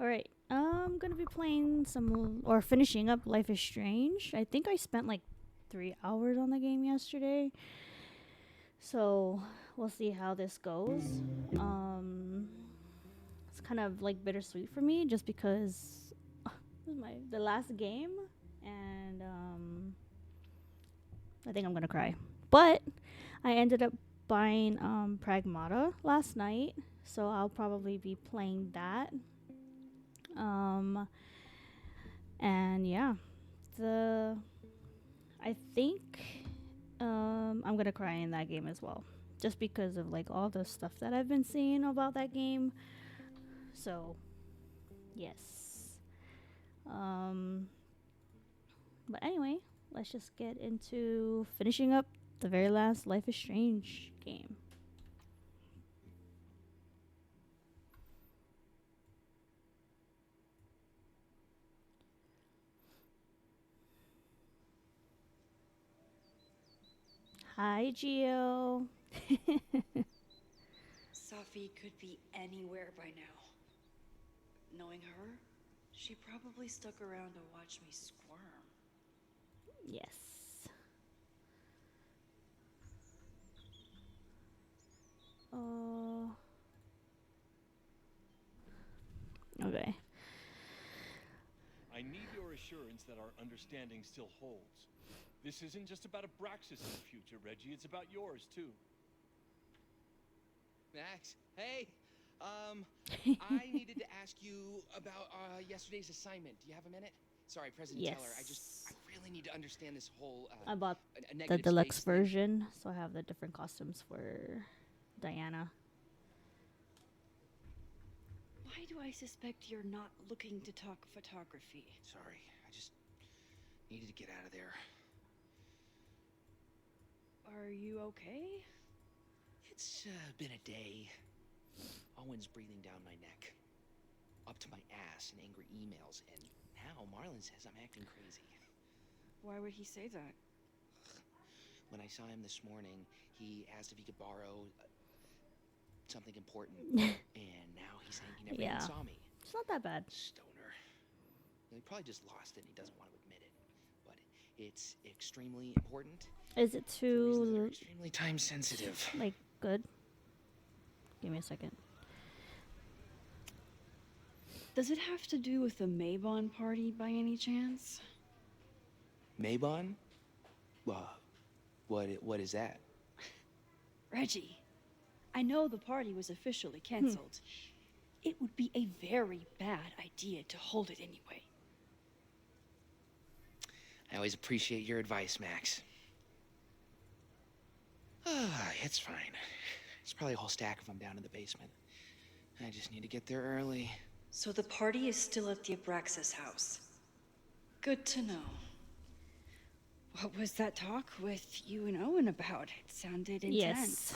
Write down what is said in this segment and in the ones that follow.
Alright, I'm gonna be playing some, or finishing up Life is Strange. I think I spent like 3 hours on the game yesterday. So, we'll see how this goes. Um, it's kind of like bittersweet for me just because it was the last game, and I think I'm gonna cry. But I ended up buying Pragmata last night, so I'll probably be playing that. Um, and yeah, the I think I'm gonna cry in that game as well, just because of like all the stuff that I've been seeing about that game. So yes. Um, but anyway, let's just get into finishing up the very last Life is Strange game. Hi, Geo. Safi could be anywhere by now. Knowing her, she probably stuck around to watch me squirm. Yes. Uh. Okay. I need your assurance that our understanding still holds. This isn't just about Abraxas in the future, Reggie. It's about yours, too. Max, hey! I needed to ask you about yesterday's assignment. Do you have a minute? Sorry, President Yes. Teller, I really need to understand this whole, I bought a the negative deluxe space thing. version, so I have the different costumes for Diana. Why do I suspect you're not looking to talk photography? Sorry, I just needed to get out of there. Are you okay? It's been a day. Owen's breathing down my neck, up to my ass in angry emails, and now Marlon says I'm acting crazy. Why would he say that? When I saw him this morning, he asked if he could borrow something important, and now he's saying he never Yeah. even saw me. It's not that bad. Stoner. He probably just lost it and he doesn't want to admit it. But it's extremely important. Is it For reasons that are too extremely time sensitive. like good? Give me a second. Does it have to do with the Maybon party by any chance? Maybon? What is that? Reggie, I know the party was officially cancelled. It would be a very bad idea to hold it anyway. I always appreciate your advice, Max. It's fine. It's probably a whole stack if I'm down in the basement. I just need to get there early. So the party is still at the Abraxas house. Good to know. What was that talk with you and Owen about? It sounded intense. Yes.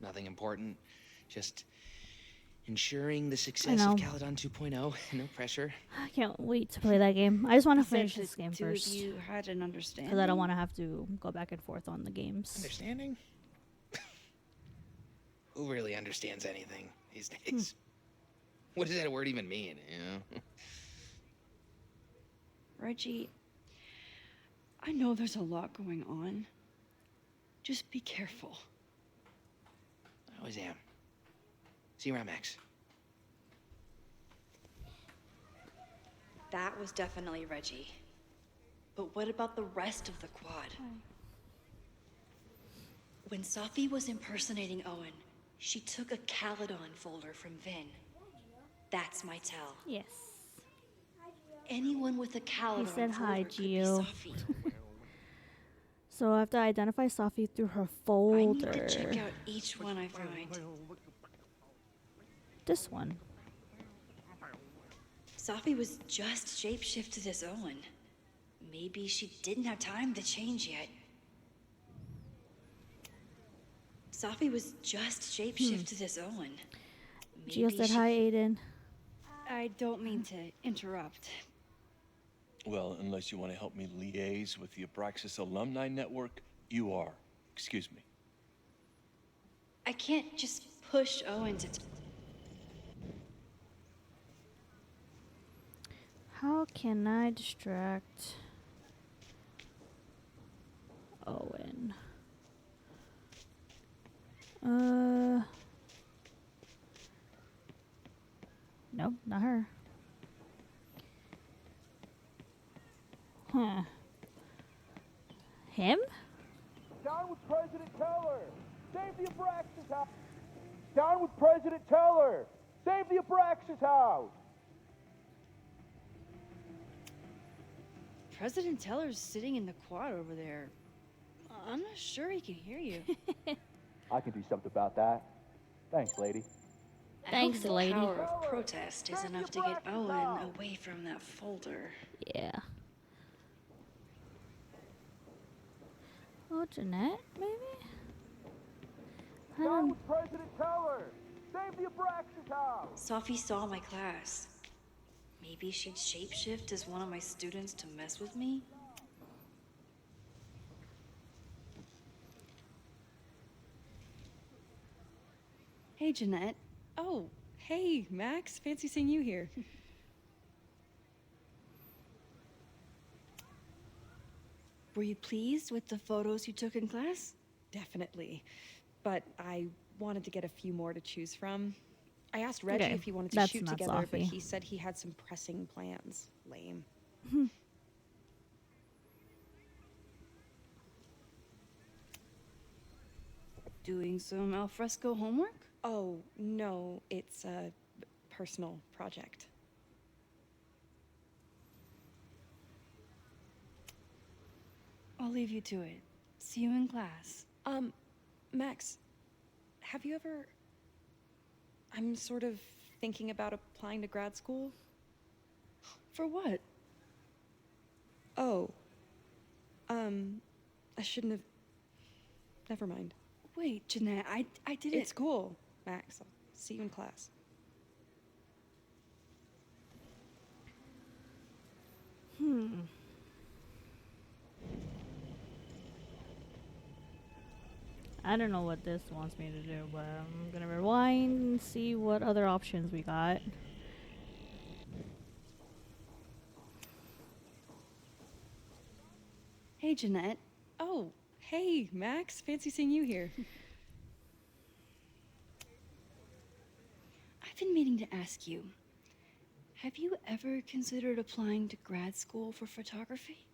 Nothing important. Just ensuring the success of know. Caledon 2.0. No pressure. I can't wait to play that game. I just want You to said finish the this game two of first, you had an understanding. because I don't want to have to go back and forth on the games. Understanding? Who really understands anything these days? What does that word even mean, you know? Reggie, I know there's a lot going on. Just be careful. I always am. See you around, Max. That was definitely Reggie. But what about the rest of the quad? When Safi was impersonating Owen, she took a Caledon folder from Vin. That's my tell. Yes. Anyone with a Caledon said folder hi, could Gio. be Safi. So I have to identify Safi through her I folder. need to check out each one I find. This one. Safi was just shapeshifted as Owen. Maybe she didn't have time to change yet. Safi was just shapeshifted as Owen. Gio said hi, Aiden. I don't mean to interrupt. Well, unless you want to help me liaise with the Abraxas Alumni Network, you are. Excuse me. I can't just push Owen to... How can I distract Owen? Nope, not her. Huh. Him? Down with President Teller! Save the Abraxas house! Down with President Teller! Save the Abraxas house! President Teller's sitting in the quad over there. I'm not sure he can hear you. I can do something about that. Thanks, lady. Thanks, I hope lady. the power of protest is enough to get Owen away from that folder. Yeah. Oh, Jeanette, maybe? I Down don't... with President Teller! Save the Abraxas house! Sophie saw my class. Maybe she'd shapeshift as one of my students to mess with me? Hey, Jeanette. Oh, hey, Max. Fancy seeing you here. Were you pleased with the photos you took in class? Definitely. But I wanted to get a few more to choose from. I asked Reggie Okay, if he wanted to that's shoot not together, but Sophie. he said he had some pressing plans. Lame. Doing some alfresco homework? Oh, no, it's a personal project. I'll leave you to it. See you in class. Max, have you ever... I'm sort of thinking about applying to grad school. For what? Oh. I shouldn't have... Never mind. Wait, Jeanette, I didn't... It's cool, Max. I'll see you in class. I don't know what this wants me to do, but I'm gonna rewind and see what other options we got. Hey, Jeanette. Oh, hey, Max. Fancy seeing you here. I've been meaning to ask you. Have you ever considered applying to grad school for photography?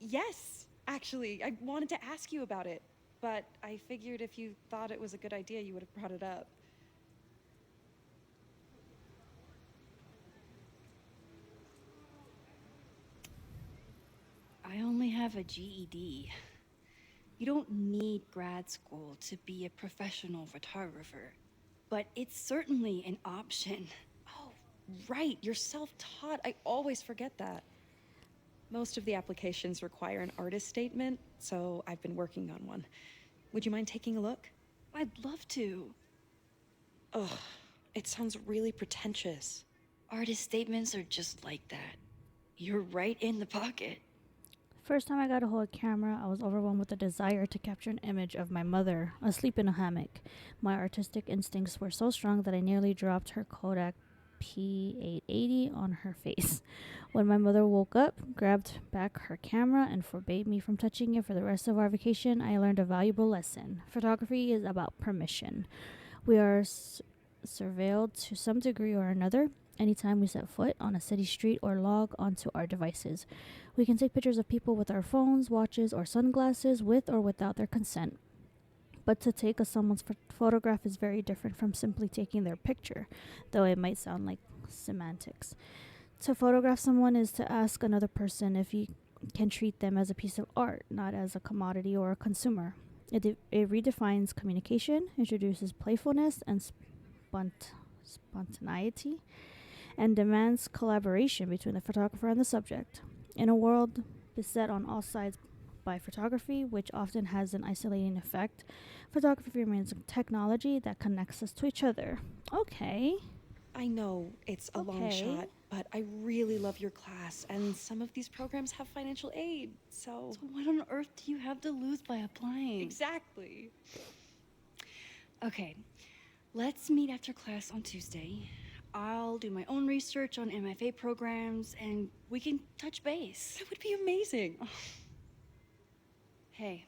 Yes, actually. I wanted to ask you about it, but I figured if you thought it was a good idea, you would have brought it up. I only have a GED. You don't need grad school to be a professional photographer, but it's certainly an option. Oh, right. You're self-taught. I always forget that. Most of the applications require an artist statement, so I've been working on one. Would you mind taking a look? I'd love to. Ugh, it sounds really pretentious. Artist statements are just like that. You're right in the pocket. First time I got a hold of a camera, I was overwhelmed with the desire to capture an image of my mother asleep in a hammock. My artistic instincts were so strong that I nearly dropped her Kodak P880 on her face. When my mother woke up, grabbed back her camera, and forbade me from touching it for the rest of our vacation, I learned a valuable lesson. Photography is about permission. We are surveilled to some degree or another anytime we set foot on a city street or log onto our devices. We can take pictures of people with our phones, watches, or sunglasses with or without their consent. But to take someone's photograph is very different from simply taking their picture, though it might sound like semantics. To photograph someone is to ask another person if you can treat them as a piece of art, not as a commodity or a consumer. It redefines communication, introduces playfulness and spontaneity, and demands collaboration between the photographer and the subject. In a world beset on all sides by photography, which often has an isolating effect, photography remains a technology that connects us to each other. Okay. I know it's a long Okay. shot, but I really love your class, and some of these programs have financial aid, so... So what on earth do you have to lose by applying? Exactly. Okay, let's meet after class on Tuesday. I'll do my own research on MFA programs, and we can touch base. That would be amazing. Hey,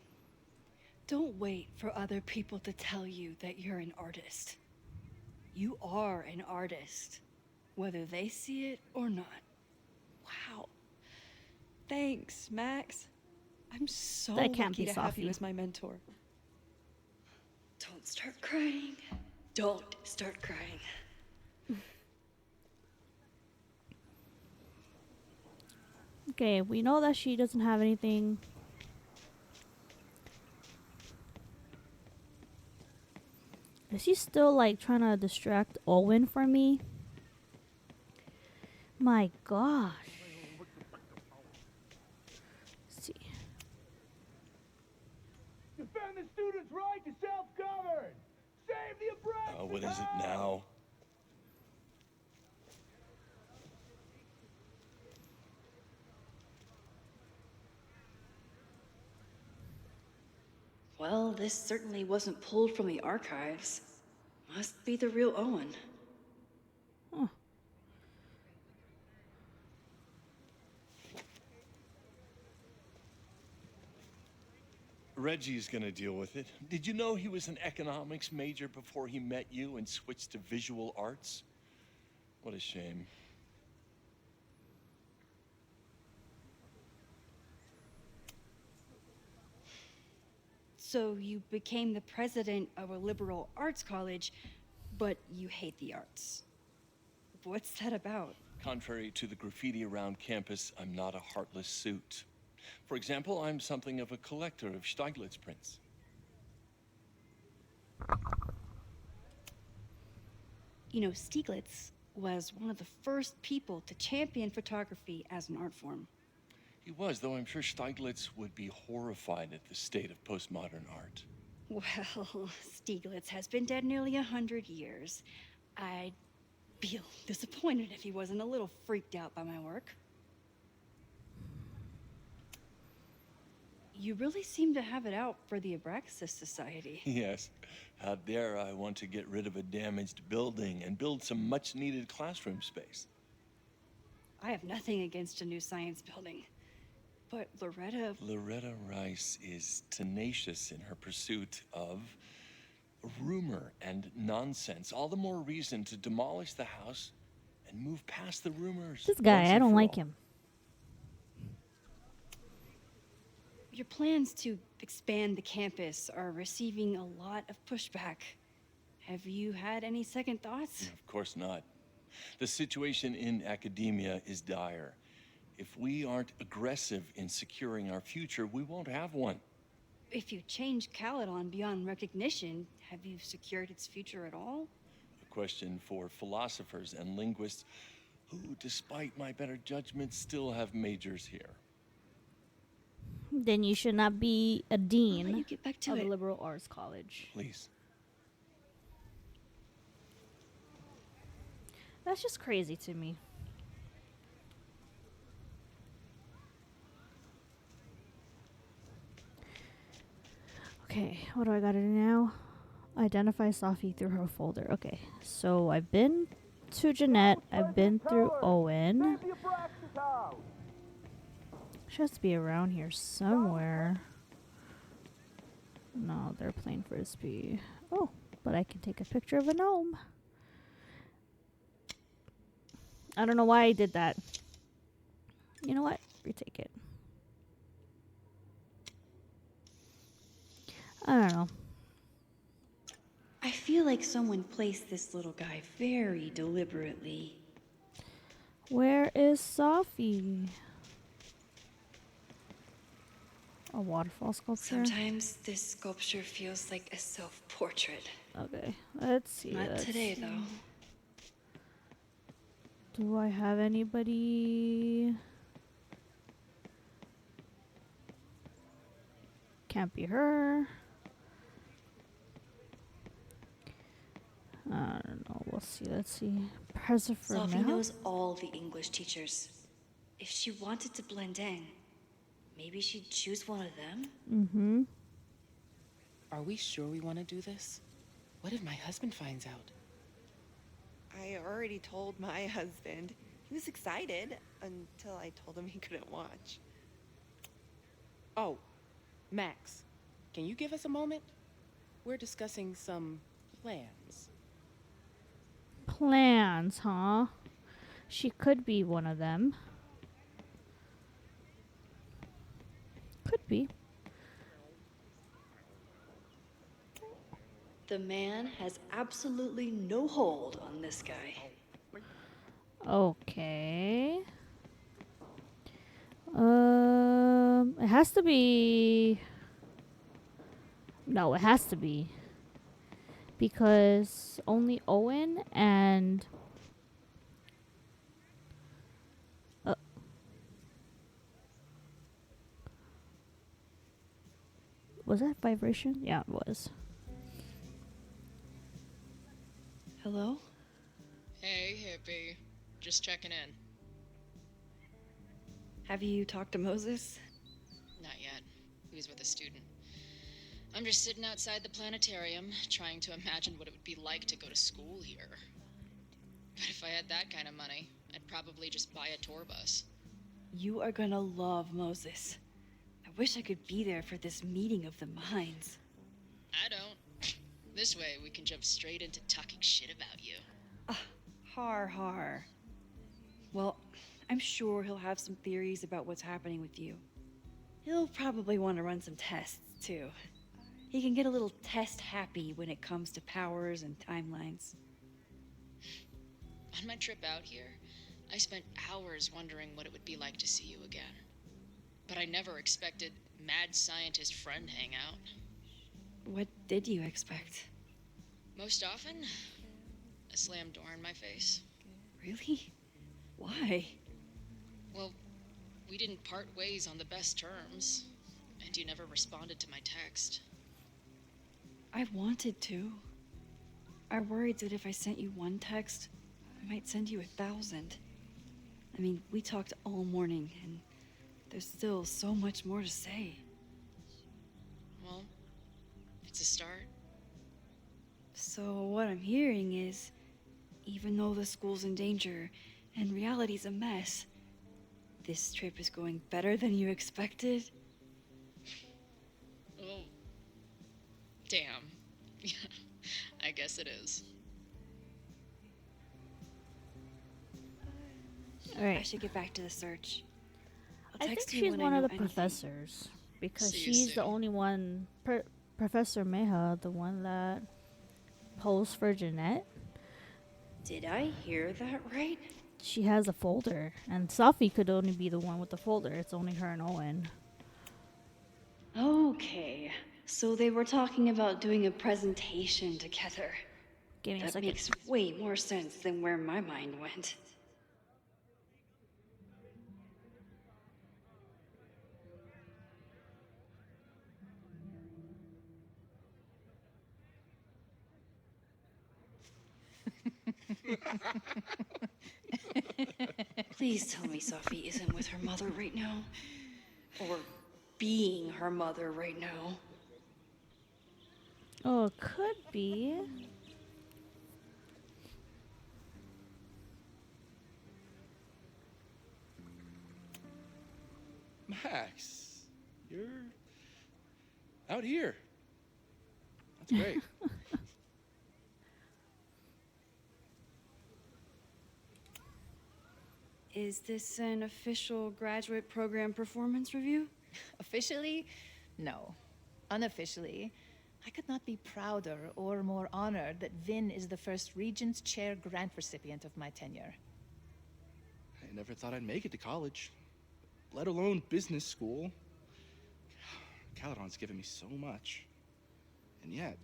don't wait for other people to tell you that you're an artist. You are an artist, whether they see it or not. Wow. Thanks, Max. I'm so That can't lucky be to have you Sophie. as my mentor. Don't start crying. Don't start crying. Okay, we know that she doesn't have anything. Is he still like trying to distract Owen from me? My gosh. Let's see. Defend the students' right to self-govern. Save the Abraxas What is it house! now? Well, this certainly wasn't pulled from the archives. Must be the real Owen. Reggie's gonna deal with it. Did you know he was an economics major before he met you and switched to visual arts? What a shame. So you became the president of a liberal arts college, but you hate the arts. What's that about? Contrary to the graffiti around campus, I'm not a heartless suit. For example, I'm something of a collector of Stieglitz prints. You know, Stieglitz was one of the first people to champion photography as an art form. He was, though I'm sure Stieglitz would be horrified at the state of postmodern art. Well, Stieglitz has been dead nearly 100 years. I'd be disappointed if he wasn't a little freaked out by my work. You really seem to have it out for the Abraxas Society. Yes. How dare I want to get rid of a damaged building and build some much-needed classroom space. I have nothing against a new science building. But Loretta Rice is tenacious in her pursuit of rumor and nonsense. All the more reason to demolish the house and move past the rumors. This guy, once I and don't for like all. him. your plans to expand the campus are receiving a lot of pushback. Have you had any second thoughts? Of course not. The situation in academia is dire. If we aren't aggressive in securing our future, we won't have one. If you change Caledon beyond recognition, have you secured its future at all? A question for philosophers and linguists who, despite my better judgment, still have majors here. Then you should not be a I'll let dean you get back to of a it. liberal arts college. Please. That's just crazy to me. Okay, what do I gotta do now? Identify Sophie through her folder. Okay, so I've been to Jeanette. I've been through Owen. Save the Abraxas house! She has to be around here somewhere. No, they're playing frisbee. Oh, but I can take a picture of a gnome. I don't know why I did that. You know what? Retake it. I don't know. I feel like someone placed this little guy very deliberately. Where is Sophie? A waterfall sculpture? Sometimes this sculpture feels like a self-portrait. Okay, let's see. Not let's today, see. though. Do I have anybody? Can't be her. I don't know. We'll see. Let's see. Press it for Sophie now. knows all the English teachers. If she wanted to blend in, maybe she'd choose one of them? Mm-hmm. Are we sure we want to do this? What if my husband finds out? I already told my husband. He was excited until I told him he couldn't watch. Oh, Max, can you give us a moment? We're discussing some plans. Plans, huh? She could be one of them. Could be. The man has absolutely no hold on this guy. Okay. It has to be. No, it has to be. Because only Owen and. Was that vibration? Yeah, it was. Hello? Hey, hippie. Just checking in. Have you talked to Moses? Not yet. He was with a student. I'm just sitting outside the planetarium, trying to imagine what it would be like to go to school here. But if I had that kind of money, I'd probably just buy a tour bus. You are gonna love Moses. I wish I could be there for this meeting of the minds. I don't. This way, we can jump straight into talking shit about you. Har. Well, I'm sure he'll have some theories about what's happening with you. He'll probably want to run some tests, too. He can get a little test happy when it comes to powers and timelines. On my trip out here, I spent hours wondering what it would be like to see you again. But I never expected mad scientist friend hangout. What did you expect? Most often, a slam door in my face. Really? Why? Well, we didn't part ways on the best terms, and you never responded to my text. I wanted to. I worried that if I sent you one text, I might send you 1,000. I mean, we talked all morning, and there's still so much more to say. Well, it's a start. So what I'm hearing is, even though the school's in danger and reality's a mess, this trip is going better than you expected? Oh, damn. I guess it is. All right. I should get back to the search. I I'll think text you she's when one I of know the anything. professors because See you she's the soon. only one. Professor Meha, the one that posed for Jeanette. Did I hear that right? She has a folder, and Safi could only be the one with the folder. It's only her and Owen. Okay, so they were talking about doing a presentation together. Give me a That second. makes way more sense than where my mind went. Please tell me Safi isn't with her mother right now. Or being her mother right now. Oh, it could be. Max, you're out here. That's great. Is this an official graduate program performance review? Officially, no. Unofficially, I could not be prouder or more honored that Vin is the first Regents Chair grant recipient of my tenure. I never thought I'd make it to college, let alone business school. Caledon's given me so much. And yet,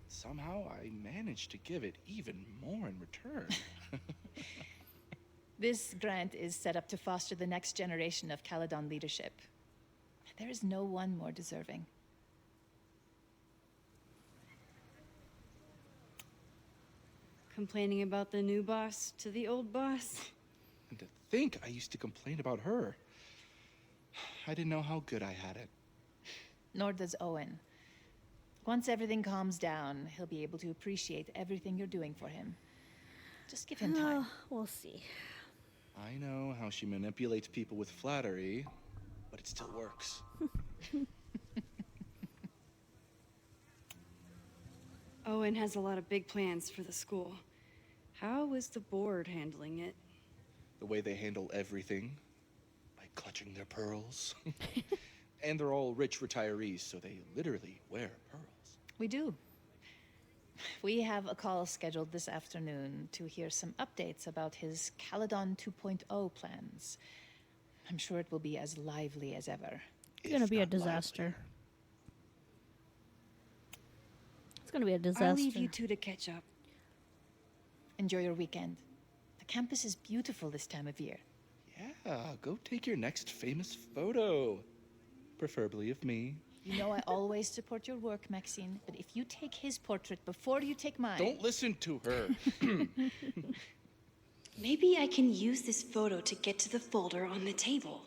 somehow I managed to give it even more in return. This grant is set up to foster the next generation of Caledon leadership. There is no one more deserving. Complaining about the new boss to the old boss? And to think I used to complain about her. I didn't know how good I had it. Nor does Owen. Once everything calms down, he'll be able to appreciate everything you're doing for him. Just give him time. We'll see. I know how she manipulates people with flattery, but it still works. Owen has a lot of big plans for the school. How is the board handling it? The way they handle everything, by clutching their pearls. And they're all rich retirees, so they literally wear pearls. We do. We have a call scheduled this afternoon to hear some updates about his Caledon 2.0 plans. I'm sure it will be as lively as ever. It's gonna be a disaster. It's gonna be a disaster. I'll leave you two to catch up. Enjoy your weekend. The campus is beautiful this time of year. Yeah, go take your next famous photo. Preferably of me. You know I always support your work, Maxine, but if you take his portrait before you take mine... Don't listen to her. Maybe I can use this photo to get to the folder on the table.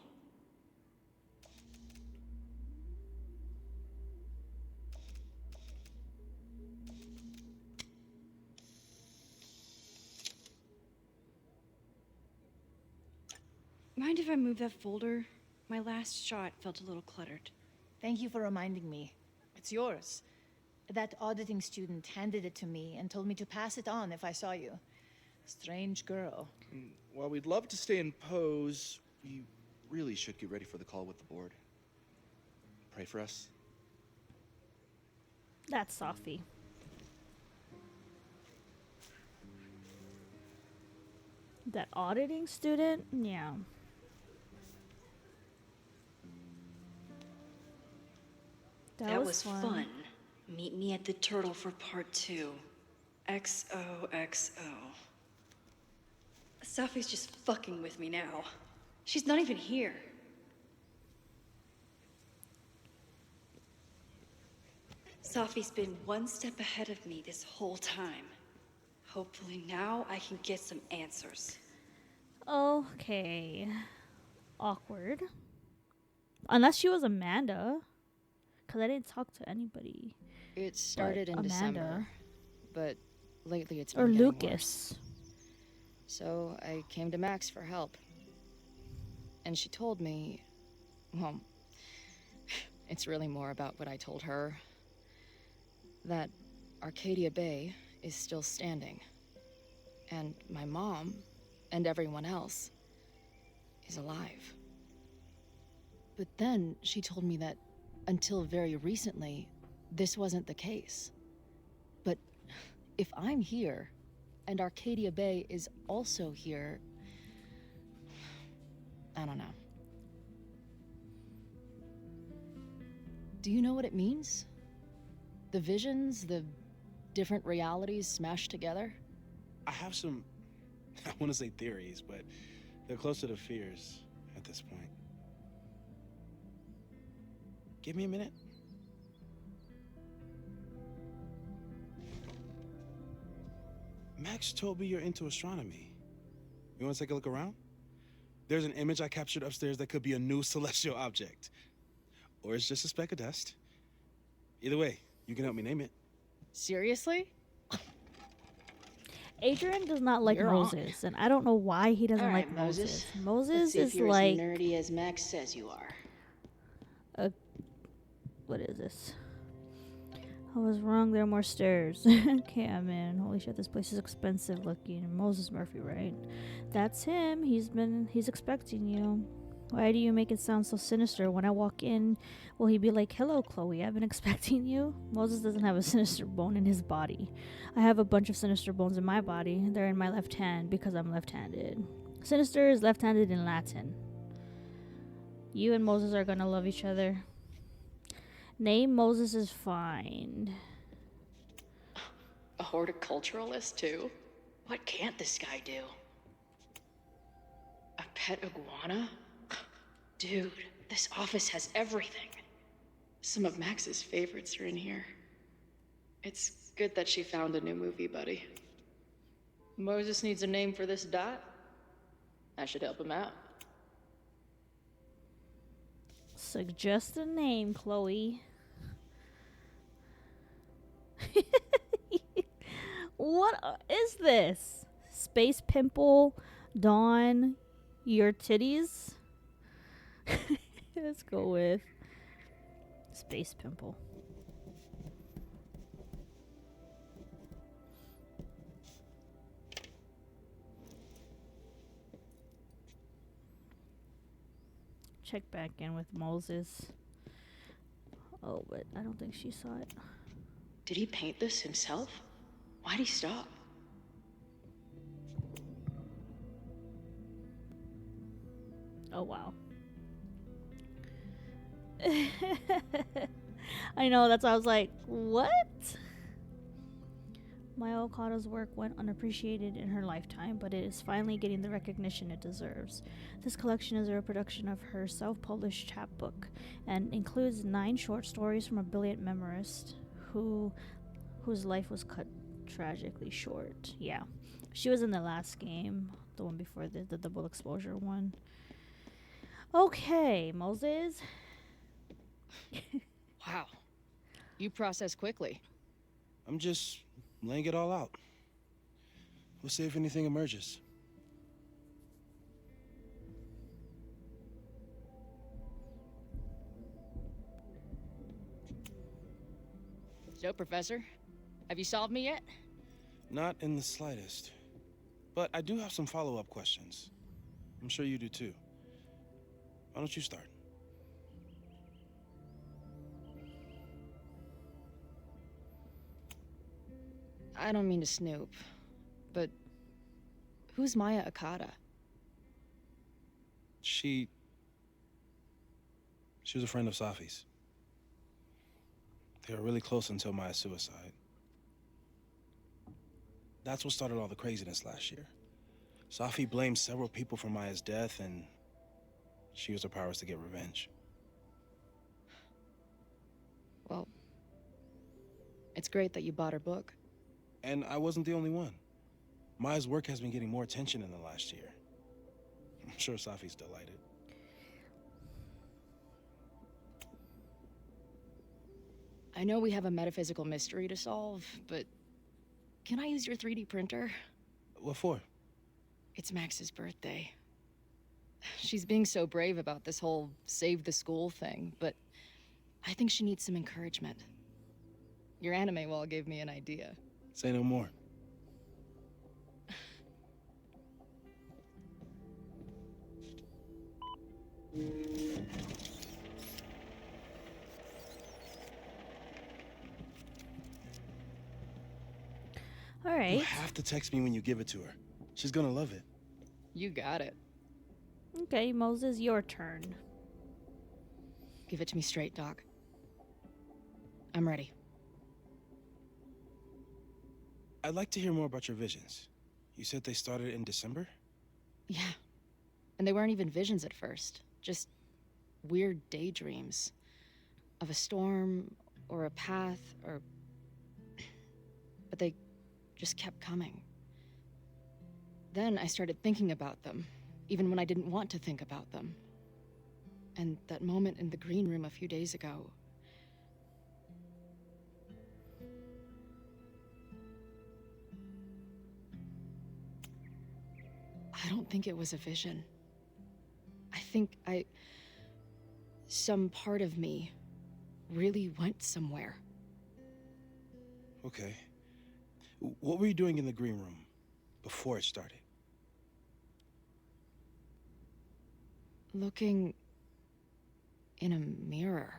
Mind if I move that folder? My last shot felt a little cluttered. Thank you for reminding me. It's yours. That auditing student handed it to me and told me to pass it on if I saw you. Strange girl. While we'd love to stay in pose, we really should get ready for the call with the board. Pray for us. That's Sophie. That auditing student? Yeah. That was fun. Meet me at the Turtle for part 2. XOXO. Sophie's just fucking with me now. She's not even here. Sophie's been one step ahead of me this whole time. Hopefully now I can get some answers. Okay. Awkward. Unless she was Amanda. Because I didn't talk to anybody. It started in Amanda. December, but lately it's Or been getting Lucas. worse. So I came to Max for help. And she told me, well, it's really more about what I told her. That Arcadia Bay is still standing. And my mom, and everyone else, is alive. But then she told me that until very recently, this wasn't the case. But if I'm here, and Arcadia Bay is also here, I don't know. Do you know what it means? The visions, the different realities smashed together? I have some, I want to say theories, but they're closer to fears at this point. Give me a minute. Max told me you're into astronomy. You want to take a look around? There's an image I captured upstairs that could be a new celestial object. Or it's just a speck of dust. Either way, you can help me name it. Seriously? Adrian does not like You're on. Moses, and I don't know why he doesn't All right, like Moses. Moses. Moses Let's see is if you're like as nerdy as Max says you are. what is this? I was wrong, there are more stairs. Okay, I'm in. Holy shit, this place is expensive looking. Moses Murphy, right? That's him. He's expecting you. Why do you make it sound so sinister? When I walk in, will he be like, hello, Chloe, I've been expecting you? Moses doesn't have a sinister bone in his body. I have a bunch of sinister bones in my body. They're in my left hand because I'm left-handed. Sinister is left-handed in Latin. You and Moses are gonna love each other. Name Moses' find. A horticulturalist, too? What can't this guy do? A pet iguana? Dude, this office has everything. Some of Max's favorites are in here. It's good that she found a new movie buddy. Moses needs a name for this dot. I should help him out. Suggest a name, Chloe. What is this? Space Pimple, Dawn, Your Titties. Let's go with Space Pimple. Check back in with Moses. Oh, but I don't think she saw it. Did he paint this himself? Why'd he stop? Oh, wow. I know, that's why I was like, what? Maya Okada's work went unappreciated in her lifetime, but it is finally getting the recognition it deserves. This collection is a reproduction of her self-published chapbook and includes 9 short stories from a brilliant memoirist whose life was cut tragically short. Yeah, she was in the last game, the one before the double exposure one. Okay, Moses. Wow. You process quickly. I'm just laying it all out. We'll see if anything emerges. So, Professor, have you solved me yet? Not in the slightest. But I do have some follow-up questions. I'm sure you do too. Why don't you start? I don't mean to snoop, but who's Maya Okada? She was a friend of Safi's. They were really close until Maya's suicide. That's what started all the craziness last year. Safi blamed several people for Maya's death, and she used her powers to get revenge. Well, it's great that you bought her book. And I wasn't the only one. Maya's work has been getting more attention in the last year. I'm sure Safi's delighted. I know we have a metaphysical mystery to solve, but can I use your 3D printer? What for? It's Max's birthday. She's being so brave about this whole save the school thing, but I think she needs some encouragement. Your anime wall gave me an idea. Say no more. All right. You have to text me when you give it to her. She's gonna love it. You got it. Okay, Moses, your turn. Give it to me straight, Doc. I'm ready. I'd like to hear more about your visions. You said they started in December? Yeah. And they weren't even visions at first. Just weird daydreams. Of a storm, or a path, or... But they just kept coming. Then I started thinking about them, even when I didn't want to think about them. And that moment in the green room a few days ago... I don't think it was a vision. I think some part of me really went somewhere. Okay. What were you doing in the green room before it started? Looking in a mirror.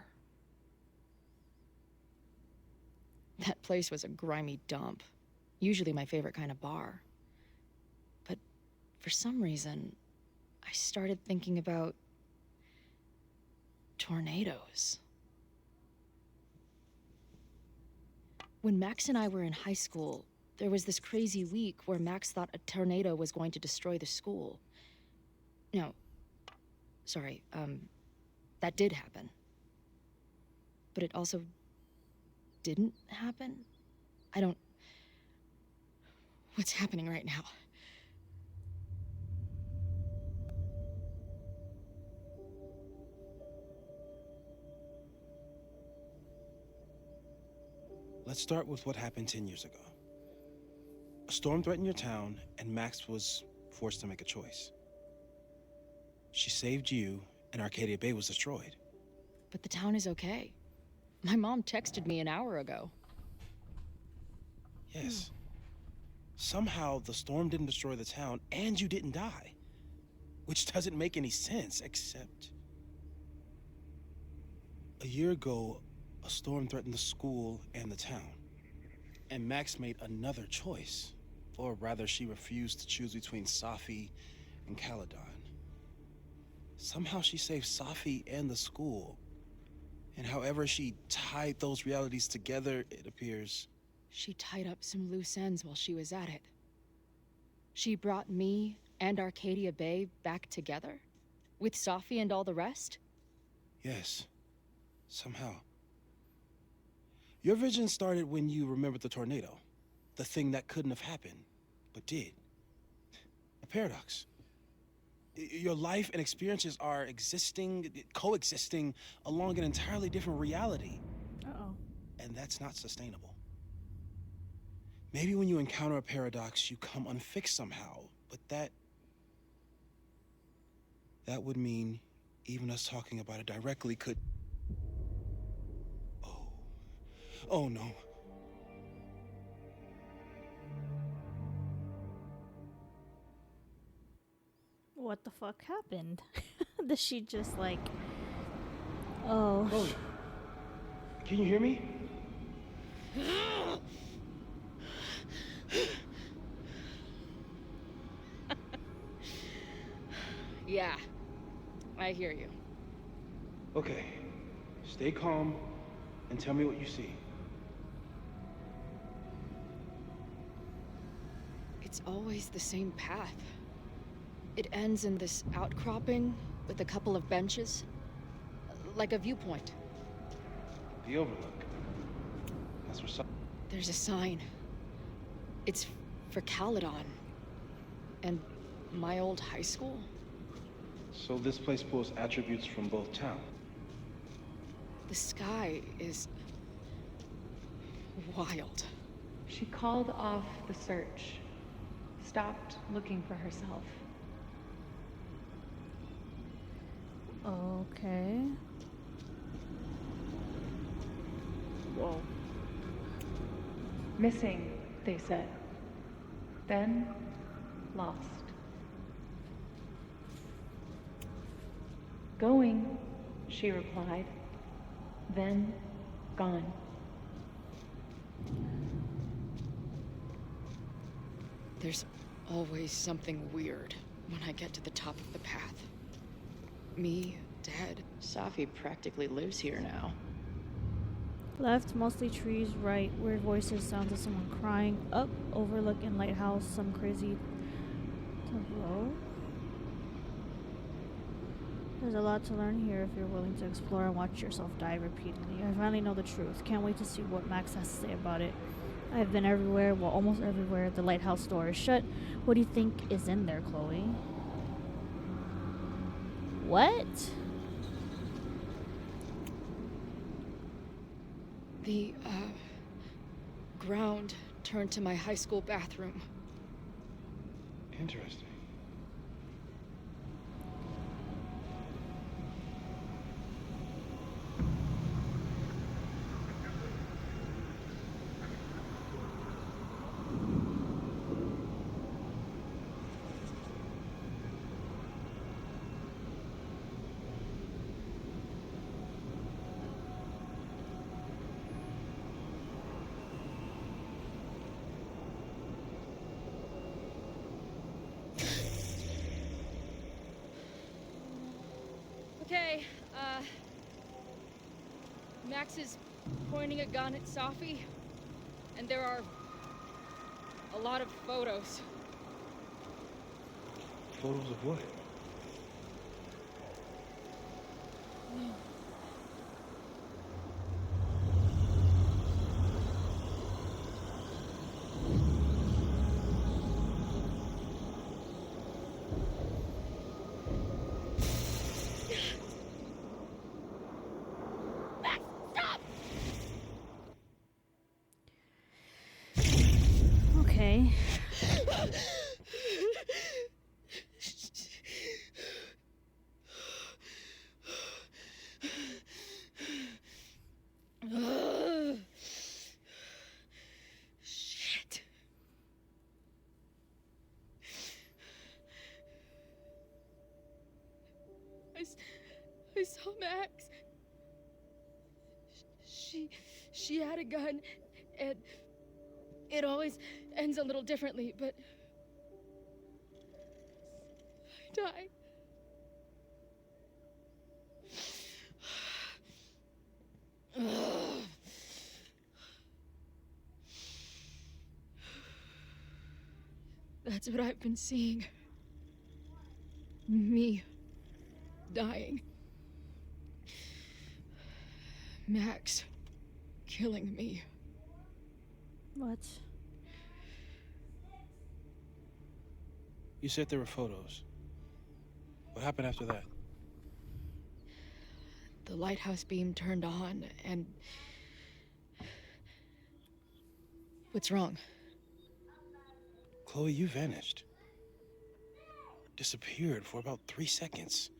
That place was a grimy dump. Usually my favorite kind of bar. But for some reason, I started thinking about tornadoes. When Max and I were in high school, there was this crazy week where Max thought a tornado was going to destroy the school. No, sorry, that did happen. But it also didn't happen? What's happening right now? Let's start with what happened 10 years ago. storm threatened your town, and Max was forced to make a choice. She saved you, and Arcadia Bay was destroyed. But the town is okay. My mom texted me an hour ago. Yes. Somehow, the storm didn't destroy the town, and you didn't die. Which doesn't make any sense, except... A year ago, a storm threatened the school and the town. And Max made another choice. Or rather, she refused to choose between Safi and Caledon. Somehow she saved Safi and the school. And however she tied those realities together, it appears... She tied up some loose ends while she was at it. She brought me and Arcadia Bay back together? With Safi and all the rest? Yes. Somehow. Your vision started when you remembered the tornado. The thing that couldn't have happened, but did. A paradox. Your life and experiences are coexisting along an entirely different reality. Uh-oh. And that's not sustainable. Maybe when you encounter a paradox, you come unfixed somehow, but that would mean even us talking about it directly could... Oh no. What the fuck happened? Does she just like... Oh. Chloe, can you hear me? Yeah, I hear you. Okay. Stay calm and tell me what you see. It's always the same path. It ends in this outcropping with a couple of benches. Like a viewpoint. The overlook. That's where There's a sign. It's for Caledon. And my old high school. So this place pulls attributes from both towns. The sky is... wild. She called off the search. Stopped looking for herself. Okay. Whoa. Missing, they said. Then, lost. Going, she replied. Then, gone. There's always something weird when I get to the top of the path. Me, dead. Safi practically lives here now. Left, mostly trees. Right, weird voices, sounds of someone crying. Up, overlooking lighthouse, some crazy tableau. There's a lot to learn here if you're willing to explore and watch yourself die repeatedly. I finally know the truth. Can't wait to see what Max has to say about it. I've been everywhere, well, almost everywhere. The lighthouse door is shut. What do you think is in there, Chloe? What? The, ground turned to my high school bathroom. Interesting. Okay, Max is pointing a gun at Safi, and there are a lot of photos. Photos of what? Okay. I saw Max. She had a gun, and it always ends a little differently, but I died. That's what I've been seeing. Me dying. Max killing me. What? You said there were photos. What happened after that? The lighthouse beam turned on, and... What's wrong? Chloe, you vanished. Disappeared for about 3 seconds.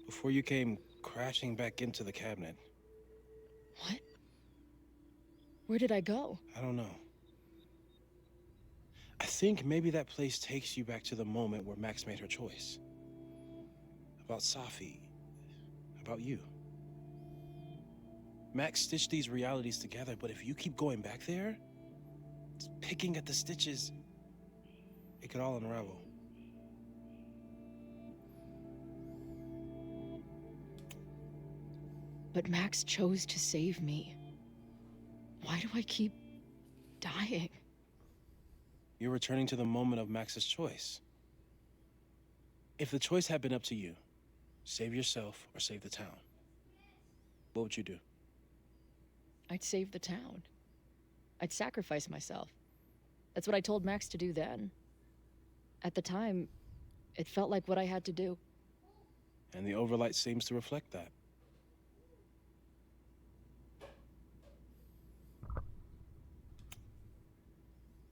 Before you came crashing back into the cabinet. What? Where did I go? I don't know. I think maybe that place takes you back to the moment where Max made her choice. About Safi. About you. Max stitched these realities together, but if you keep going back there, picking at the stitches, it could all unravel. But Max chose to save me. Why do I keep dying? You're returning to the moment of Max's choice. If the choice had been up to you, save yourself or save the town, what would you do? I'd save the town. I'd sacrifice myself. That's what I told Max to do then. At the time, it felt like what I had to do. And the overlight seems to reflect that.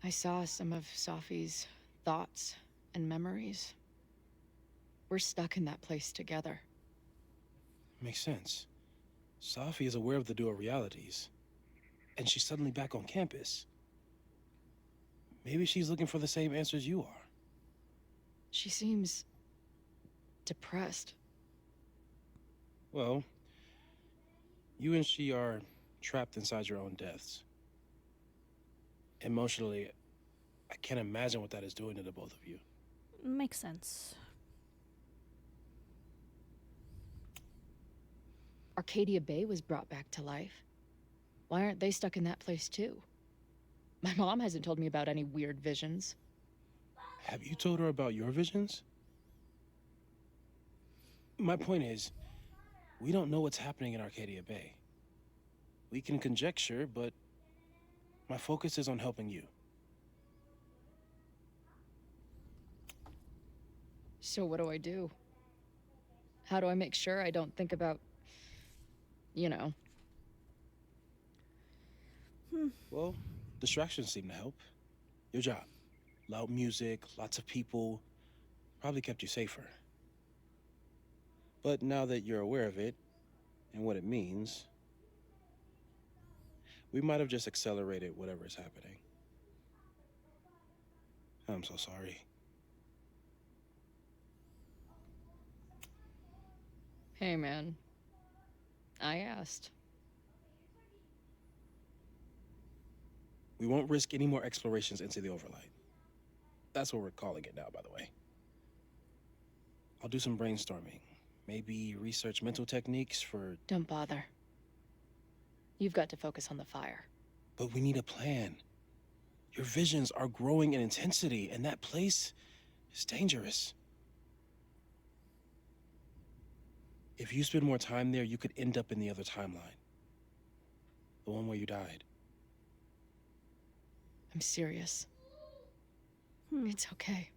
I saw some of Safi's thoughts and memories. We're stuck in that place together. Makes sense. Safi is aware of the dual realities, and she's suddenly back on campus. Maybe she's looking for the same answers you are. She seems depressed. Well, you and she are trapped inside your own deaths. Emotionally, I can't imagine what that is doing to the both of you. Makes sense. Arcadia Bay was brought back to life. Why aren't they stuck in that place too? My mom hasn't told me about any weird visions. Have you told her about your visions? My point is, we don't know what's happening in Arcadia Bay. We can conjecture, but my focus is on helping you. So what do I do? How do I make sure I don't think about, you know? Well, distractions seem to help. Your job. Loud music, lots of people, probably kept you safer. But now that you're aware of it, and what it means, we might have just accelerated whatever is happening. I'm so sorry. Hey, man. I asked. We won't risk any more explorations into the Overlight. That's what we're calling it now, by the way. I'll do some brainstorming. Maybe research mental techniques for... Don't bother. You've got to focus on the fire. But we need a plan. Your visions are growing in intensity, and that place is dangerous. If you spend more time there, you could end up in the other timeline. The one where you died. I'm serious. It's okay.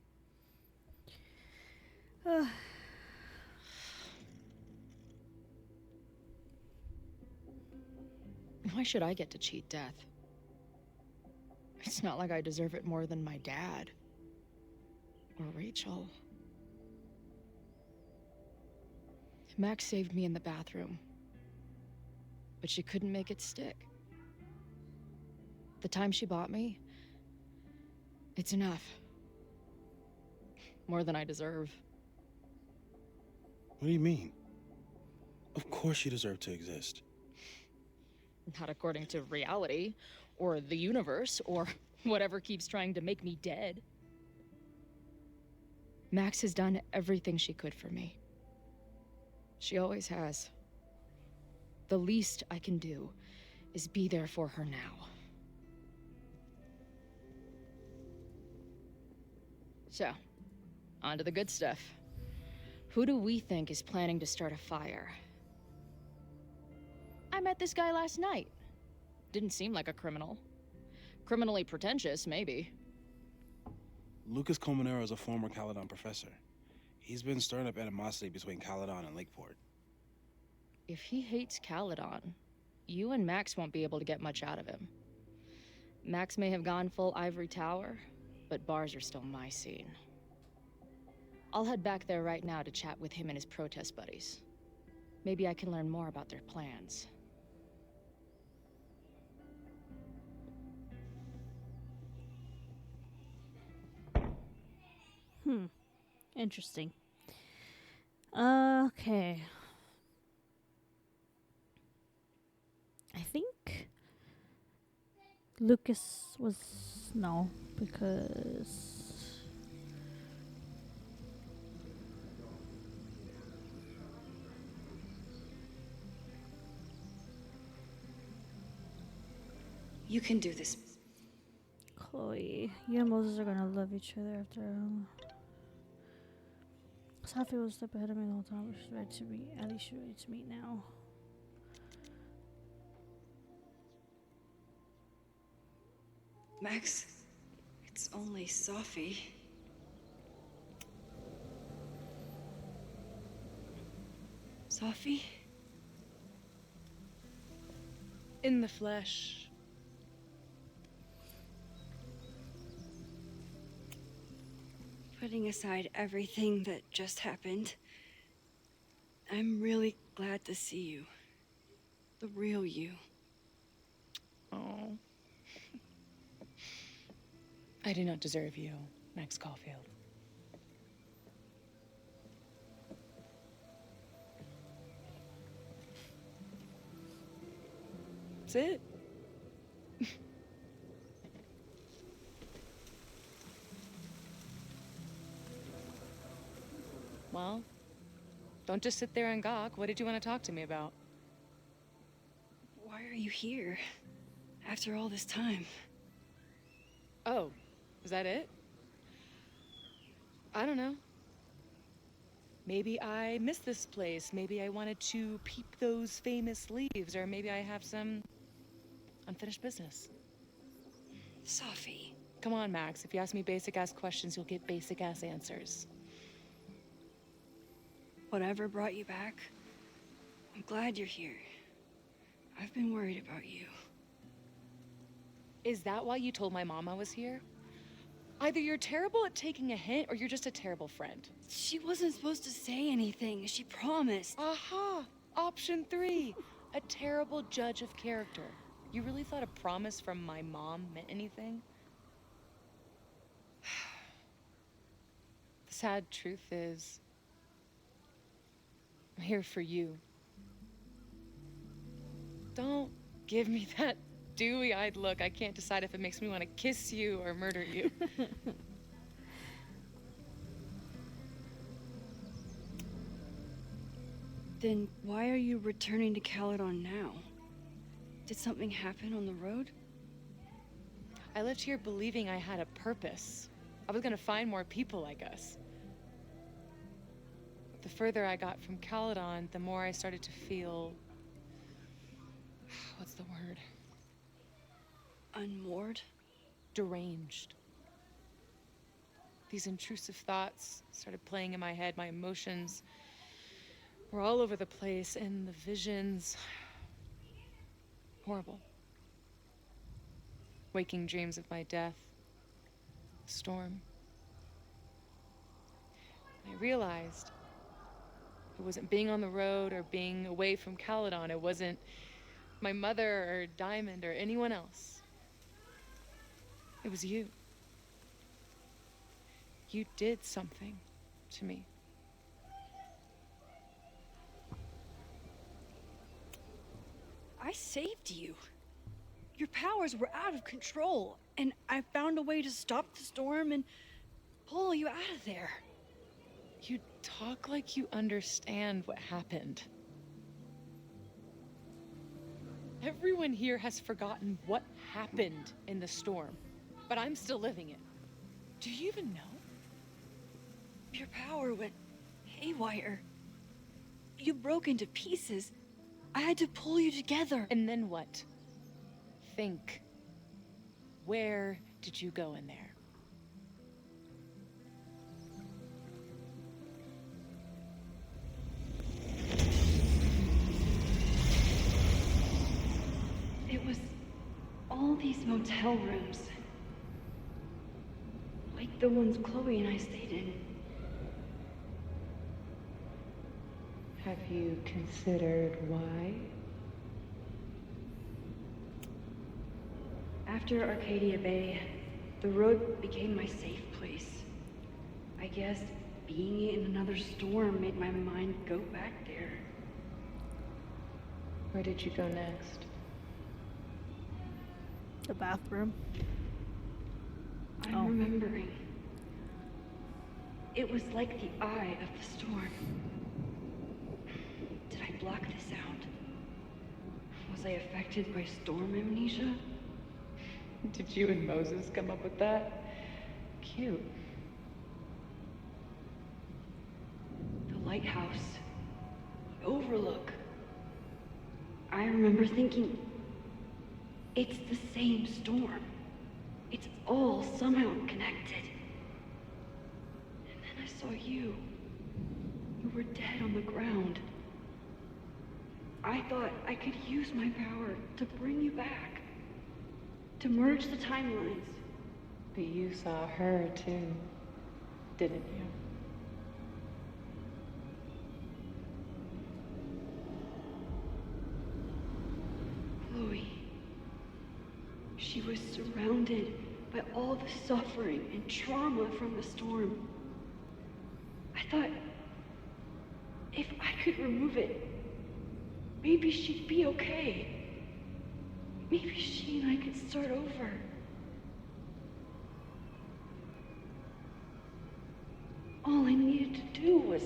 Why should I get to cheat death? It's not like I deserve it more than my dad. Or Rachel. Max saved me in the bathroom. But she couldn't make it stick. The time she bought me, it's enough. More than I deserve. What do you mean? Of course you deserve to exist. Not according to reality, or the universe, or whatever keeps trying to make me dead. Max has done everything she could for me. She always has. The least I can do is be there for her now. So, on to the good stuff. Who do we think is planning to start a fire? I met this guy last night. Didn't seem like a criminal. Criminally pretentious, maybe. Lucas Colmenero is a former Caledon professor. He's been stirring up animosity between Caledon and Lakeport. If he hates Caledon, you and Max won't be able to get much out of him. Max may have gone full Ivory Tower, but bars are still my scene. I'll head back there right now to chat with him and his protest buddies. Maybe I can learn more about their plans. Interesting. Okay. I think Lucas was no, because You can do this. Chloe, you and Moses are gonna love each other after. Safi was a step ahead of me the whole time. She's ready to meet. At least she's ready to meet now. Max, it's only Safi. Safi? In the flesh. Putting aside everything that just happened, I'm really glad to see you. The real you. Oh. I do not deserve you, Max Caulfield. That's it. Well, don't just sit there and gawk. What did you want to talk to me about? Why are you here? After all this time? Oh, is that it? I don't know. Maybe I missed this place. Maybe I wanted to peep those famous leaves, or maybe I have some unfinished business. Safi. Come on, Max. If you ask me basic-ass questions, you'll get basic-ass answers. Whatever brought you back, I'm glad you're here. I've been worried about you. Is that why you told my mom I was here? Either you're terrible at taking a hint, or you're just a terrible friend. She wasn't supposed to say anything. She promised. Aha! Option 3. A terrible judge of character. You really thought a promise from my mom meant anything? The sad truth is, I'm here for you. Don't give me that dewy-eyed look. I can't decide if it makes me want to kiss you or murder you. Then why are you returning to Caledon now? Did something happen on the road? I left here believing I had a purpose. I was gonna find more people like us. But the further I got from Caledon, the more I started to feel... what's the word? Unmoored? Deranged. These intrusive thoughts started playing in my head. My emotions were all over the place, and the visions... horrible. Waking dreams of my death. Storm. I realized it wasn't being on the road or being away from Caledon. It wasn't my mother or Diamond or anyone else. It was you. You did something to me. I saved you. Your powers were out of control, and I found a way to stop the storm and pull you out of there. You talk like you understand what happened. Everyone here has forgotten what happened in the storm, but I'm still living it. Do you even know? Your power went haywire. You broke into pieces. I had to pull you together. And then what? Think. Where did you go in there? It was all these motel rooms. Like the ones Chloe and I stayed in. Have you considered why? After Arcadia Bay, the road became my safe place. I guess being in another storm made my mind go back there. Where did you go next? The bathroom. I'm remembering. It was like the eye of the storm. Did I block the sound? Was I affected by storm amnesia? Did you and Moses come up with that? Cute. The lighthouse. The overlook. I remember thinking, it's the same storm. It's all somehow connected. And then I saw you. You were dead on the ground. I thought I could use my power to bring you back. To merge the timelines. But you saw her too, didn't you? Chloe. She was surrounded by all the suffering and trauma from the storm. I thought, if I could remove it, maybe she'd be okay. Maybe she and I could start over. All I needed to do was...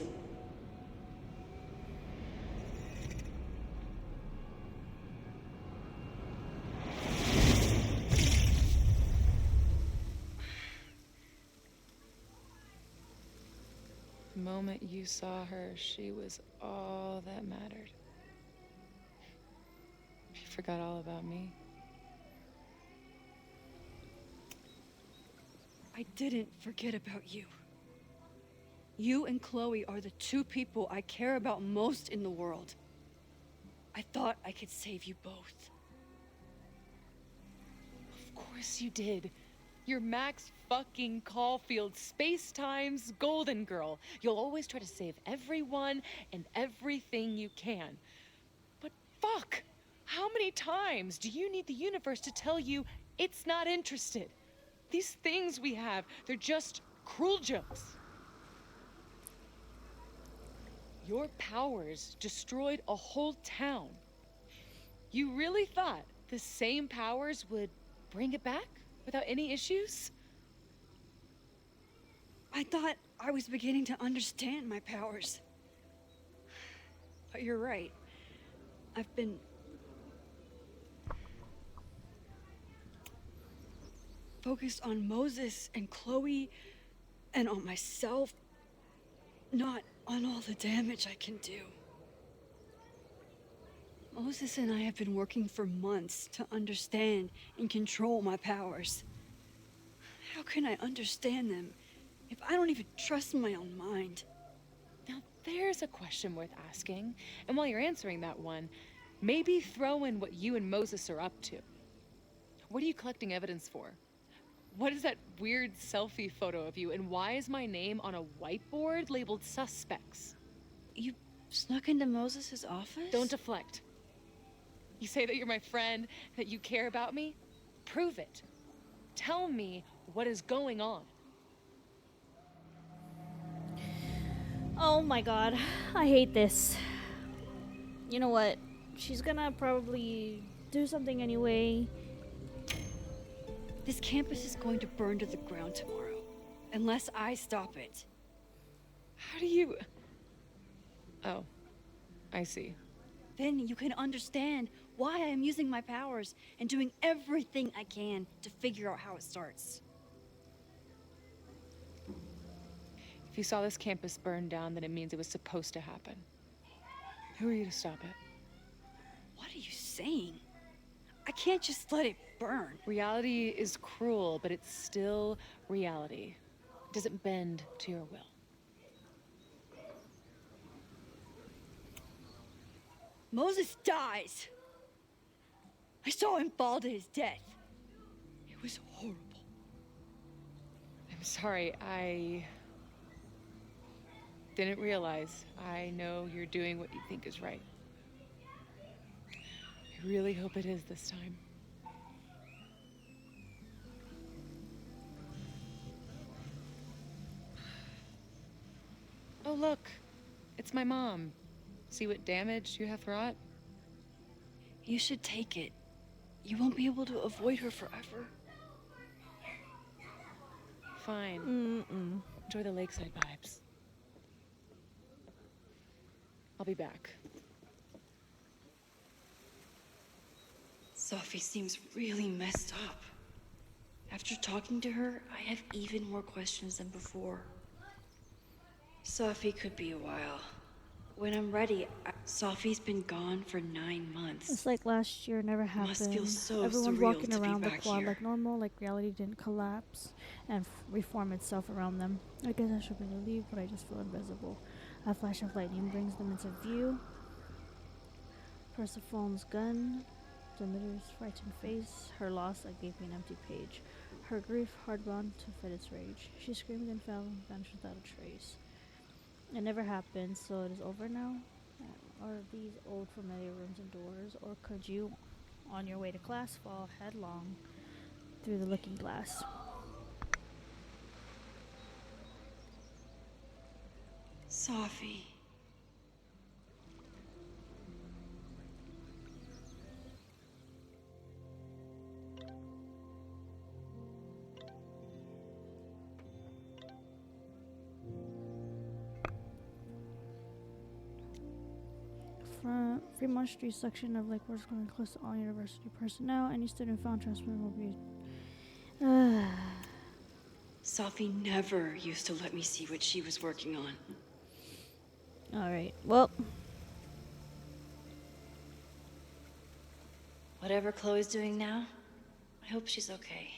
The moment you saw her, she was all that mattered. You forgot all about me. I didn't forget about you. You and Chloe are the two people I care about most in the world. I thought I could save you both. Of course you did. You're Max fucking Caulfield, Space-Time's golden girl. You'll always try to save everyone and everything you can. But fuck! How many times do you need the universe to tell you it's not interested? These things we have, they're just cruel jokes. Your powers destroyed a whole town. You really thought the same powers would bring it back without any issues? I thought I was beginning to understand my powers. But you're right. I've been... focused on Moses and Chloe and on myself, not on all the damage I can do. Moses and I have been working for months to understand and control my powers. How can I understand them if I don't even trust my own mind? Now there's a question worth asking, and while you're answering that one, maybe throw in what you and Moses are up to. What are you collecting evidence for? What is that weird selfie photo of you, and why is my name on a whiteboard labeled suspects? You snuck into Moses' office? Don't deflect. You say that you're my friend, that you care about me? Prove it. Tell me what is going on. Oh my god, I hate this. You know what? she's gonna probably do something anyway. This campus is going to burn to the ground tomorrow, unless I stop it. How do you... Oh, I see. Then you can understand why I am using my powers and doing everything I can to figure out how it starts. If you saw this campus burn down, then it means it was supposed to happen. Who are you to stop it? What are you saying? I can't just let it burn. Reality is cruel, but it's still reality. It doesn't bend to your will. Moses dies. I saw him fall to his death. It was horrible. I'm sorry, I didn't realize. I know you're doing what you think is right. I really hope it is this time. Oh, look. It's my mom. See what damage you have wrought? You should take it. You won't be able to avoid her forever. Fine. Enjoy the lakeside vibes. I'll be back. Sophie seems really messed up. After talking to her, I have even more questions than before. Sophie could be a while. When I'm ready, Sophie's been gone for 9 months. It's like last year never happened. Must feel so Everyone's surreal walking to be around the back quad here. like normal, like reality didn't collapse and reform itself around them. I guess I should be relieved, but I just feel invisible. A flash of lightning brings them into view. Persephone's gun, Demeter's frightened face, her loss gave me an empty page. Her grief hard-bound to fit its rage. She screamed and fell and vanished without a trace. It never happened, so it is over now? Are these old familiar rooms and doors, or could you, on your way to class, fall headlong through the looking glass? Sophie. Fremont Street section of Lake Works going close to all university personnel. Any student found transmitted will be... Sophie never used to let me see what she was working on. Alright, well... Whatever Chloe's doing now, I hope she's okay.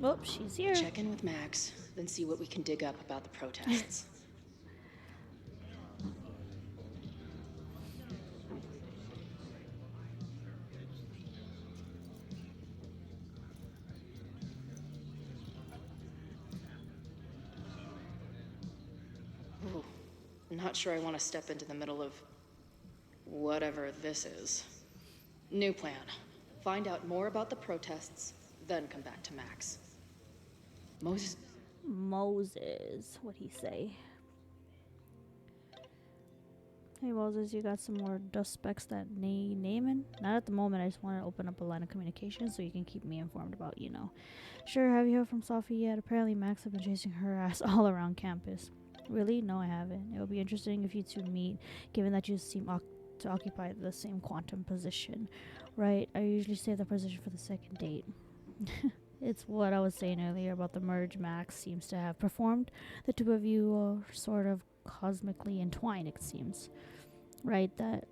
Oh, she's here. Check in with Max, then see what we can dig up about the protests. Ooh, I'm not sure I want to step into the middle of whatever this is. New plan. Find out more about the protests, then come back to Max. Moses. What'd he say? Hey Moses, you got some more dust specks that need naming? Not at the moment, I just want to open up a line of communication so you can keep me informed about, you know. Sure, have you heard from Sophie yet? Apparently Max have been chasing her ass all around campus. Really? No, I haven't. It would be interesting if you two meet, given that you seem to occupy the same quantum position. Right, I usually save the position for the second date. It's what I was saying earlier about the merge Max seems to have performed. The two of you are sort of cosmically entwined, it seems. Right, that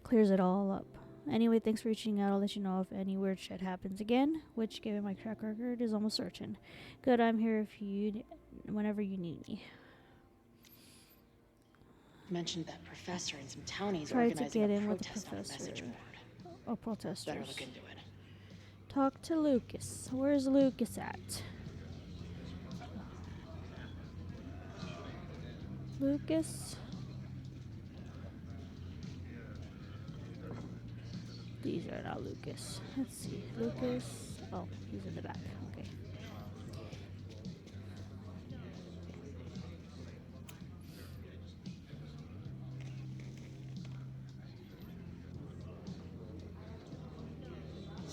clears it all up. Anyway, thanks for reaching out. I'll let you know if any weird shit happens again, which, given my track record, is almost certain. Good, I'm here if you, whenever you need me. Mentioned that professor and some townies Try to organizing get a in with the protest on a professor. message board. Or protesters. Better look into it. Talk to Lucas. Where's Lucas at? Lucas? These are not Lucas. Let's see. Lucas. Oh, he's in the back. Okay.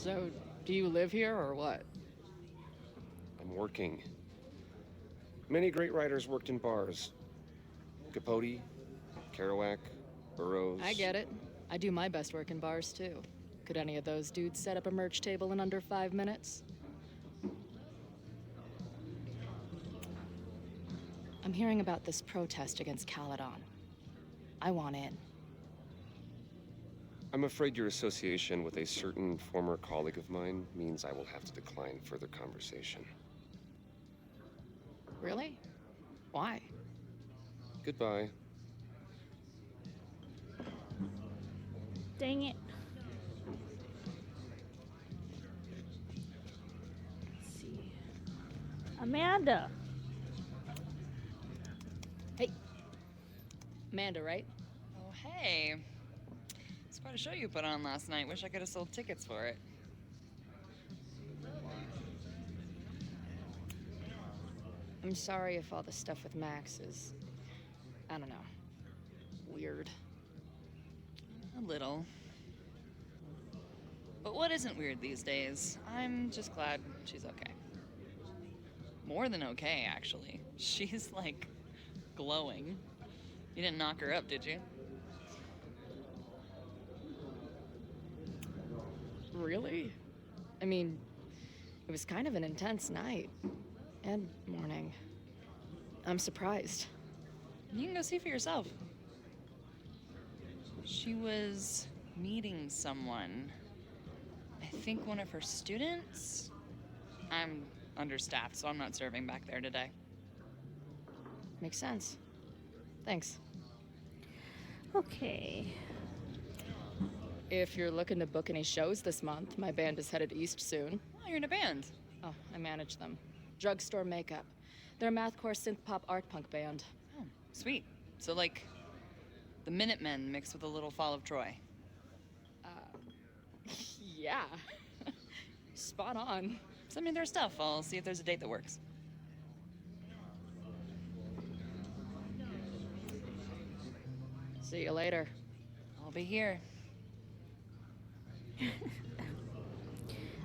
So, do you live here or what? I'm working. Many great writers worked in bars. Capote, Kerouac, Burroughs. I get it. I do my best work in bars too. Could any of those dudes set up a merch table in under 5 minutes? I'm hearing about this protest against Caledon. I want in. I'm afraid your association with a certain former colleague of mine means I will have to decline further conversation. Really? Why? Goodbye. Dang it. Let's see. Amanda. Hey. Amanda, right? Oh, hey. It's quite a show you put on last night. Wish I could have sold tickets for it. I'm sorry if all the stuff with Max is, I don't know, weird. A little. But what isn't weird these days? I'm just glad she's okay. More than okay, actually. She's, like, glowing. You didn't knock her up, did you? Really? I mean, it was kind of an intense night. And morning. I'm surprised. You can go see for yourself. She was meeting someone. I think one of her students? I'm understaffed, so I'm not serving back there today. Makes sense. Thanks. Okay. If you're looking to book any shows this month, my band is headed east soon. Oh, you're in a band? Oh, I manage them. Drugstore Makeup. They're a mathcore synth-pop art punk band. Oh, sweet. So, like, the Minutemen mixed with a little Fall of Troy. Yeah. Spot on. Send me their stuff. I'll see if there's a date that works. See you later. I'll be here.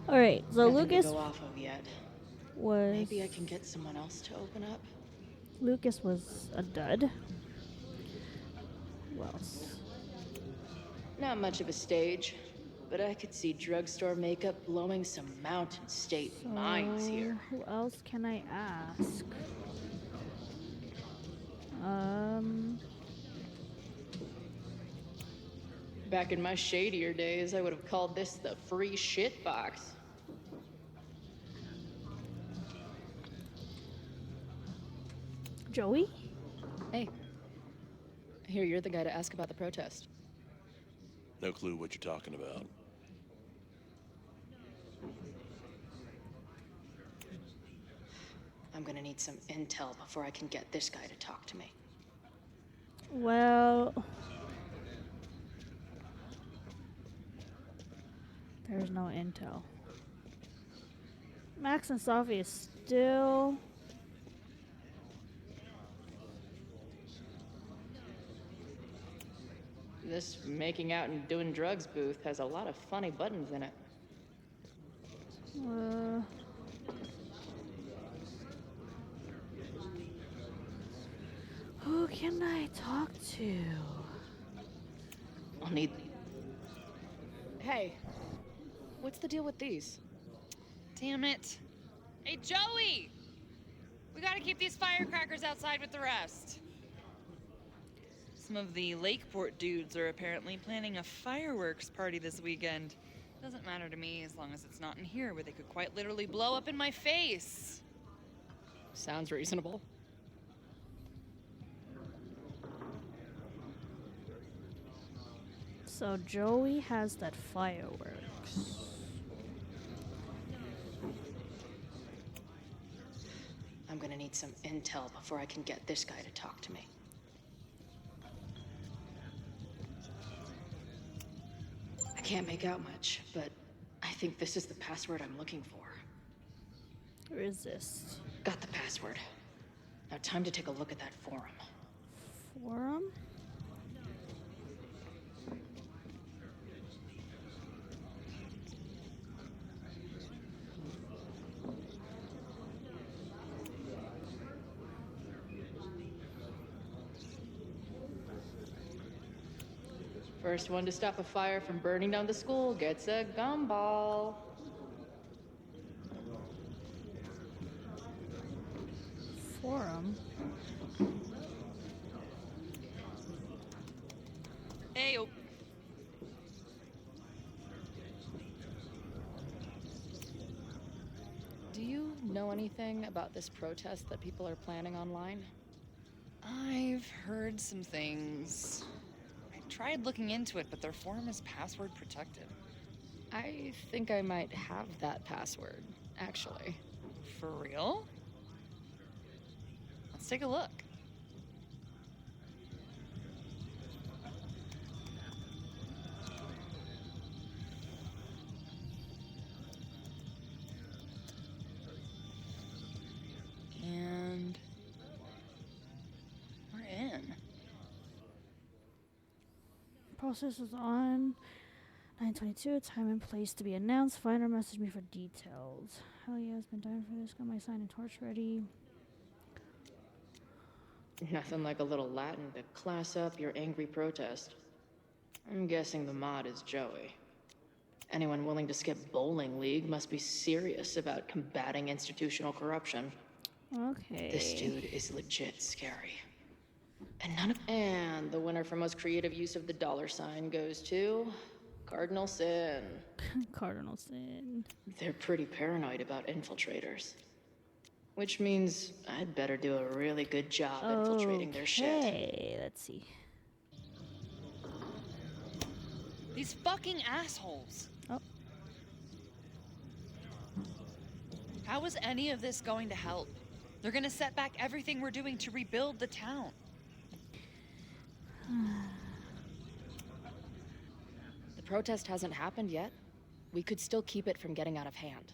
All right, so Nothing Lucas to go off of yet. was Maybe I can get someone else to open up. Lucas was a dud. Who else? Not much of a stage, but I could see Drugstore Makeup blowing some Mountain State minds here. Who else can I ask? Back in my shadier days, I would have called this the free shit box. Joey? Hey. I hear you're the guy to ask about the protest. No clue what you're talking about. I'm gonna need some intel before I can get this guy to talk to me. Well, there's no intel. Max and Sophie is still... This making out and doing drugs booth has a lot of funny buttons in it. Who can I talk to? I'll need... Hey. What's the deal with these? Damn it. Hey, Joey! We gotta keep these firecrackers outside with the rest. Some of the Lakeport dudes are apparently planning a fireworks party this weekend. Doesn't matter to me as long as it's not in here where they could quite literally blow up in my face. Sounds reasonable. So Joey has that fireworks. I'm gonna need some intel before I can get this guy to talk to me. I can't make out much, but I think this is the password I'm looking for. Resist. Got the password. Now time to take a look at that forum. Forum? First one to stop a fire from burning down the school gets a gumball. Forum. Hey, Do you know anything about this protest that people are planning online? I've heard some things. I tried looking into it, but their forum is password protected. I think I might have that password, actually. For real? Let's take a look. And we're in. Process is on. 9:22. Time and place to be announced. Find or message me for details. Hell yeah, it's been dying for this. Got my sign and torch ready. Nothing like a little Latin to class up your angry protest. I'm guessing the mod is Joey. Anyone willing to skip bowling league must be serious about combating institutional corruption. Okay. This dude is legit scary. And the winner for most creative use of the $ goes to Cardinal Sin. Cardinal Sin. They're pretty paranoid about infiltrators. Which means I'd better do a really good job infiltrating their shit. Okay, let's see. These fucking assholes. Oh. How is any of this going to help? They're gonna set back everything we're doing to rebuild the town. The protest hasn't happened yet. We could still keep it from getting out of hand.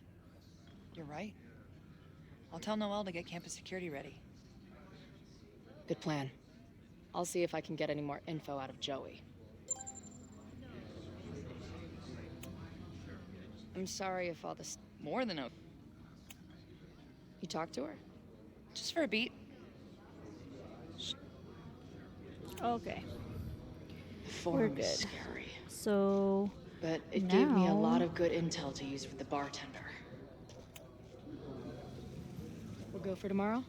You're right. I'll tell Noelle to get campus security ready. Good plan. I'll see if I can get any more info out of Joey. I'm sorry if all this... More than okay. You talked to her? Just for a beat. Okay. The forum good. is scary. So... But it gave me a now- lot of good intel to use with the bartender. We'll go for tomorrow?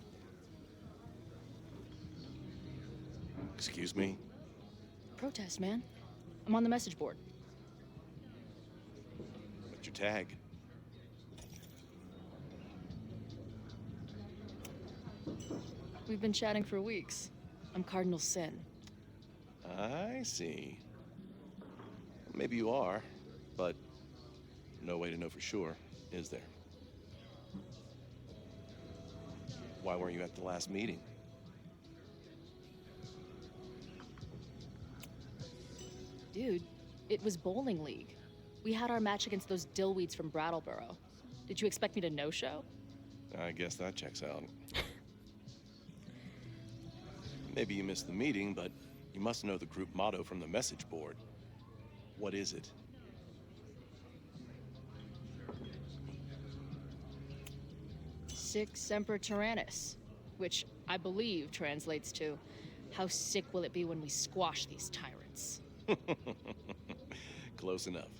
Excuse me? Protest, man. I'm on the message board. What's your tag? We've been chatting for weeks. I'm Cardinal Sin. I see. Maybe you are, but no way to know for sure, is there? Why weren't you at the last meeting? Dude, it was bowling league. We had our match against those dillweeds from Brattleboro. Did you expect me to no-show? I guess that checks out. Maybe you missed the meeting, but you must know the group motto from the message board. What is it? Sic Semper Tyrannis, which I believe translates to, how sick will it be when we squash these tyrants? Close enough.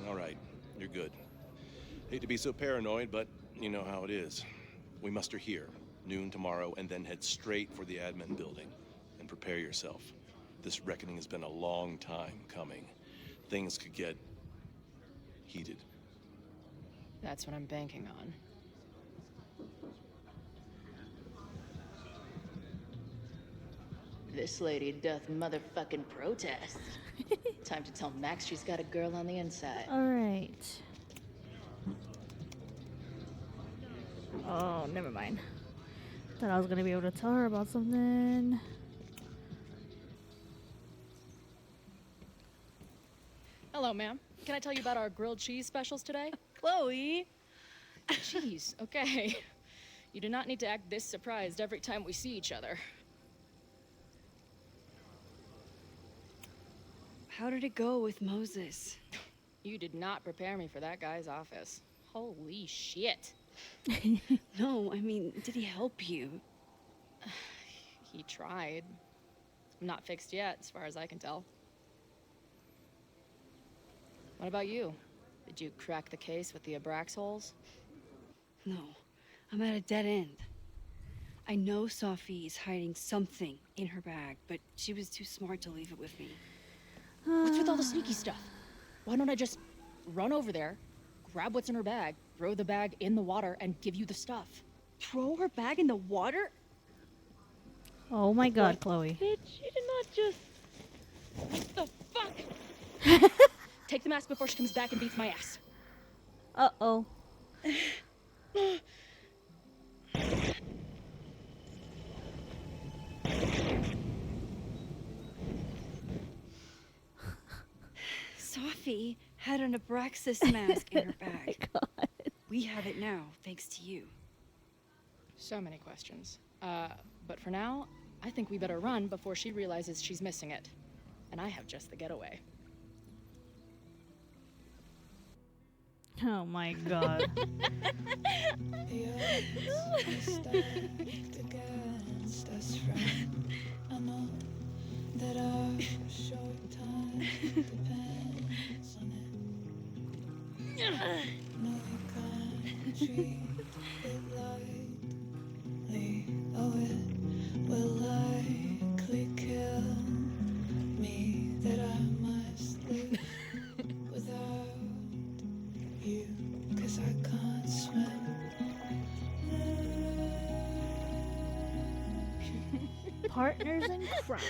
All right, you're good. Hate to be so paranoid, but you know how it is. We muster here, noon tomorrow, and then head straight for the admin building. And prepare yourself. This reckoning has been a long time coming. Things could get heated. That's what I'm banking on. This lady doth motherfucking protest. Time to tell Max she's got a girl on the inside. Alright. Oh, never mind. Thought I was gonna be able to tell her about something. Hello, ma'am. Can I tell you about our grilled cheese specials today? Chloe! Jeez, okay. You do not need to act this surprised every time we see each other. How did it go with Moses? You did not prepare me for that guy's office. Holy shit. No, I mean, did he help you? He tried. Not fixed yet, as far as I can tell. What about you? Did you crack the case with the Abrax holes? No, I'm at a dead end. I know Sophie is hiding something in her bag, but she was too smart to leave it with me. What's with all the sneaky stuff? Why don't I just run over there, grab what's in her bag, throw the bag in the water, and give you the stuff? Throw her bag in the water? Oh my god, Chloe. Bitch, you did not just... What the fuck? Take the mask before she comes back and beats my ass. Uh-oh. Sophie had an Abraxas mask in her bag. Oh my god. We have it now, thanks to you. So many questions. But for now, I think we better run before she realizes she's missing it. And I have just the getaway. Oh my god. I know that our short time depends on it. No, you can't treat it lightly. Oh, it will likely kill me that I must live without you, 'cause I can't swim. Partners in crime.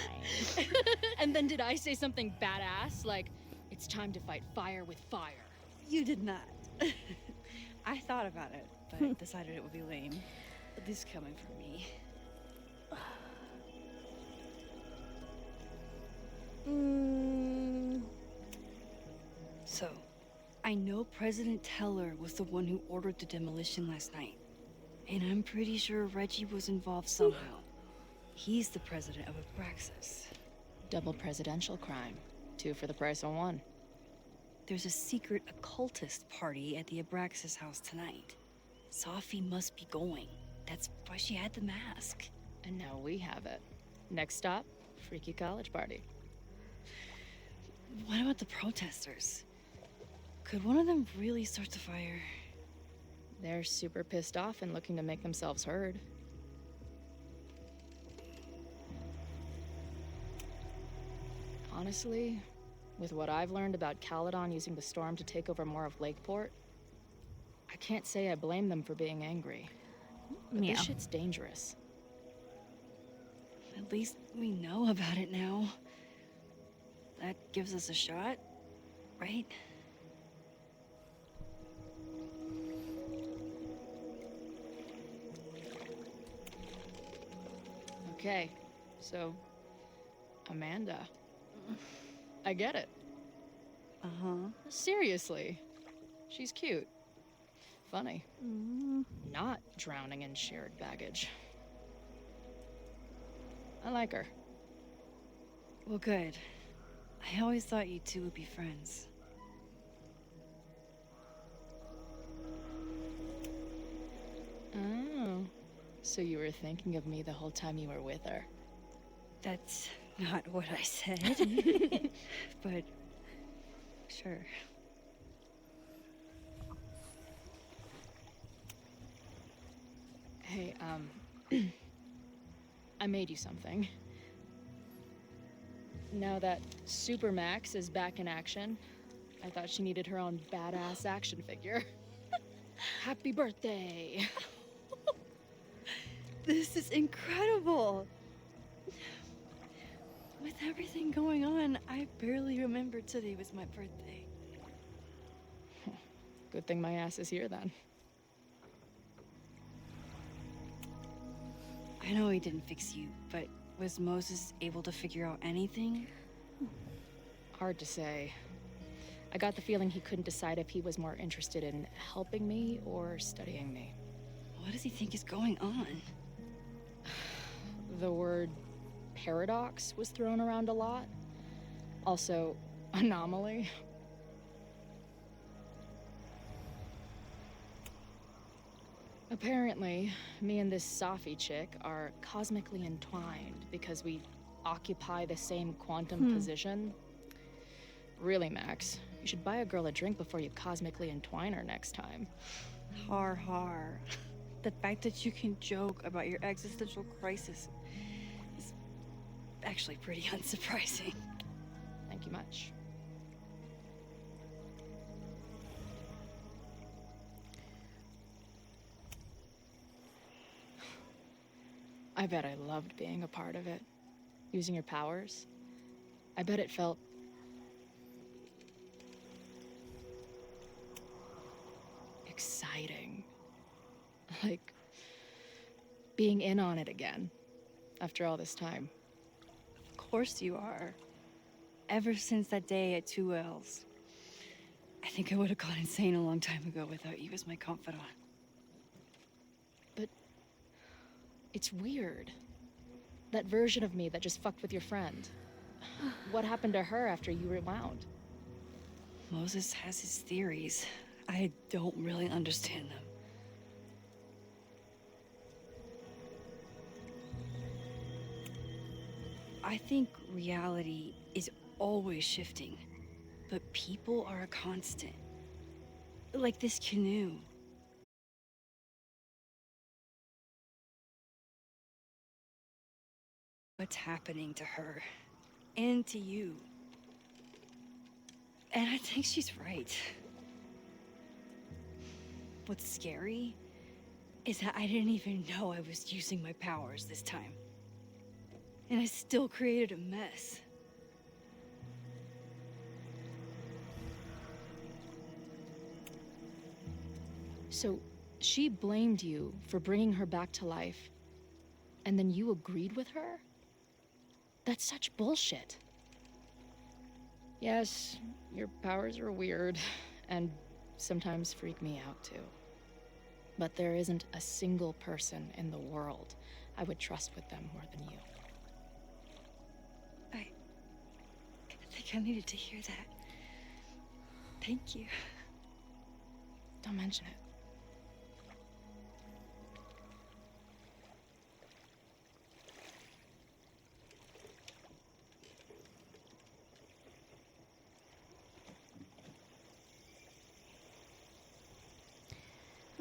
And then did I say something badass? Like, it's time to fight fire with fire. You did not. I thought about it, but decided it would be lame. This is coming from me. So, I know President Teller was the one who ordered the demolition last night. And I'm pretty sure Reggie was involved somehow. He's the president of Abraxas. Double presidential crime. 2 for the price of 1. There's a secret occultist party at the Abraxas house tonight. Sophie must be going. That's why she had the mask. And now we have it. Next stop, freaky college party. What about the protesters? Could one of them really start the fire? They're super pissed off and looking to make themselves heard. Honestly, with what I've learned about Caledon using the storm to take over more of Lakeport, I can't say I blame them for being angry. But Yeah. this shit's dangerous. At least we know about it now. That gives us a shot, right? Okay, so, Amanda. I get it. Uh-huh. Seriously. She's cute. Funny. Mm. Not drowning in shared baggage. I like her. Well, good. I always thought you two would be friends. Oh. So you were thinking of me the whole time you were with her? That's not what I said. But sure. Hey, I made you something. Now that Supermax is back in action, I thought she needed her own badass action figure. Happy birthday! This is incredible! With everything going on, I barely remember today was my birthday. Good thing my ass is here then. I know he didn't fix you, but was Moses able to figure out anything? Hard to say. I got the feeling he couldn't decide if he was more interested in helping me or studying me. What does he think is going on? The word paradox was thrown around a lot. Also, anomaly. Apparently, me and this Sophie chick are cosmically entwined because we occupy the same quantum position. Really, Max, you should buy a girl a drink before you cosmically entwine her next time. Har har. The fact that you can joke about your existential crisis is actually pretty unsurprising. Thank you much. I bet I loved being a part of it. Using your powers. I bet it felt exciting. Like being in on it again after all this time. Of course you are. Ever since that day at 2Ls. I think I would have gone insane a long time ago without you as my confidant. But it's weird. That version of me that just fucked with your friend. What happened to her after you rewound? Moses has his theories. I don't really understand them. I think reality is always shifting, but people are a constant. Like this canoe. What's happening to her and to you? And I think she's right. What's scary is that I didn't even know I was using my powers this time. And I still created a mess. So she blamed you for bringing her back to life, and then you agreed with her? That's such bullshit. Yes, your powers are weird, and sometimes freak me out too. But there isn't a single person in the world I would trust with them more than you. I think I needed to hear that. Thank you. Don't mention it.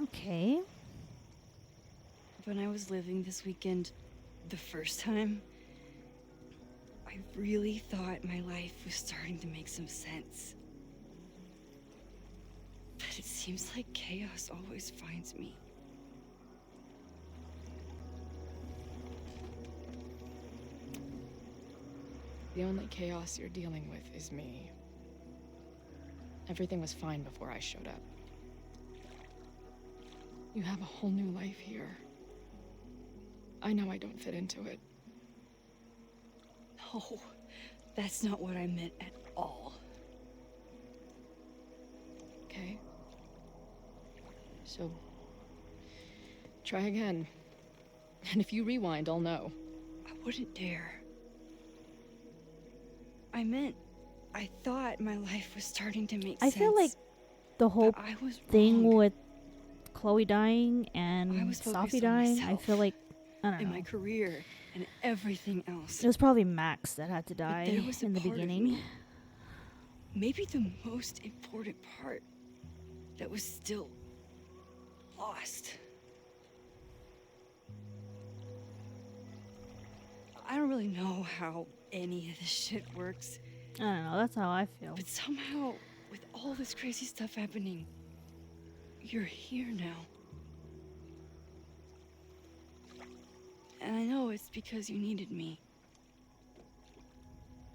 Okay. When I was living this weekend the first time, I really thought my life was starting to make some sense. But it seems like chaos always finds me. The only chaos you're dealing with is me. Everything was fine before I showed up. You have a whole new life here. I know I don't fit into it. No, that's not what I meant at all. Okay. So, try again. And if you rewind, I'll know. I wouldn't dare. I thought my life was starting to make sense. I feel like the whole I was thing wrong. with Chloe dying I and was focused Sophie on dying, I myself feel like, I don't and know. my career and everything else. It was probably Max that had to But die there was a in the part of beginning. me, maybe the most important part, that was still lost. I don't really know how any of this shit works. I don't know, that's how I feel. But somehow, with all this crazy stuff happening, you're here now. And I know it's because you needed me.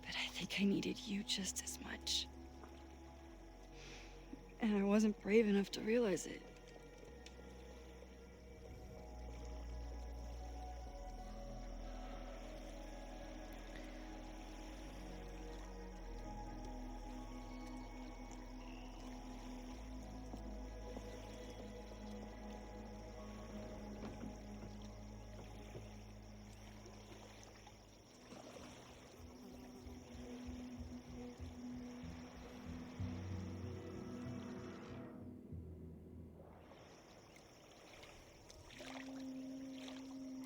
But I think I needed you just as much. And I wasn't brave enough to realize it.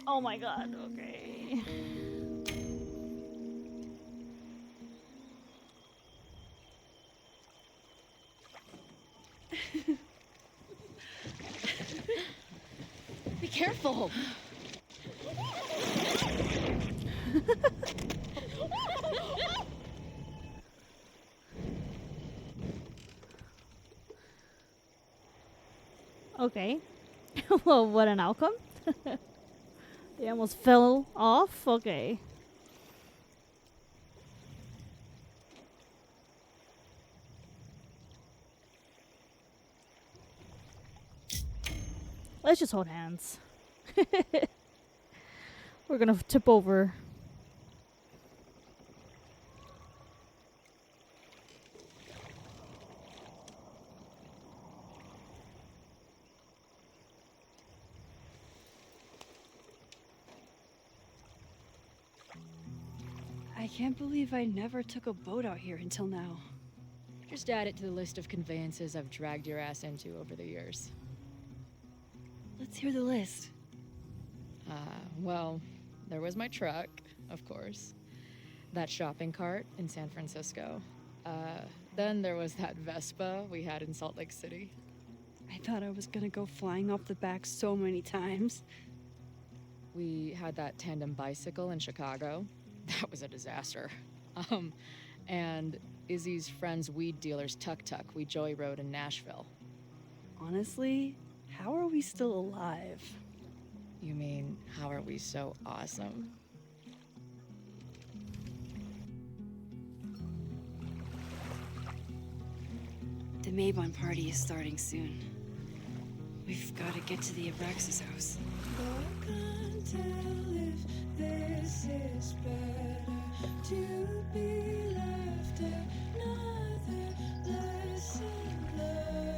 Oh my god, okay. Careful! Okay. Well, what an outcome. They almost fell off. Okay. Let's just hold hands. We're gonna tip over. I can't believe I never took a boat out here until now. Just add it to the list of conveyances I've dragged your ass into over the years. Let's hear the list. Well, there was my truck, of course. That shopping cart in San Francisco. Then there was that Vespa we had in Salt Lake City. I thought I was gonna go flying off the back so many times. We had that tandem bicycle in Chicago. That was a disaster. And Izzy's friend's weed dealer's tuk-tuk we joy rode in Nashville. Honestly, how are we still alive? You mean, how are we so awesome? The Maybon party is starting soon. We've got to get to the Abraxas house. Can't tell if this is better to be left another lesson learned.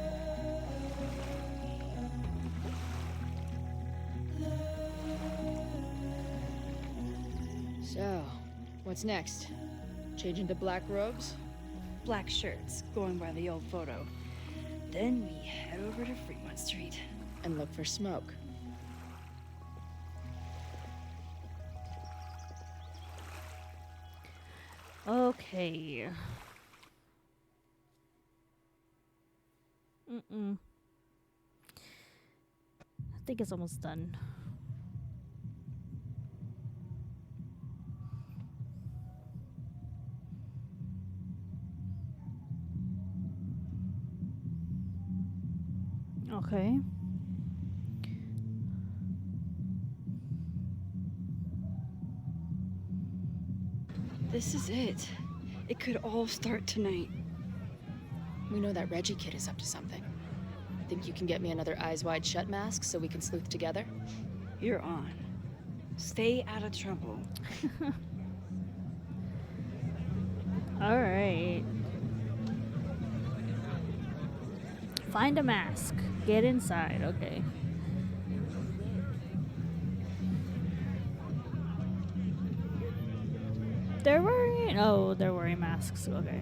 So, what's next? Change into black robes? Black shirts, going by the old photo. Then we head over to Fremont Street. And look for smoke. Okay. I think it's almost done. Okay. This is it. It could all start tonight. We know that Reggie kid is up to something. Think you can get me another Eyes Wide Shut mask so we can sleuth together? You're on. Stay out of trouble. All right. Find a mask. Get inside. Okay. They're wearing masks. Okay.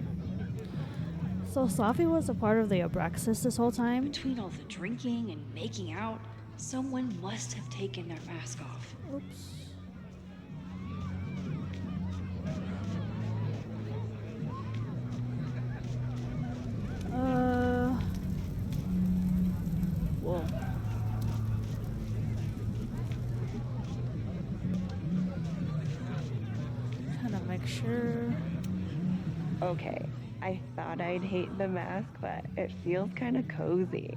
So Safi was a part of the Abraxas this whole time? Between all the drinking and making out, someone must have taken their mask off. Oops. Whoa. Trying to make sure. Okay, I thought I'd hate the mask, but it feels kind of cozy.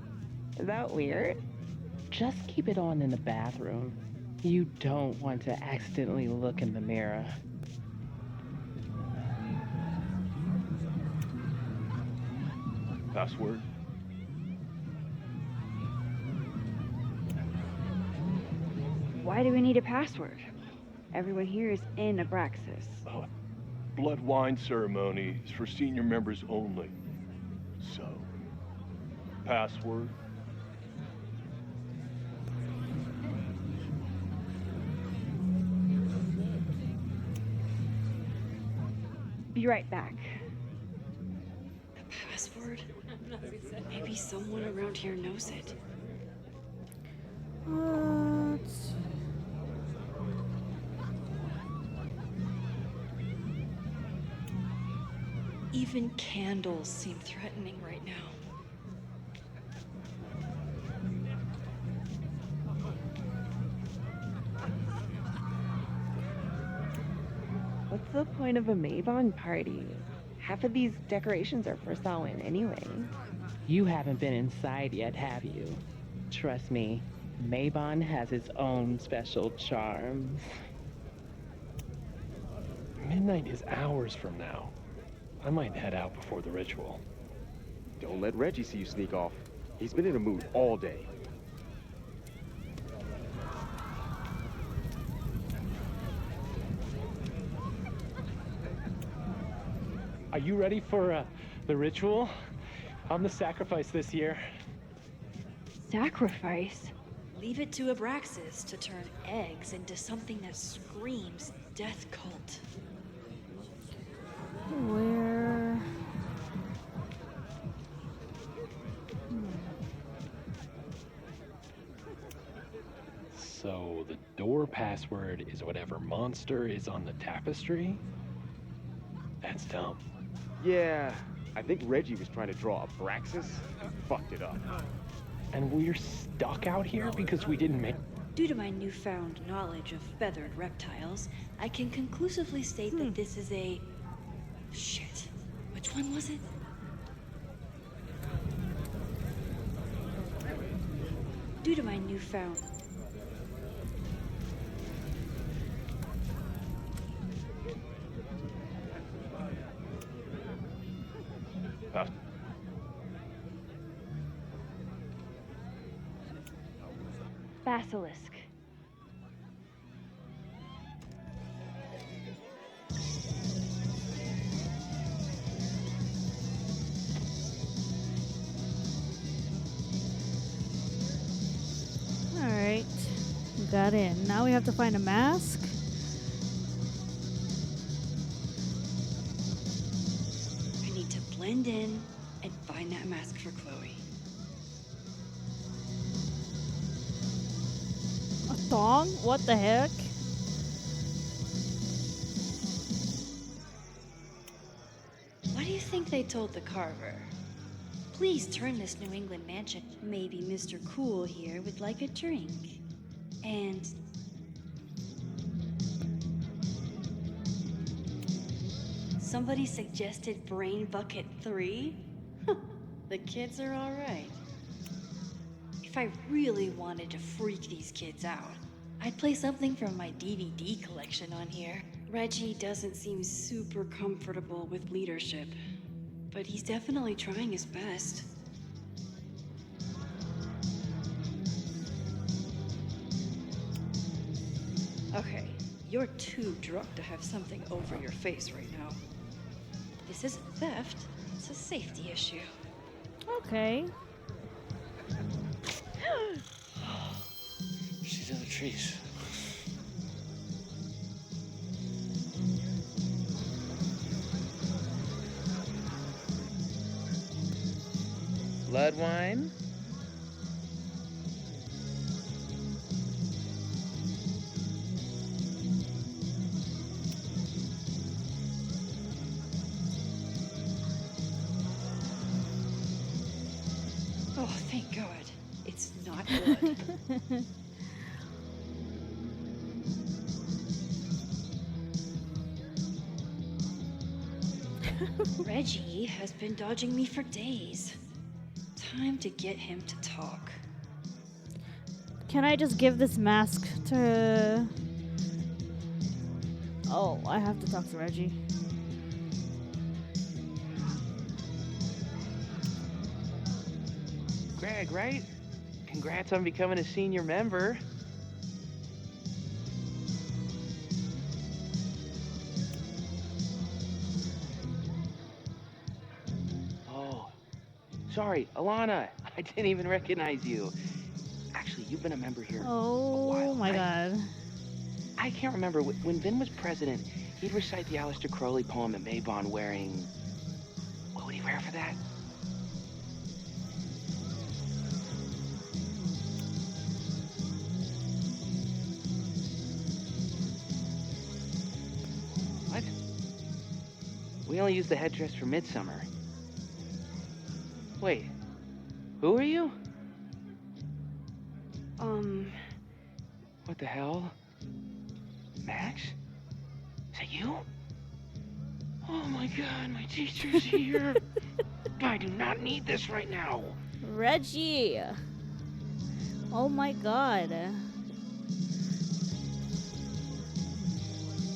Is that weird? Just keep it on in the bathroom. You don't want to accidentally look in the mirror. Password? Why do we need a password? Everyone here is in Abraxas. Blood wine ceremony is for senior members only. So, password? Be right back. The password? Maybe someone around here knows it. What? Even candles seem threatening right now. What's the point of a Mabon party? Half of these decorations are for Samhain anyway. You haven't been inside yet, have you? Trust me, Mabon has its own special charms. Midnight is hours from now. I might head out before the ritual. Don't let Reggie see you sneak off. He's been in a mood all day. Are you ready for the ritual? I'm the sacrifice this year. Sacrifice? Leave it to Abraxas to turn eggs into something that screams death cult. Where? So the door password is whatever monster is on the tapestry? That's dumb. Yeah, I think Reggie was trying to draw a Abraxas and fucked it up. And we're stuck out here because we didn't make... Due to my newfound knowledge of feathered reptiles, I can conclusively state that this is a... Shit. Which one was it? Due to my newfound... Basilisk. Alright. We got in. Now we have to find a mask. I need to blend in and find that mask for Chloe. A thong? What the heck? What do you think they told the carver? Please turn this New England mansion. Maybe Mr. Cool here would like a drink. And... somebody suggested Brain Bucket 3? The kids are alright. If I really wanted to freak these kids out, I'd play something from my DVD collection on here. Reggie doesn't seem super comfortable with leadership, but he's definitely trying his best. Okay, you're too drunk to have something over your face right now. This isn't theft, it's a safety issue. Okay. She's in the trees. Blood wine? Oh, thank God. It's not blood. Reggie has been dodging me for days. Time to get him to talk. Can I just give this mask to... Oh, I have to talk to Reggie. Greg, right? Congrats on becoming a senior member. Oh, sorry, Alana. I didn't even recognize you. Actually, you've been a member here a while. Oh my God. I can't remember. When Vin was president, he'd recite the Aleister Crowley poem at Mabon wearing... What would he wear for that? What? We only use the headdress for Midsummer. Wait, who are you? What the hell? Max? Is that you? Oh my god, my teacher's here. I do not need this right now. Reggie! Oh my god.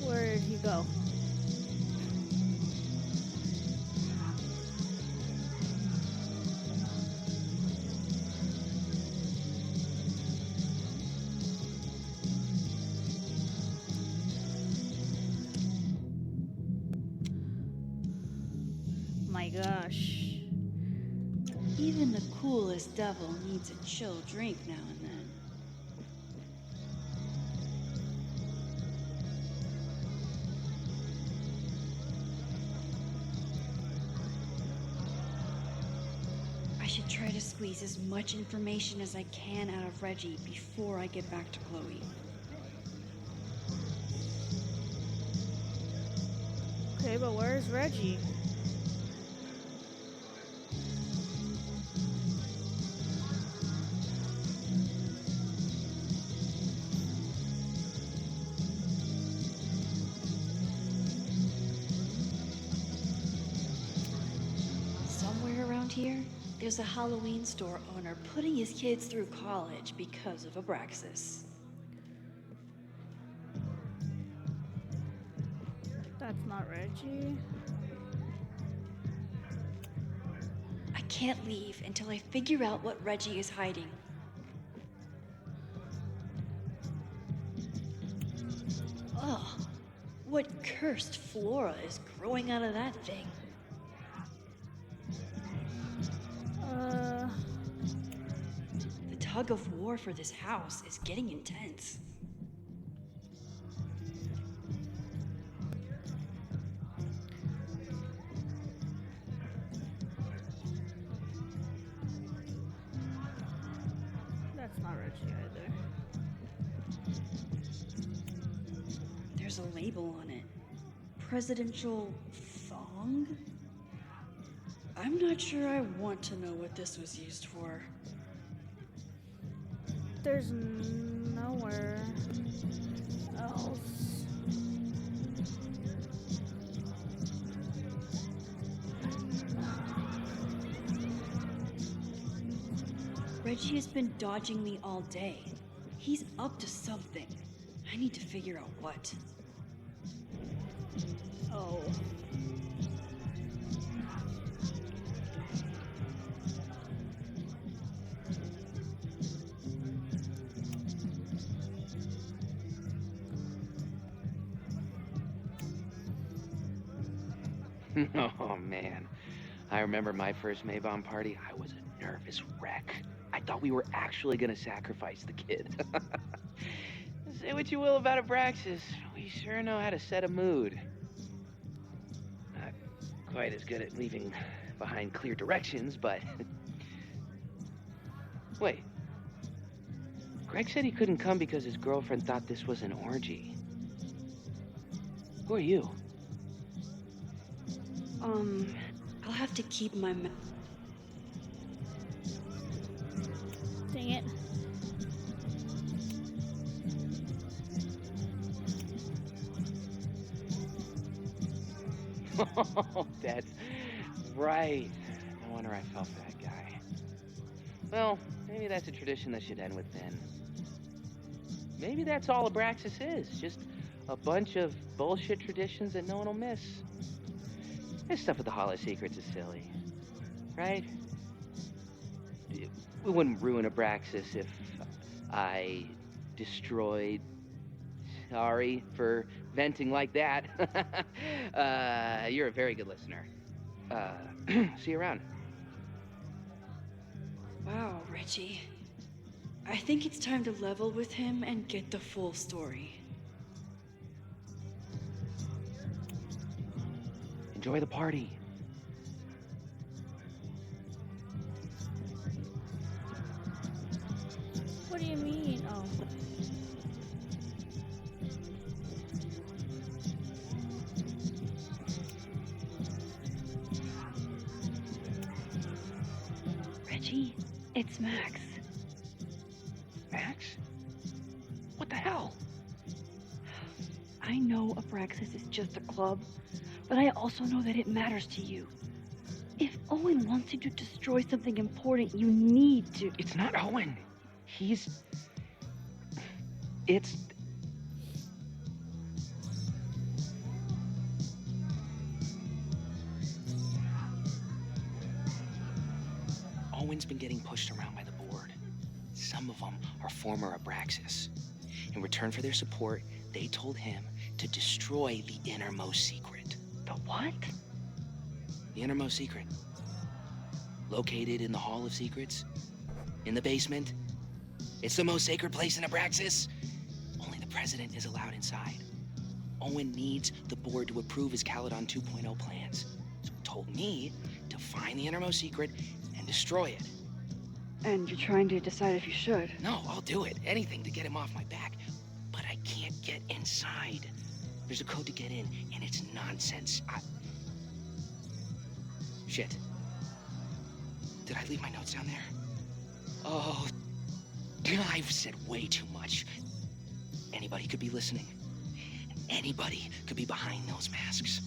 Where did he go? My gosh. Even the coolest devil needs a chill drink now and then. I should try to squeeze as much information as I can out of Reggie before I get back to Chloe. Okay, but where's Reggie? Somewhere around here, there's a Halloween store owner putting his kids through college because of Abraxas. That's not Reggie. I can't leave until I figure out what Reggie is hiding. Ugh, what cursed flora is growing out of that thing? The tug of war for this house is getting intense. That's not Reggie either. There's a label on it. Presidential thong? I'm not sure I want to know what this was used for. There's nowhere else. Reggie has been dodging me all day. He's up to something. I need to figure out what. Oh. Oh man, I remember my first Maybon party. I was a nervous wreck. I thought we were actually gonna sacrifice the kid. Say what you will about Abraxas, we sure know how to set a mood. Not quite as good at leaving behind clear directions, but... Wait. Greg said he couldn't come because his girlfriend thought this was an orgy. Who are you? I'll have to keep my Dang it. Oh, that's right. No wonder I felt that guy. Well, maybe that's a tradition that should end with Vin. Maybe that's all Abraxas is. Just a bunch of bullshit traditions that no one will miss. This stuff with the Hall of Secrets is silly. Right? We wouldn't ruin Abraxas if I destroyed... Sorry for venting like that. You're a very good listener. See you around. Wow, Reggie. I think it's time to level with him and get the full story. Enjoy the party. What do you mean? Oh. Reggie, it's Max. Max? What the hell? I know Abraxas is just a club, but I also know that it matters to you. If Owen wants you to destroy something important, you need to. It's not Owen. It's... Owen's been getting pushed around by the board. Some of them are former Abraxas. In return for their support, they told him to destroy the innermost secret. The what? The innermost secret. Located in the Hall of Secrets. In the basement. It's the most sacred place in Abraxas. Only the president is allowed inside. Owen needs the board to approve his Caledon 2.0 plans. So he told me to find the innermost secret and destroy it. And you're trying to decide if you should. No, I'll do it. Anything to get him off my back. But I can't get inside. There's a code to get in, and it's nonsense. Shit. Did I leave my notes down there? Oh, I've said way too much. Anybody could be listening. Anybody could be behind those masks.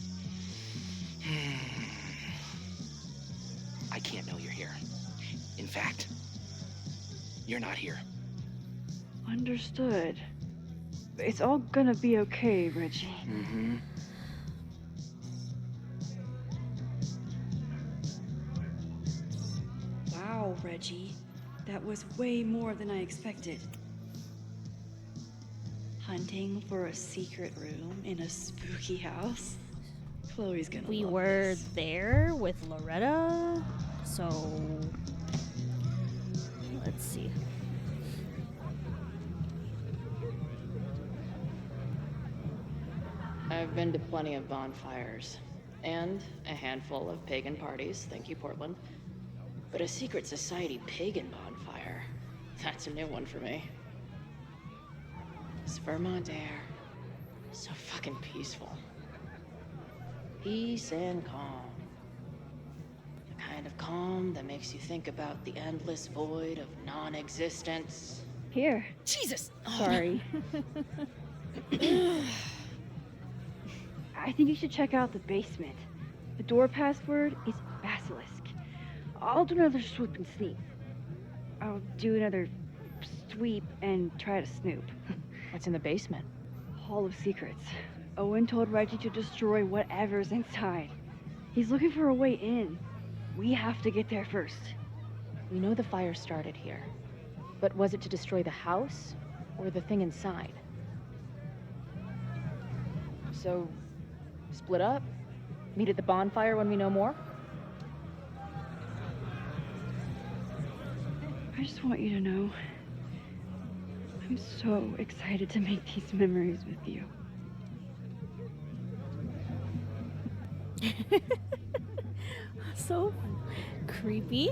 I can't know you're here. In fact, you're not here. Understood. It's all gonna be okay, Reggie. Mm-hmm. Wow, Reggie. That was way more than I expected. Hunting for a secret room in a spooky house? Chloe's gonna We love were this. there with Loretta, so let's see. I've been to plenty of bonfires, and a handful of pagan parties, thank you, Portland. But a secret society pagan bonfire, that's a new one for me. This Vermont air, so fucking peaceful. Peace and calm. The kind of calm that makes you think about the endless void of non-existence. Here. Jesus! Sorry. I think you should check out the basement. The door password is Basilisk. I'll do another swoop and sneak. I'll do another sweep and try to snoop. What's in the basement? Hall of Secrets. Owen told Reggie to destroy whatever's inside. He's looking for a way in. We have to get there first. We know the fire started here. But was it to destroy the house or the thing inside? So, split up? Meet at the bonfire when we know more? I just want you to know, I'm so excited to make these memories with you. So creepy.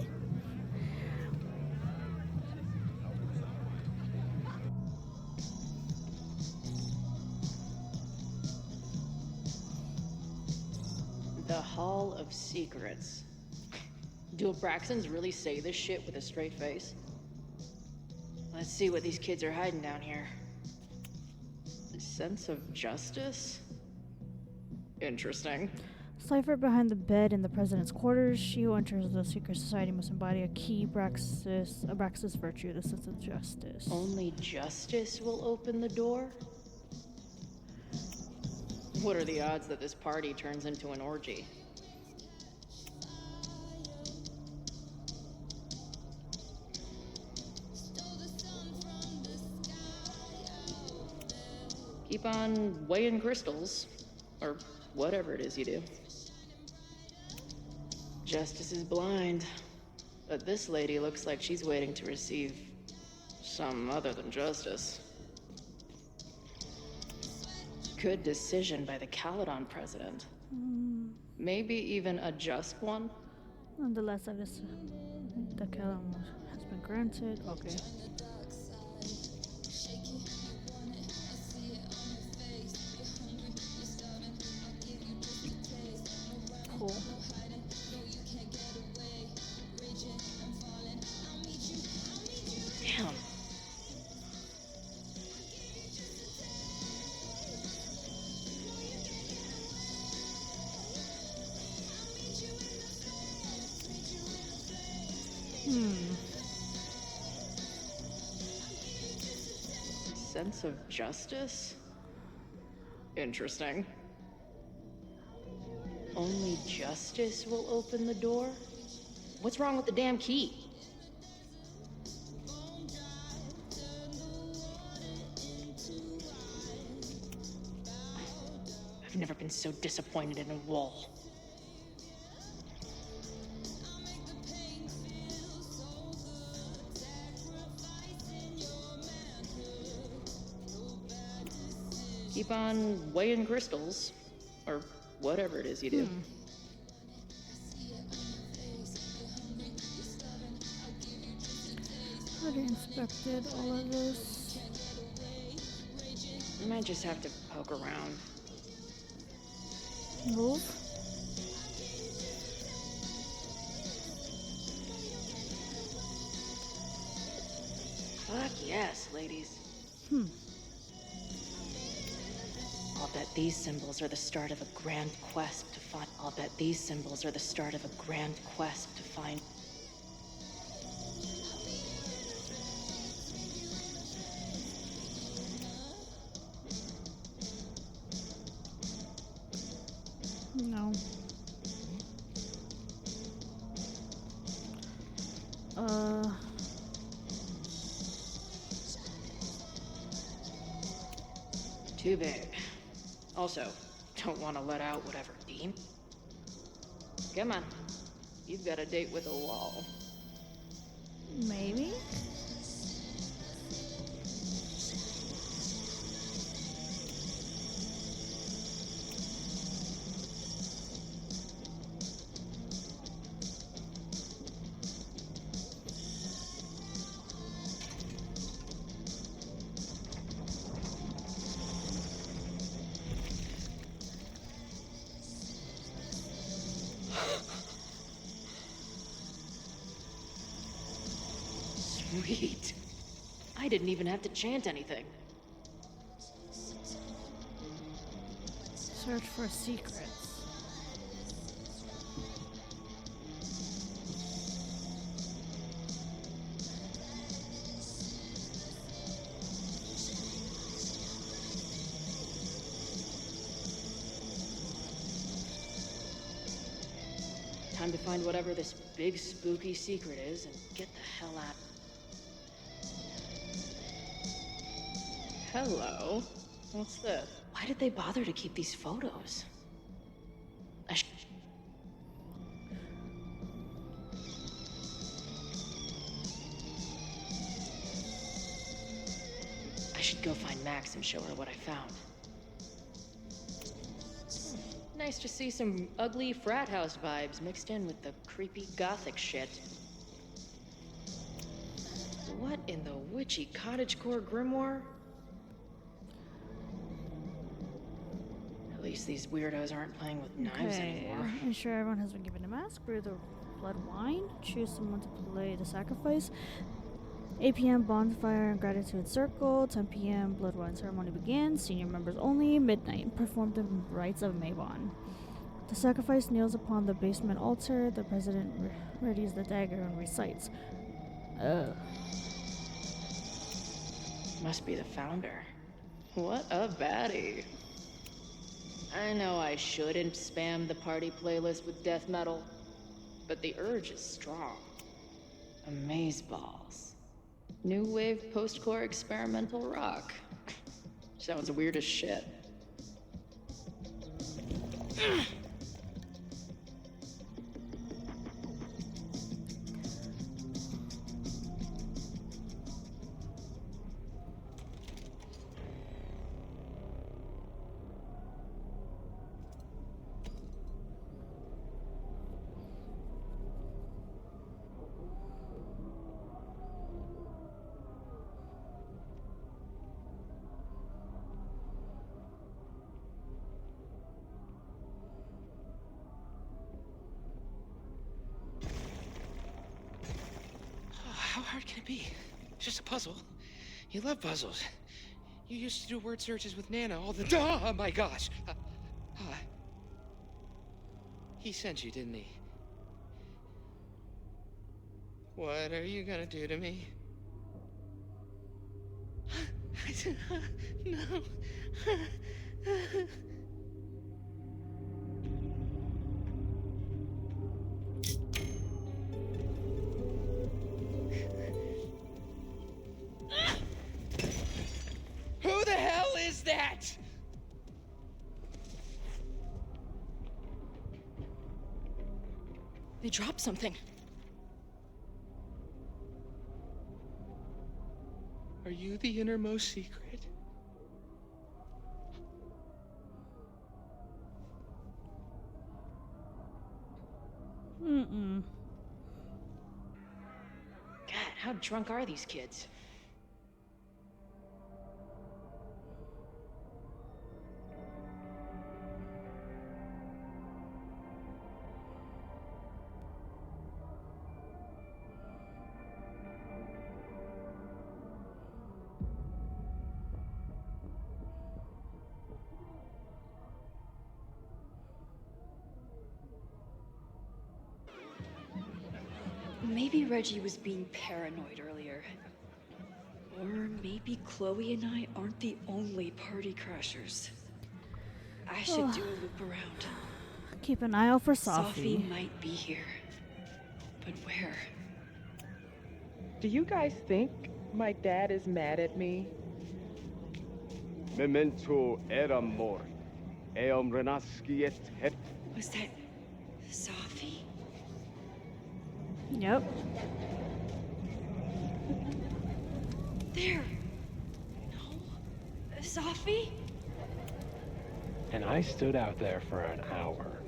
The Hall of Secrets. Do Abraxans really say this shit with a straight face? Let's see what these kids are hiding down here. A sense of justice? Interesting. Cipher behind the bed in the president's quarters. She who enters the secret society must embody a key Abraxas virtue, the sense of justice. Only justice will open the door? What are the odds that this party turns into an orgy? Keep on weighing crystals, or whatever it is you do. Justice is blind, but this lady looks like she's waiting to receive some other than justice. Good decision by the Caledon president. Maybe even a just one? Nonetheless, I guess the Caledon has been granted. Okay. Cool. Damn. sense of justice? Interesting. Only justice will open the door? What's wrong with the damn key? I've never been so disappointed in a wall. Keep on weighing crystals, or whatever it is you do. Already inspected all of this. I might just have to poke around. Move. Fuck yes, ladies. Hmm. I'll bet these symbols are the start of a grand quest to find. I'll bet these symbols are the start of a grand quest to find. No. Too big. Also, don't want to let out whatever demon. Come on. You've got a date with a wall. Maybe? Sweet. I didn't even have to chant anything. Search for secrets. Time to find whatever this big spooky secret is and get the hell out. Hello. What's this? Why did they bother to keep these photos? I should go find Max and show her what I found. Nice to see some ugly frat house vibes mixed in with the creepy gothic shit. What in the witchy cottagecore grimoire? At least these weirdos aren't playing with knives anymore. Ensure everyone has been given a mask. Brew the blood wine. Choose someone to play the sacrifice. 8 p.m. bonfire and gratitude circle. 10 p.m. blood wine ceremony begins. Senior members only. Midnight. Perform the rites of Mabon. The sacrifice kneels upon the basement altar. The president readies the dagger and recites. Must be the founder. What a baddie. I know I shouldn't spam the party playlist with death metal, but the urge is strong. Amazeballs. New wave post-core experimental rock. Sounds weird as shit. How hard can it be? It's just a puzzle. You love puzzles. You used to do word searches with Nana all the time. Oh my gosh. He sent you, didn't he? What are you gonna do to me? No. Who the hell is that? They dropped something. Are you the innermost secret? Mm-mm. God, how drunk are these kids? Maybe Reggie was being paranoid earlier. Or maybe Chloe and I aren't the only party crashers. I should do a loop around. Keep an eye out for Sophie Sophie. might be here. But where? Do you guys think my dad is mad at me? Memento eram mori. Eum renasciet het. Was that Sophie? Yep. There! No? Sophie? And I stood out there for an hour,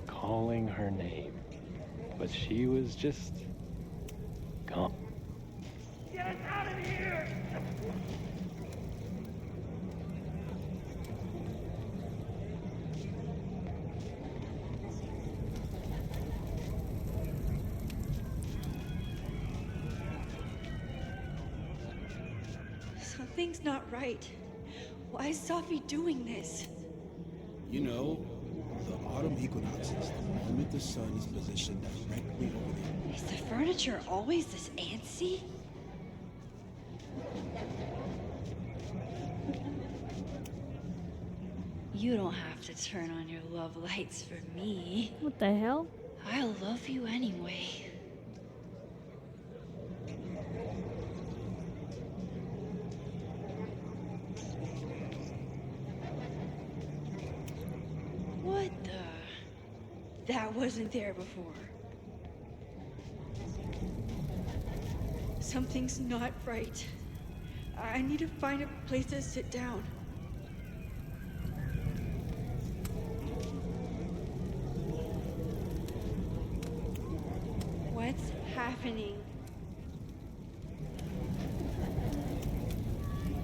calling her name. But she was just gone. Get out of here! Something's not right. Why is Sophie doing this? You know, the autumn equinoxes, the moment the sun is positioned directly over there. Is the furniture always this antsy? You don't have to turn on your love lights for me. What the hell? I'll love you anyway. What the? That wasn't there before. Something's not right. I need to find a place to sit down. What's happening?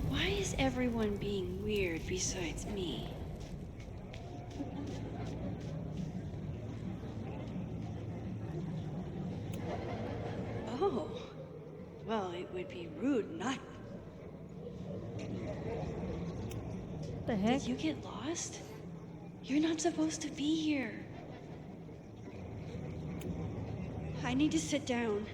Why is everyone being weird besides me? Oh. Well, it would be rude not. The heck? Did you get lost? You're not supposed to be here. I need to sit down.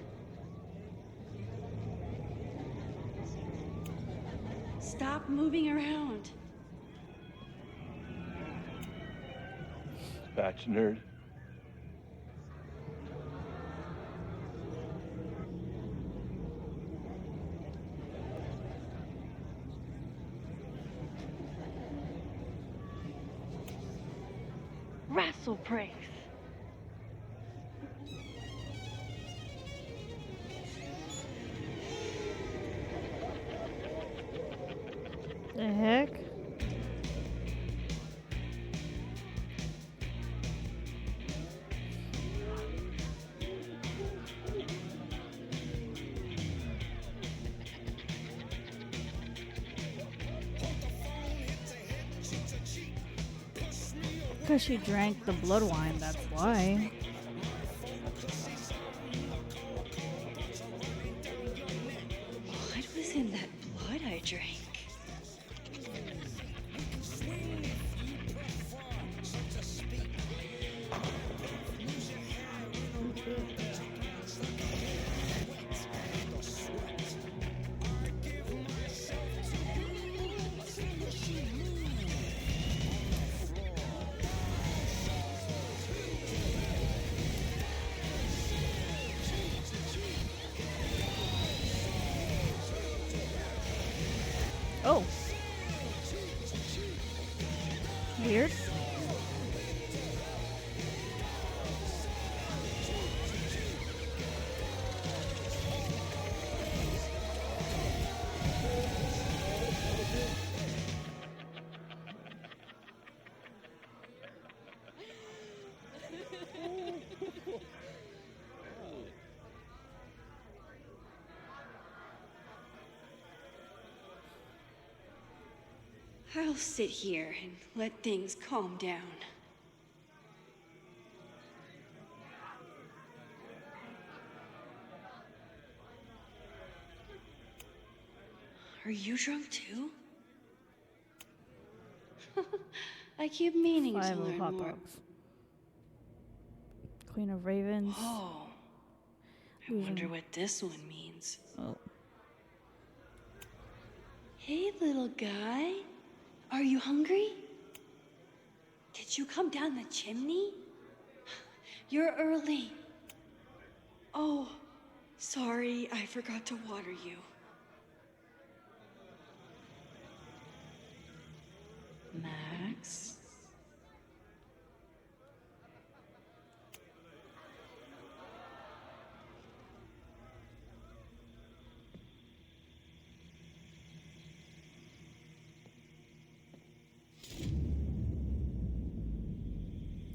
Stop moving around. Batch nerd. Wrestle pricks. The heck? Because she drank the blood wine, that's why. What was in that blood I drank? Oh. Weird. I'll sit here and let things calm down. Are you drunk too? I keep meaning to 5 learn hot more. dogs. Queen of Ravens. Oh, I wonder what this one means. Oh. Hey, little guy. Are you hungry? Did you come down the chimney? You're early. Oh, sorry, I forgot to water you. Max?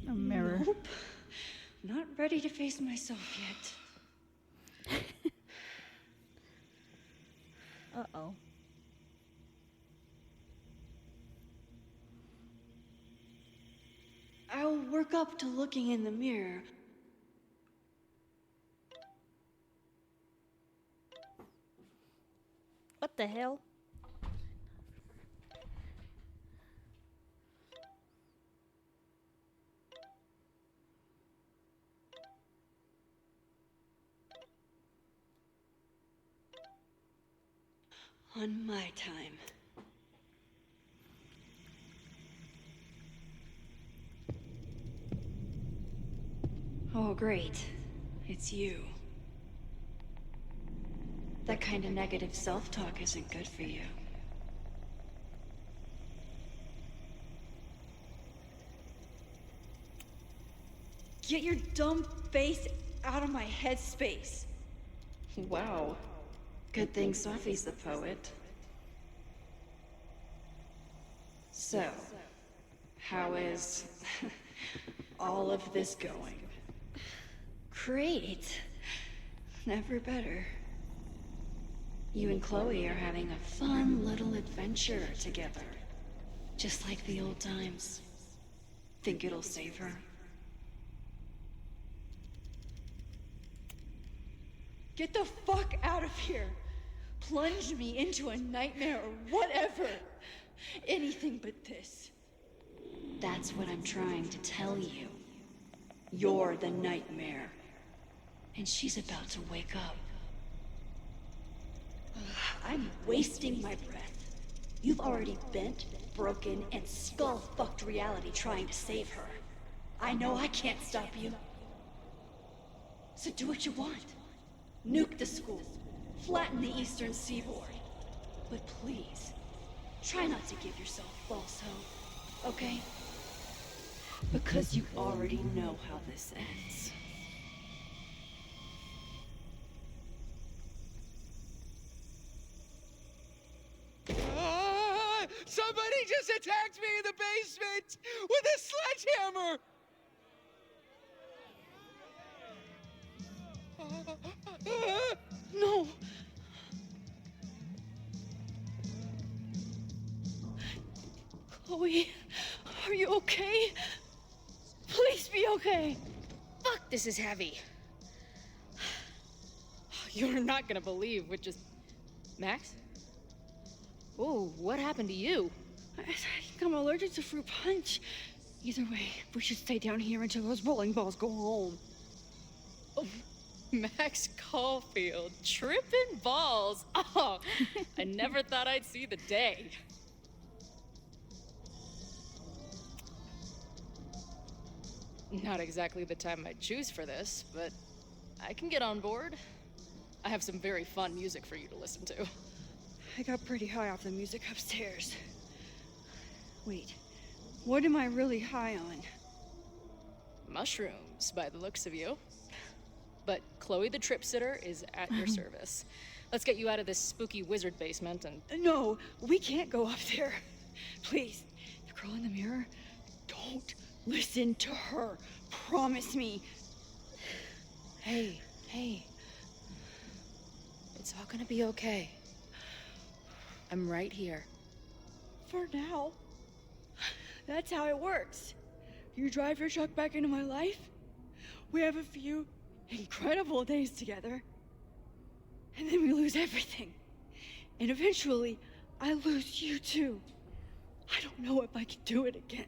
A mirror. Nope. Not ready to face myself yet. Uh-oh. I'll work up to looking in the mirror. What the hell? On my time. Oh, great. It's you. That kind of negative self-talk isn't good for you. Get your dumb face out of my headspace. Wow. Good thing Sophie's the poet. So, how is all of this going? Great. Never better. You and Chloe are having a fun little adventure together. Just like the old times. Think it'll save her? Get the fuck out of here! Plunge me into a nightmare or whatever! Anything but this. That's what I'm trying to tell you. You're the nightmare. And she's about to wake up. I'm wasting my breath. You've already bent, broken, and skull-fucked reality trying to save her. I know I can't stop you. So do what you want. Nuke the school. Flatten the eastern seaboard. But please, try not to give yourself false hope, okay? Because you already know how this ends. Somebody just attacked me in the basement with a sledgehammer! No! Chloe, are you okay? Please be okay! Fuck, this is heavy. You're not gonna believe what just... Max? Oh, what happened to you? I think I'm allergic to fruit punch. Either way, we should stay down here until those bowling balls go home. Oh, Max Caulfield, tripping balls. Oh, I never thought I'd see the day. Not exactly the time I'd choose for this, but I can get on board. I have some very fun music for you to listen to. I got pretty high off the music upstairs. Wait, what am I really high on? Mushrooms, by the looks of you. But Chloe the Trip Sitter is at your service. Let's get you out of this spooky wizard basement and... No, we can't go up there. Please, the girl in the mirror, don't listen to her. Promise me. Hey. It's all gonna be okay. I'm right here. For now. That's how it works. You drive your truck back into my life. We have a few incredible days together. And then we lose everything. And eventually, I lose you too. I don't know if I can do it again.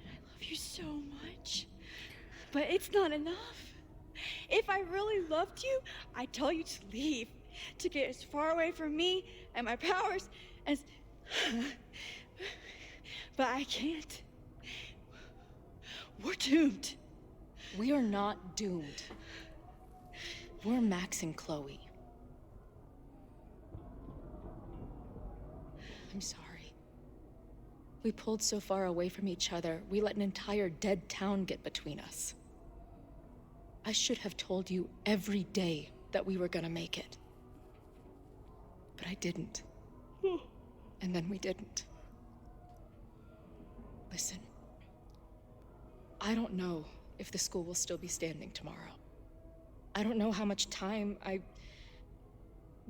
I love you so much. But it's not enough. If I really loved you, I'd tell you to leave. To get as far away from me and my powers as... But I can't. We're doomed. We are not doomed. We're Max and Chloe. I'm sorry. We pulled so far away from each other, we let an entire dead town get between us. I should have told you every day that we were gonna make it. But I didn't. And then we didn't. Listen. I don't know if the school will still be standing tomorrow. I don't know how much time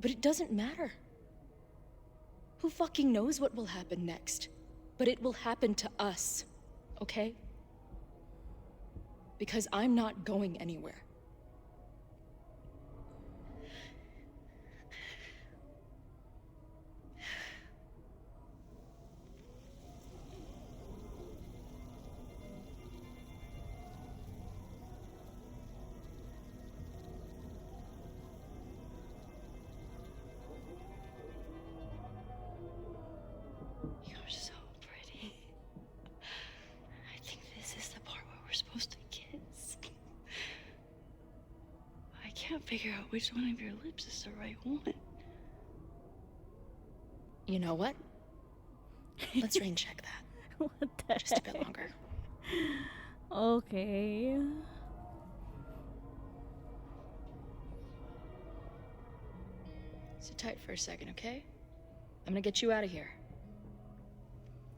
But it doesn't matter. Who fucking knows what will happen next? But it will happen to us, okay? Because I'm not going anywhere. You're so pretty. I think this is the part where we're supposed to kiss. I can't figure out which one of your lips is the right one. You know what? Let's rain check that. What the Just a bit longer. Okay. Sit tight for a second, okay? I'm gonna get you out of here.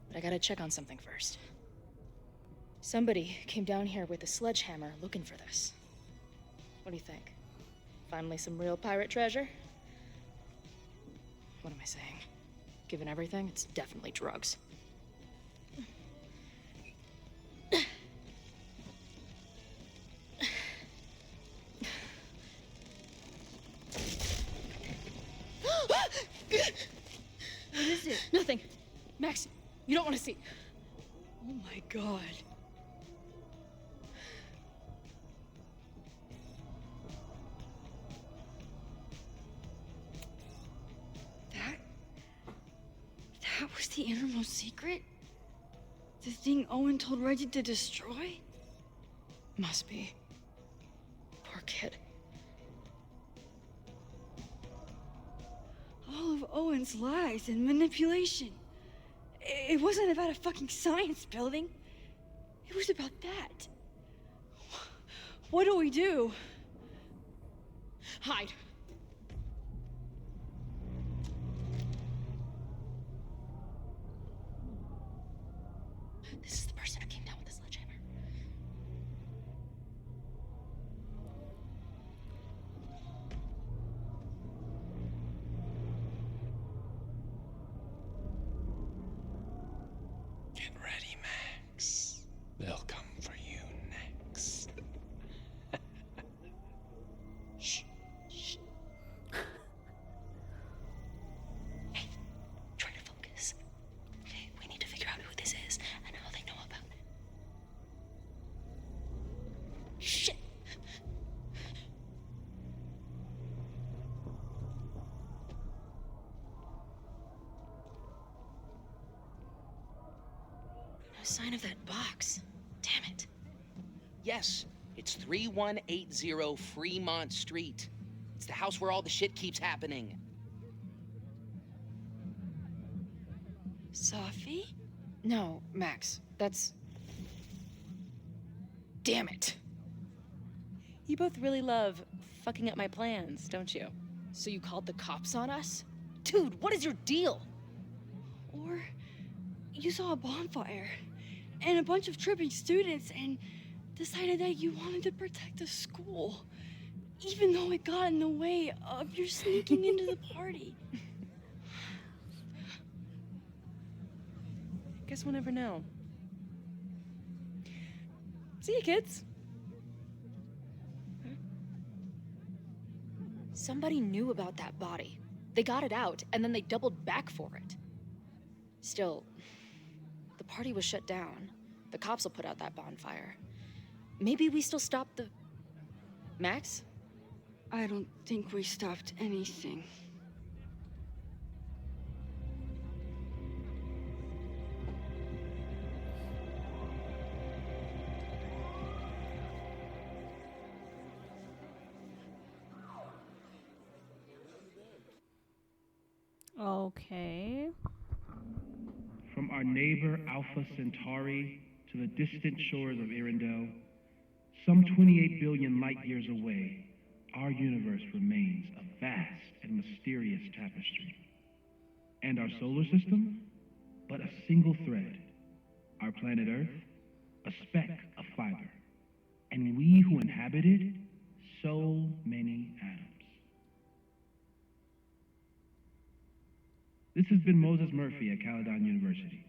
But I gotta check on something first. Somebody came down here with a sledgehammer looking for this. What do you think? Finally some real pirate treasure? What am I saying? Given everything, it's definitely drugs. What is it? Nothing. Max, you don't want to see. Oh my god. That was the innermost secret? The thing Owen told Reggie to destroy? Must be. Poor kid. All of Owen's lies and manipulation. It wasn't about a fucking science building. It was about that. What do we do? Hide. This is the person who came down with the sledgehammer. Get ready, Max. They'll come for you next. Shh. Shh. Hey, try to focus. Okay, we need to figure out who this is and how they know about it. Shit. No sign of that box. Damn it. Yes, it's 3180 Fremont Street. It's the house where all the shit keeps happening. Safi? No, Max. That's... Damn it. You both really love fucking up my plans, don't you? So you called the cops on us? Dude, what is your deal? Or you saw a bonfire and a bunch of tripping students and decided that you wanted to protect the school, even though it got in the way of your sneaking into the party. Guess we'll never know. See you, kids. Somebody knew about that body. They got it out, and then they doubled back for it. Still, the party was shut down. The cops will put out that bonfire. Maybe we still stopped the... Max? I don't think we stopped anything. Okay. From our neighbor Alpha Centauri to the distant shores of Arendelle, some 28 billion light years away, our universe remains a vast and mysterious tapestry. And our solar system, but a single thread. Our planet Earth, a speck of fiber. And we who inhabit it, so many atoms. This has been Moses Murphy at Caledon University.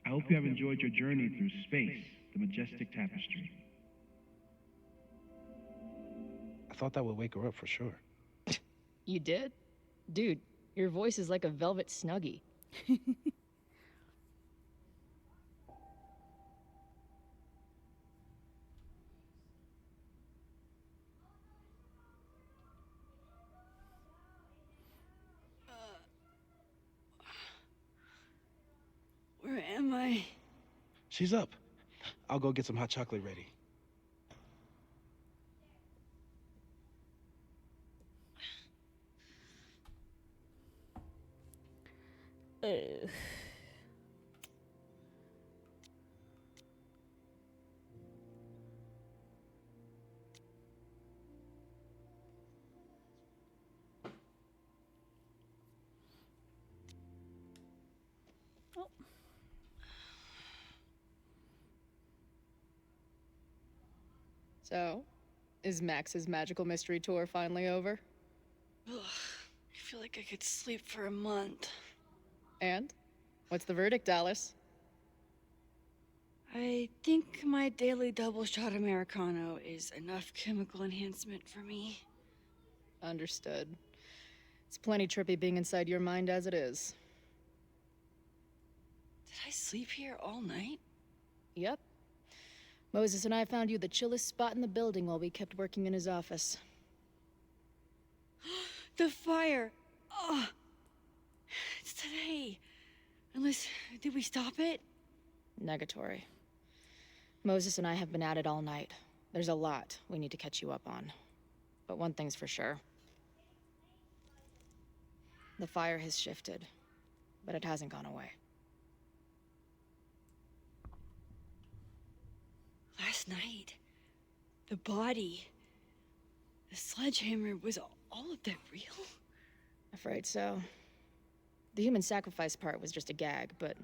I hope you have enjoyed your journey through space, the majestic tapestry. I thought that would wake her up for sure. You did? Dude, your voice is like a velvet snuggie. Where am I? She's up. I'll go get some hot chocolate ready. So, is Max's magical mystery tour finally over? Ugh, I feel like I could sleep for a month. And? What's the verdict, Alice? I think my daily double shot Americano is enough chemical enhancement for me. Understood. It's plenty trippy being inside your mind as it is. Did I sleep here all night? Yep. Moses and I found you the chillest spot in the building while we kept working in his office. The fire! Oh, it's today. Unless, did we stop it? Negatory. Moses and I have been at it all night. There's a lot we need to catch you up on. But one thing's for sure. The fire has shifted, but it hasn't gone away. Last night, the body, the sledgehammer, was all of that real? Afraid so. The human sacrifice part was just a gag, but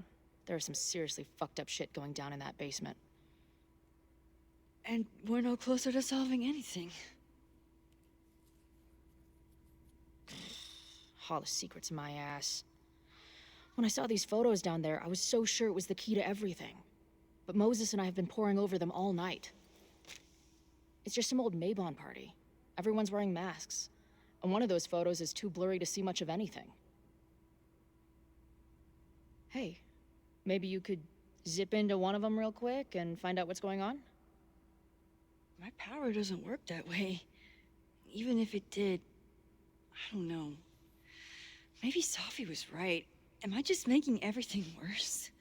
there was some seriously fucked up shit going down in that basement. And we're no closer to solving anything. All the secrets in my ass. When I saw these photos down there, I was so sure it was the key to everything. But Moses and I have been poring over them all night. It's just some old Mabon party. Everyone's wearing masks. And one of those photos is too blurry to see much of anything. Hey, maybe you could zip into one of them real quick and find out what's going on? My power doesn't work that way. Even if it did, I don't know. Maybe Safi was right. Am I just making everything worse?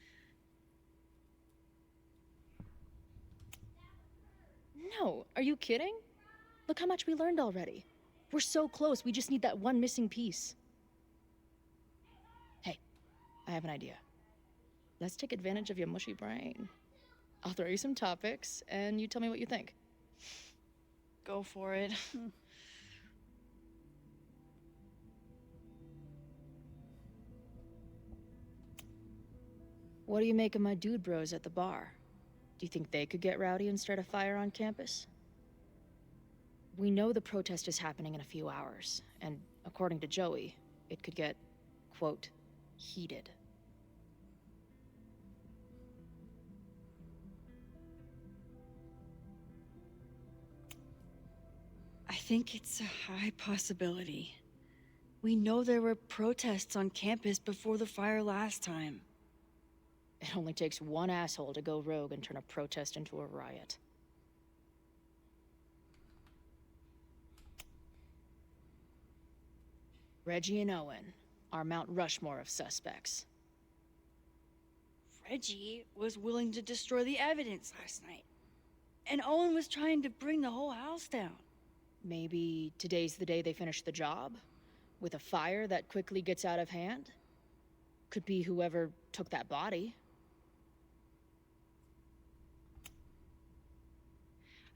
No, are you kidding? Look how much we learned already. We're so close, we just need that one missing piece. Hey, I have an idea. let's take advantage of your mushy brain. I'll throw you some topics, and you tell me what you think. Go for it. What do you make of my dude bros at the bar? Do you think they could get rowdy and start a fire on campus? We know the protest is happening in a few hours, and according to Joey, it could get, quote, heated. I think it's a high possibility. We know there were protests on campus before the fire last time. It only takes one asshole to go rogue and turn a protest into a riot. Reggie and Owen are Mount Rushmore of suspects. Reggie was willing to destroy the evidence last night. And Owen was trying to bring the whole house down. Maybe today's the day they finish the job? With a fire that quickly gets out of hand? Could be whoever took that body.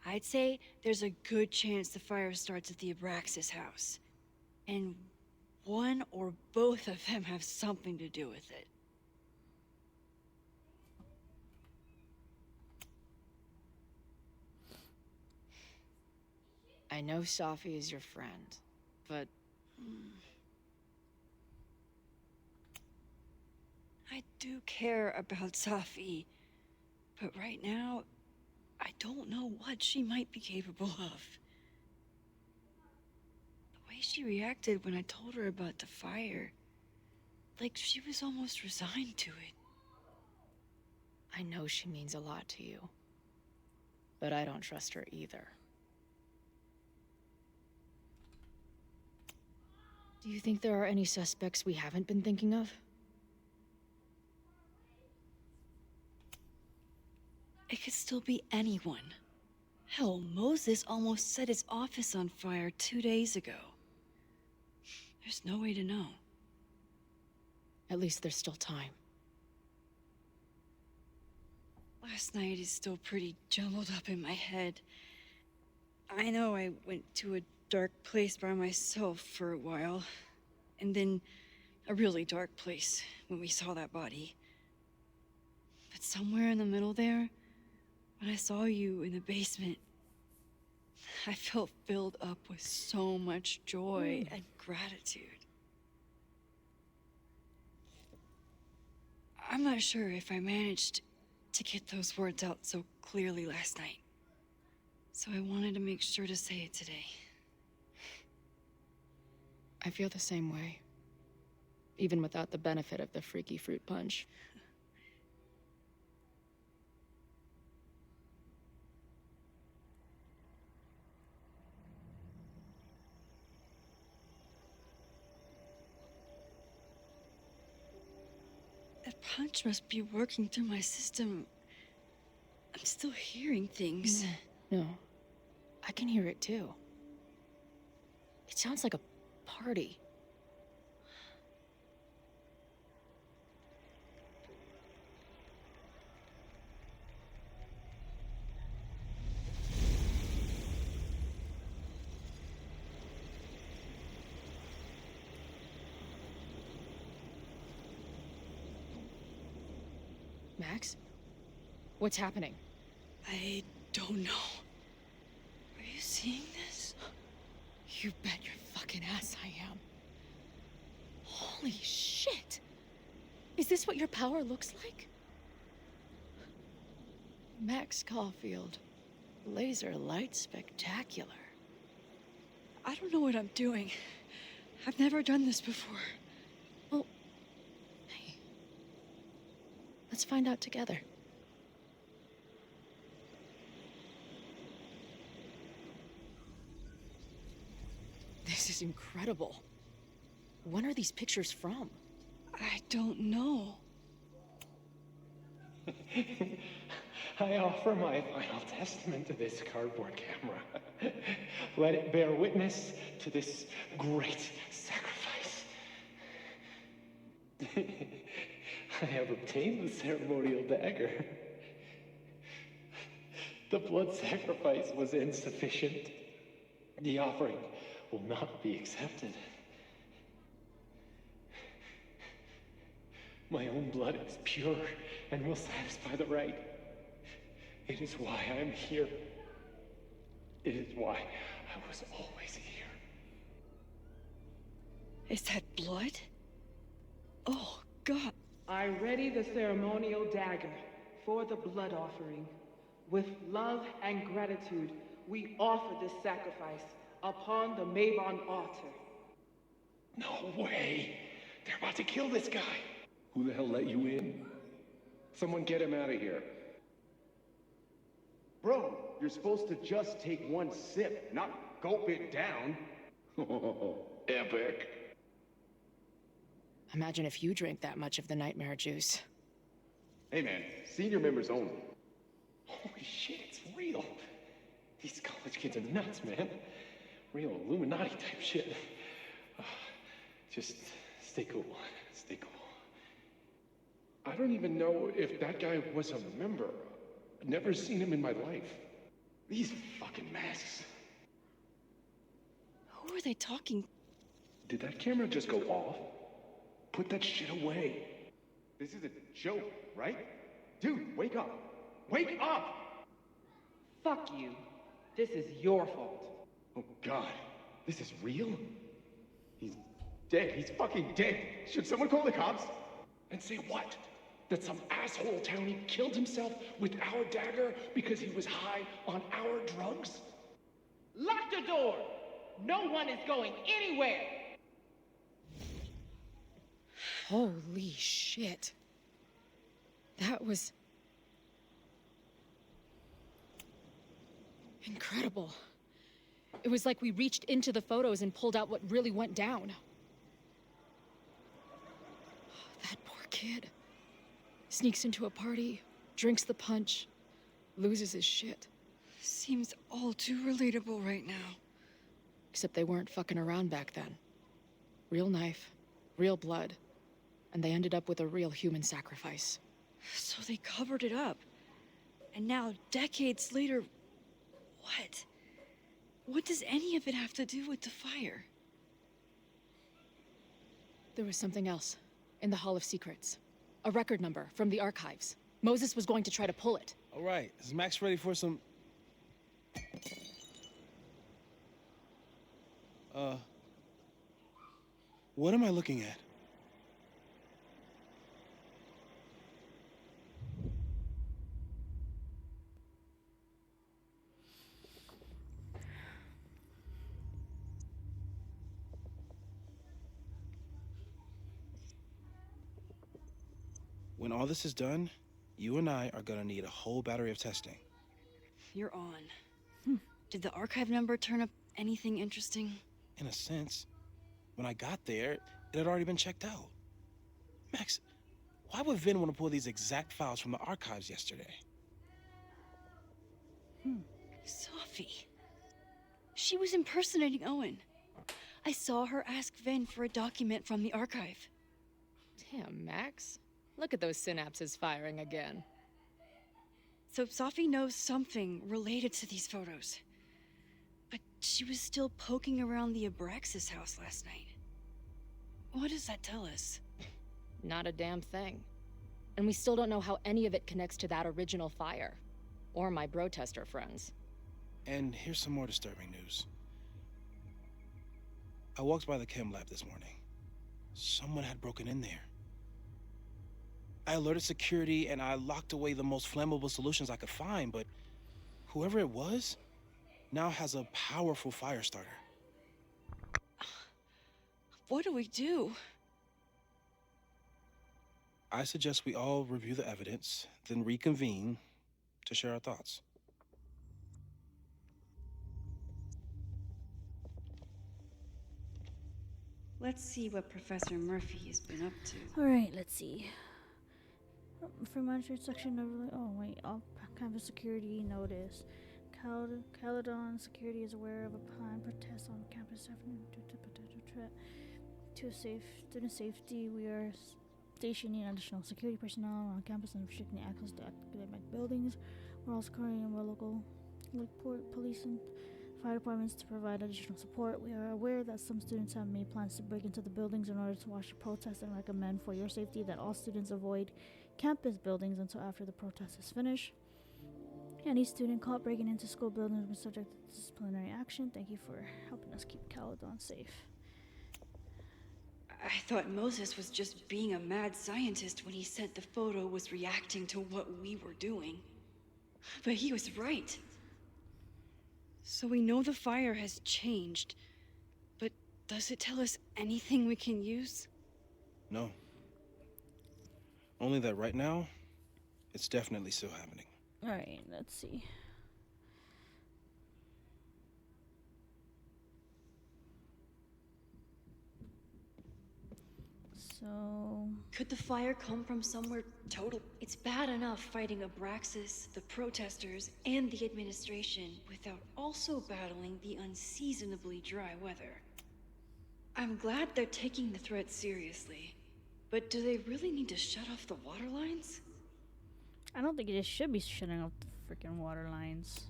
I'd say there's a good chance the fire starts at the Abraxas house. And one or both of them have something to do with it. I know Safi is your friend, but... I do care about Safi, but right now, I don't know what she might be capable of. The way she reacted when I told her about the fire, like she was almost resigned to it. I know she means a lot to you, but I don't trust her either. Do you think there are any suspects we haven't been thinking of? It could still be anyone. Hell, Moses almost set his office on fire 2 days ago. There's no way to know. At least there's still time. Last night is still pretty jumbled up in my head. I know I went to a dark place by myself for a while, and then a really dark place when we saw that body. But somewhere in the middle there, when I saw you in the basement, I felt filled up with so much joy and gratitude. I'm not sure if I managed to get those words out so clearly last night, so I wanted to make sure to say it today. I feel the same way. Even without the benefit of the freaky fruit punch. That punch must be working through my system. I'm still hearing things. No. I can hear it too. It sounds like a party. Max? What's happening? I don't know. Are you seeing this? You bet your fucking ass I am. Holy shit! Is this what your power looks like? Max Caulfield. Laser light spectacular. I don't know what I'm doing. I've never done this before. Well, hey. Let's find out together. This is incredible. When are these pictures from? I don't know. I offer my final testament to this cardboard camera. Let it bear witness to this great sacrifice. I have obtained the ceremonial dagger. The blood sacrifice was insufficient. The offering will not be accepted. My own blood is pure and will satisfy the rite. It is why I am here. It is why I was always here. Is that blood? Oh, God. I ready the ceremonial dagger for the blood offering. With love and gratitude, we offer this sacrifice upon the Mabon altar. No way! They're about to kill this guy! Who the hell let you in? Someone get him out of here. Bro, you're supposed to just take one sip, not gulp it down. Oh, epic. Imagine if you drank that much of the nightmare juice. Hey man, senior members only. Holy shit, it's real. These college kids are nuts, man. Real Illuminati type shit. Just stay cool. Stay cool. I don't even know if that guy was a member. Never seen him in my life. These fucking masks. Who are they talking? Did that camera just go off? Put that shit away. This is a joke, right? Dude, wake up. Wake up! Fuck you. This is your fault. Oh God, this is real? He's dead. He's fucking dead. Should someone call the cops? And say what? That some asshole townie killed himself with our dagger because he was high on our drugs? Lock the door! No one is going anywhere! Holy shit. That was... incredible. It was like we reached into the photos and pulled out what really went down. That poor kid. Sneaks into a party, drinks the punch, loses his shit. Seems all too relatable right now. Except they weren't fucking around back then. Real knife, real blood, and they ended up with a real human sacrifice. So they covered it up. And now, decades later, what? What does any of it have to do with the fire? There was something else in the Hall of Secrets. A record number from the archives. Moses was going to try to pull it. All right, is Max ready for some... What am I looking at? When all this is done, you and I are gonna need a whole battery of testing. You're on. Did the archive number turn up anything interesting? In a sense. When I got there, it had already been checked out. Max, why would Vin want to pull these exact files from the archives yesterday? Sophie. She was impersonating Owen. I saw her ask Vin for a document from the archive. Damn, Max. Look at those synapses firing again. So Sophie knows something related to these photos. But she was still poking around the Abraxas house last night. What does that tell us? Not a damn thing. And we still don't know how any of it connects to that original fire. Or my bro tester friends. And here's some more disturbing news. I walked by the chem lab this morning. Someone had broken in there. I alerted security and I locked away the most flammable solutions I could find, but whoever it was now has a powerful fire starter. What do we do? I suggest we all review the evidence, then reconvene to share our thoughts. Let's see what Professor Murphy has been up to. All right, let's see. From monitored section of... Oh, wait. All campus security notice. Caledon security is aware of a planned protest on campus afternoon. To student safety, we are stationing additional security personnel on campus and restricting access to academic buildings. We're also coordinating with local Lakeport police and fire departments to provide additional support. We are aware that some students have made plans to break into the buildings in order to watch the protest and recommend for your safety that all students avoid campus buildings until after the protest is finished. Any student caught breaking into school buildings will be subject to disciplinary action. Thank you for helping us keep Caledon safe. I thought Moses was just being a mad scientist when he said the photo was reacting to what we were doing. But he was right. So we know the fire has changed, but does it tell us anything we can use? No. Only that right now, it's definitely still happening. Alright, let's see. So... Could the fire come from somewhere total? It's bad enough fighting Abraxas, the protesters, and the administration without also battling the unseasonably dry weather. I'm glad they're taking the threat seriously, but do they really need to shut off the water lines? I don't think it should be shutting off the freaking water lines.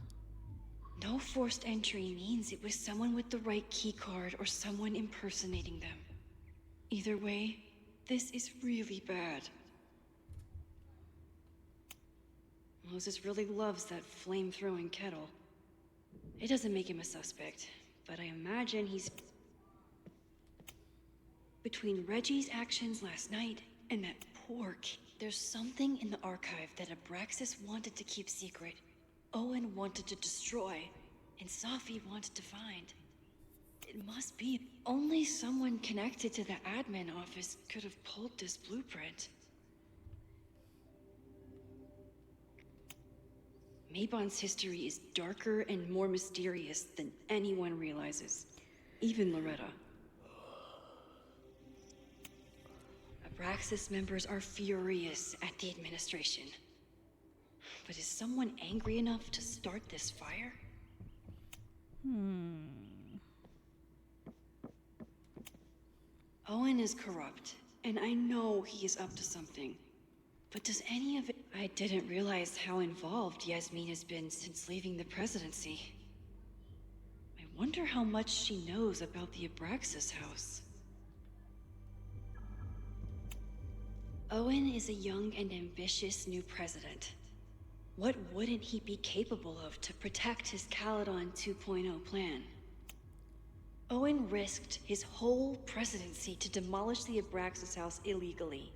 No forced entry means it was someone with the right keycard or someone impersonating them. Either way, this is really bad. Moses really loves that flame-throwing kettle. It doesn't make him a suspect, but I imagine he's... Between Reggie's actions last night and that pork, there's something in the archive that Abraxas wanted to keep secret, Owen wanted to destroy, and Safi wanted to find. It must be only someone connected to the admin office could have pulled this blueprint. Mabon's history is darker and more mysterious than anyone realizes, even Loretta. Abraxas members are furious at the administration. But is someone angry enough to start this fire? Owen is corrupt, and I know he is up to something. But does any of it... I didn't realize how involved Yasmin has been since leaving the presidency. I wonder how much she knows about the Abraxas house. Owen is a young and ambitious new president. What wouldn't he be capable of to protect his Caledon 2.0 plan? Owen risked his whole presidency to demolish the Abraxas house illegally.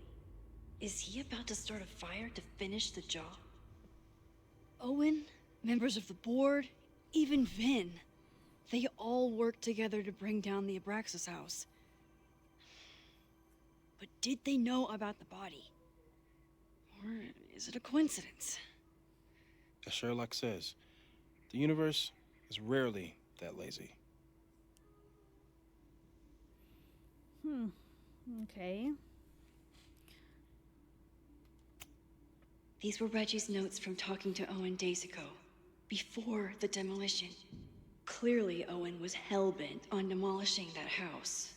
Is he about to start a fire to finish the job? Owen, members of the board, even Vin. They all worked together to bring down the Abraxas house. But did they know about the body? Or is it a coincidence? As Sherlock says, the universe is rarely that lazy. Okay. These were Reggie's notes from talking to Owen days ago, before the demolition. Clearly, Owen was hell-bent on demolishing that house.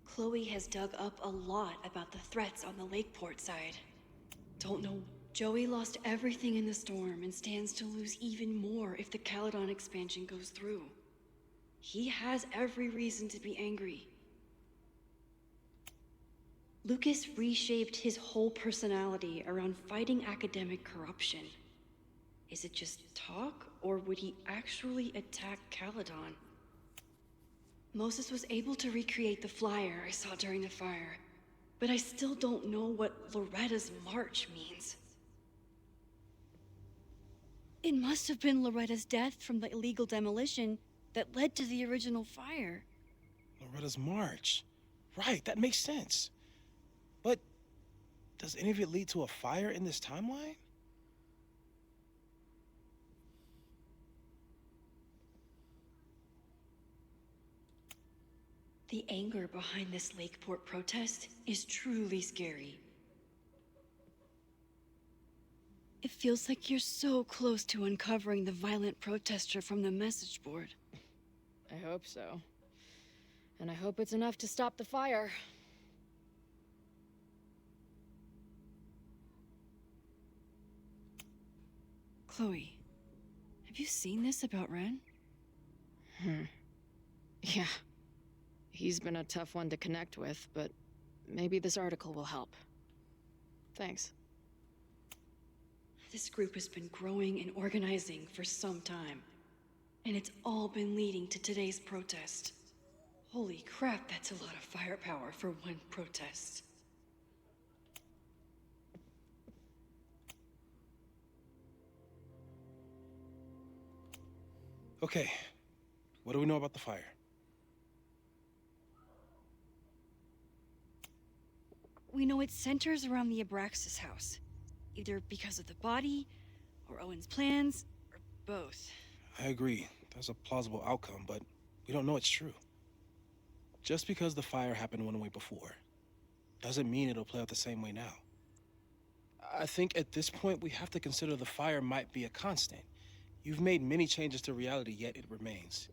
Chloe has dug up a lot about the threats on the Lakeport side. Don't know. Joey lost everything in the storm and stands to lose even more if the Caledon expansion goes through. He has every reason to be angry. Lucas reshaped his whole personality around fighting academic corruption. Is it just talk, or would he actually attack Caledon? Moses was able to recreate the flyer I saw during the fire, but I still don't know what Loretta's march means. It must have been Loretta's death from the illegal demolition that led to the original fire. Loretta's march. Right, that makes sense. But does any of it lead to a fire in this timeline? The anger behind this Lakeport protest is truly scary. It feels like you're so close to uncovering the violent protester from the message board. I hope so. And I hope it's enough to stop the fire. Chloe, have you seen this about Ren? Yeah. He's been a tough one to connect with, but maybe this article will help. Thanks. This group has been growing and organizing for some time. And it's all been leading to today's protest. Holy crap, that's a lot of firepower for one protest. Okay, what do we know about the fire? We know it centers around the Abraxas house. Either because of the body, or Owen's plans, or both. I agree. That's a plausible outcome, but we don't know it's true. Just because the fire happened one way before, doesn't mean it'll play out the same way now. I think at this point, we have to consider the fire might be a constant. You've made many changes to reality, yet it remains.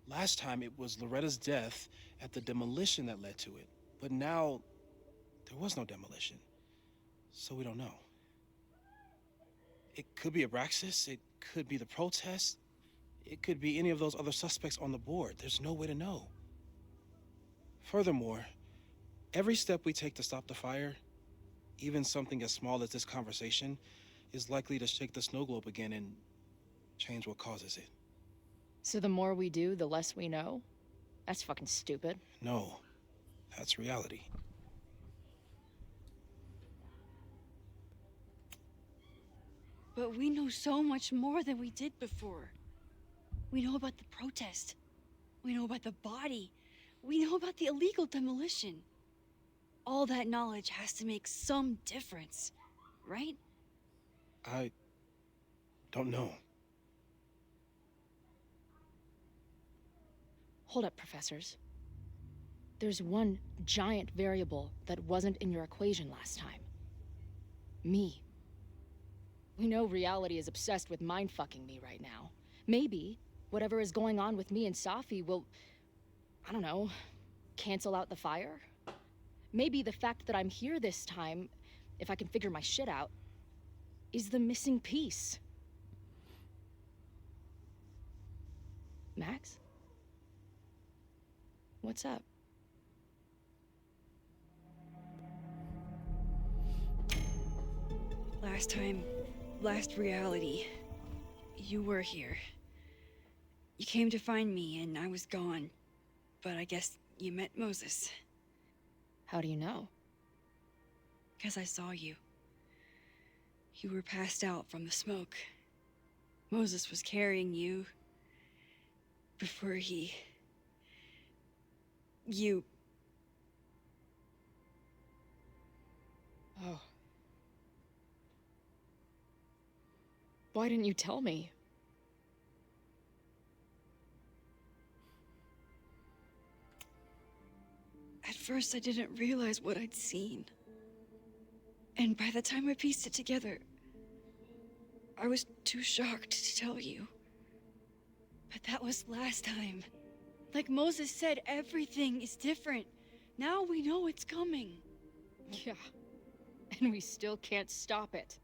Last time, it was Loretta's death at the demolition that led to it. But now, there was no demolition. So we don't know. It could be Abraxas, it could be the protest, it could be any of those other suspects on the board. There's no way to know. Furthermore, every step we take to stop the fire, even something as small as this conversation, is likely to shake the snow globe again and change what causes it. So the more we do, the less we know? That's fucking stupid. No, that's reality. But we know so much more than we did before. We know about the protest. We know about the body. We know about the illegal demolition. All that knowledge has to make some difference, right? I don't know. Hold up, professors. There's one giant variable that wasn't in your equation last time. Me. We know reality is obsessed with mind-fucking me right now. Maybe whatever is going on with me and Safi will, I don't know, cancel out the fire? Maybe the fact that I'm here this time, if I can figure my shit out, is the missing piece. Max? What's up? Last reality, you were here. You came to find me and I was gone, but I guess you met Moses. How do you know? 'Cause I saw you. You were passed out from the smoke. Moses was carrying you before you... Oh. Why didn't you tell me? At first, I didn't realize what I'd seen. And by the time I pieced it together, I was too shocked to tell you. But that was last time. Like Moses said, everything is different. Now we know it's coming. Yeah. And we still can't stop it.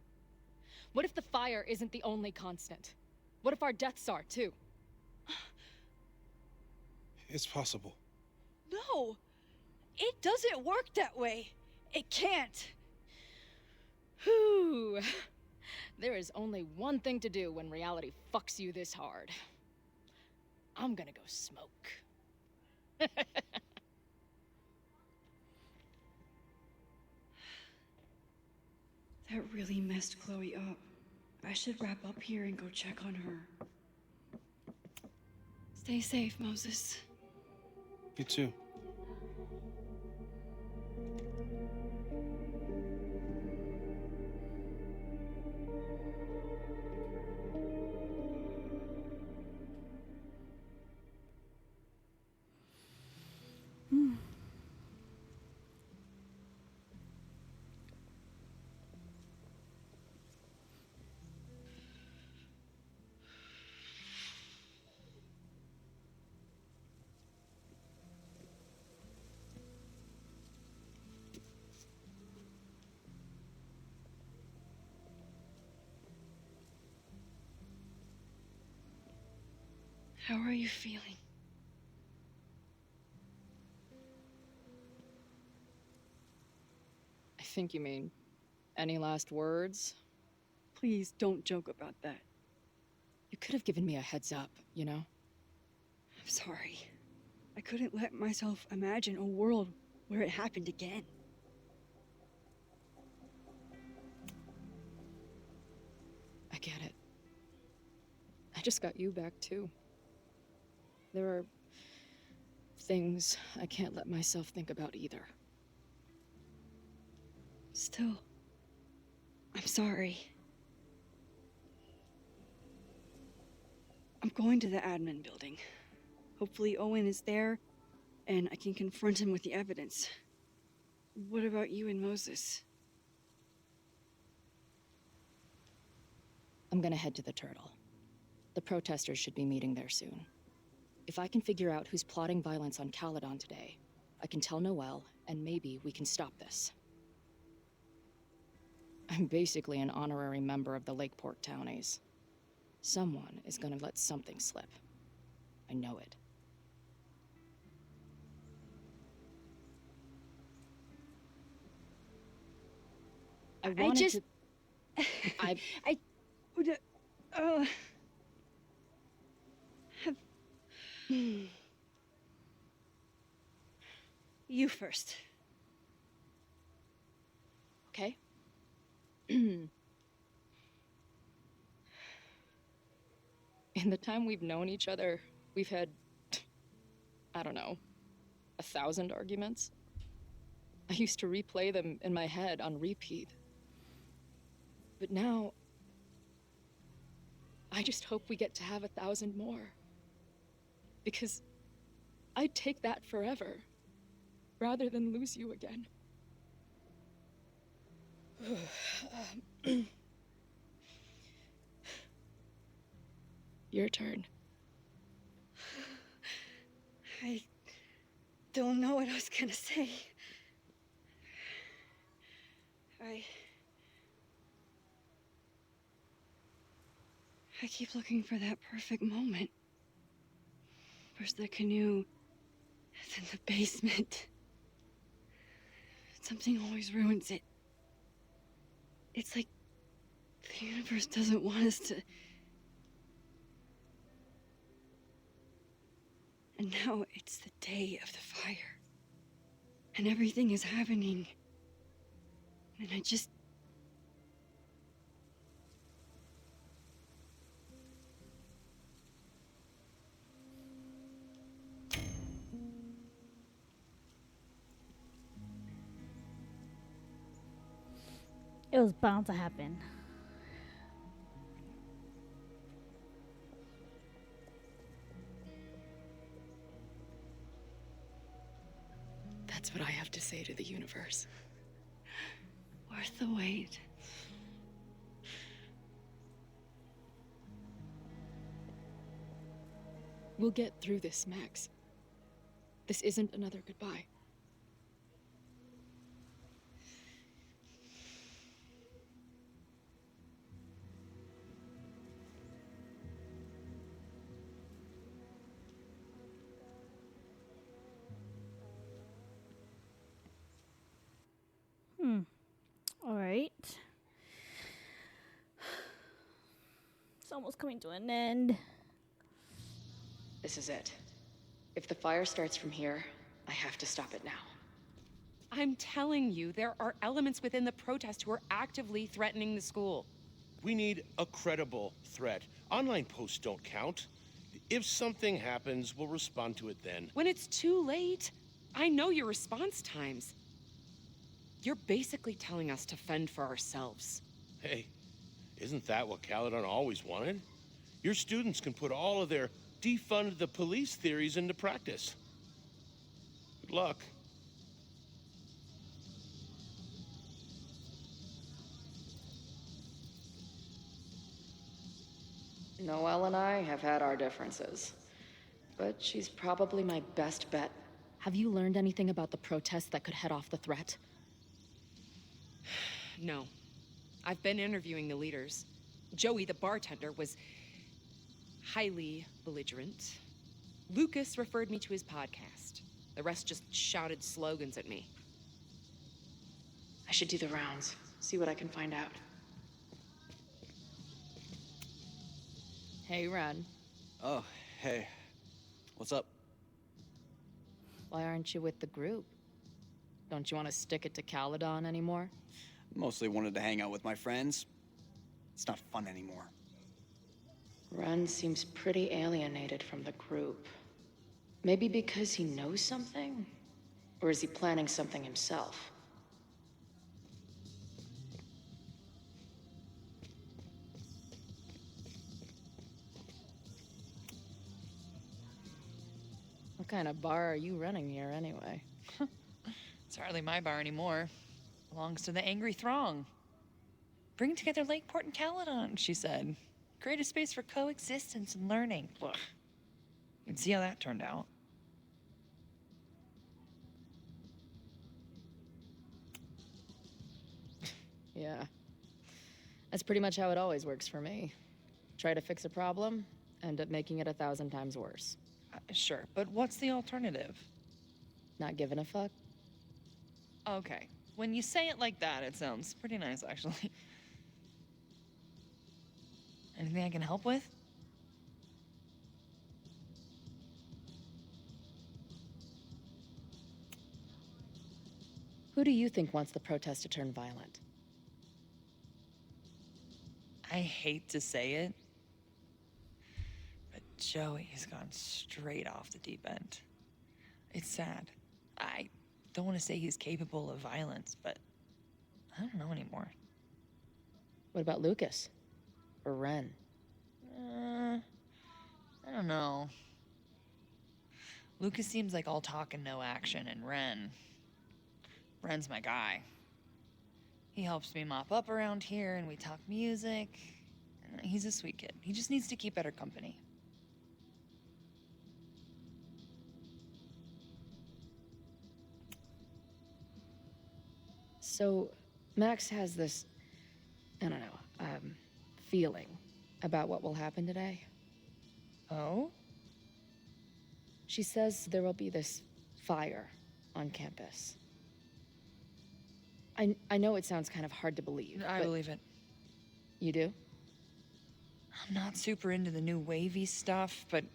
What if the fire isn't the only constant? What if our deaths are, too? It's possible. No! It doesn't work that way. It can't. Whew. There is only one thing to do when reality fucks you this hard. I'm gonna go smoke. That really messed Chloe up. I should wrap up here and go check on her. Stay safe, Moses. You too. How are you feeling? I think you mean any last words? Please don't joke about that. You could have given me a heads up, you know? I'm sorry. I couldn't let myself imagine a world where it happened again. I get it. I just got you back, too. There are things I can't let myself think about either. Still, I'm sorry. I'm going to the admin building. Hopefully Owen is there, and I can confront him with the evidence. What about you and Moses? I'm gonna head to the Turtle. The protesters should be meeting there soon. If I can figure out who's plotting violence on Caledon today, I can tell Noelle, and maybe we can stop this. I'm basically an honorary member of the Lakeport Townies. Someone is gonna let something slip. I know it. I wanted to... I would have... You first. Okay. In the time we've known each other, we've had, I don't know, 1,000 arguments. I used to replay them in my head on repeat. But now, I just hope we get to have 1,000 more. Because I'd take that forever, rather than lose you again. Your turn. I don't know what I was gonna say. I keep looking for that perfect moment. First the canoe, then the basement. Something always ruins it. It's like the universe doesn't want us to... And now it's the day of the fire. And everything is happening. And I just... It was bound to happen. That's what I have to say to the universe. Worth the wait. We'll get through this, Max. This isn't another goodbye. All right. It's almost coming to an end. This is it. If the fire starts from here, I have to stop it now. I'm telling you, there are elements within the protest who are actively threatening the school. We need a credible threat. Online posts don't count. If something happens, we'll respond to it then. When it's too late, I know your response times. You're basically telling us to fend for ourselves. Hey, isn't that what Caledon always wanted? Your students can put all of their defund the police theories into practice. Good luck. Noelle and I have had our differences, but she's probably my best bet. Have you learned anything about the protest that could head off the threat? No. I've been interviewing the leaders. Joey, the bartender, was... highly belligerent. Lucas referred me to his podcast. The rest just shouted slogans at me. I should do the rounds, see what I can find out. Hey, Ren. Oh, hey. What's up? Why aren't you with the group? Don't you want to stick it to Caledon anymore? Mostly wanted to hang out with my friends. It's not fun anymore. Ren seems pretty alienated from the group. Maybe because he knows something? Or is he planning something himself? What kind of bar are you running here anyway? It's hardly my bar anymore. Belongs to the Angry Throng. Bring together Lakeport and Caledon, she said. Create a space for coexistence and learning. Ugh. You can see how that turned out. Yeah. That's pretty much how it always works for me. Try to fix a problem, end up making it 1,000 times worse. Sure, but what's the alternative? Not giving a fuck? Okay. When you say it like that, it sounds pretty nice, actually. Anything I can help with? Who do you think wants the protest to turn violent? I hate to say it, but Joey has gone straight off the deep end. It's sad. I don't want to say he's capable of violence, but I don't know anymore. What about Lucas? Or Ren? I don't know. Lucas seems like all talk and no action, and Ren's my guy. He helps me mop up around here, and we talk music. He's a sweet kid. He just needs to keep better company. So, Max has this, I don't know, feeling about what will happen today. Oh? She says there will be this fire on campus. I know it sounds kind of hard to believe. I believe it. You do? I'm not super into the new wavy stuff, but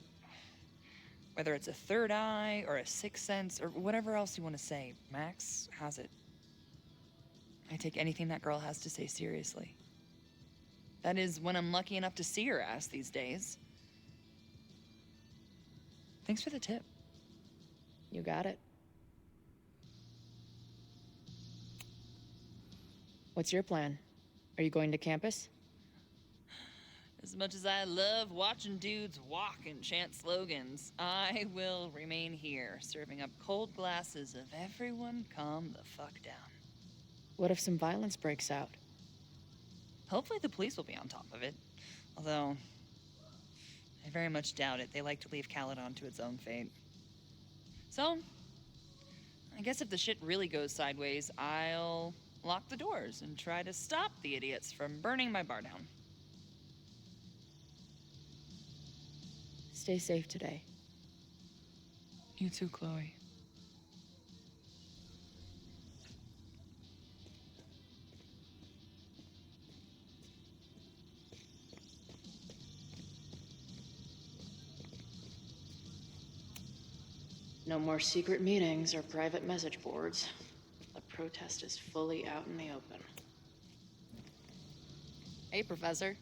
whether it's a third eye or a sixth sense or whatever else you want to say, Max has it. I take anything that girl has to say seriously. That is, when I'm lucky enough to see her ass these days. Thanks for the tip. You got it. What's your plan? Are you going to campus? As much as I love watching dudes walk and chant slogans, I will remain here, serving up cold glasses of everyone calm the fuck down. What if some violence breaks out? Hopefully the police will be on top of it. Although, I very much doubt it. They like to leave Caledon to its own fate. So, I guess if the shit really goes sideways, I'll lock the doors and try to stop the idiots from burning my bar down. Stay safe today. You too, Chloe. No more secret meetings or private message boards. The protest is fully out in the open. Hey, Professor.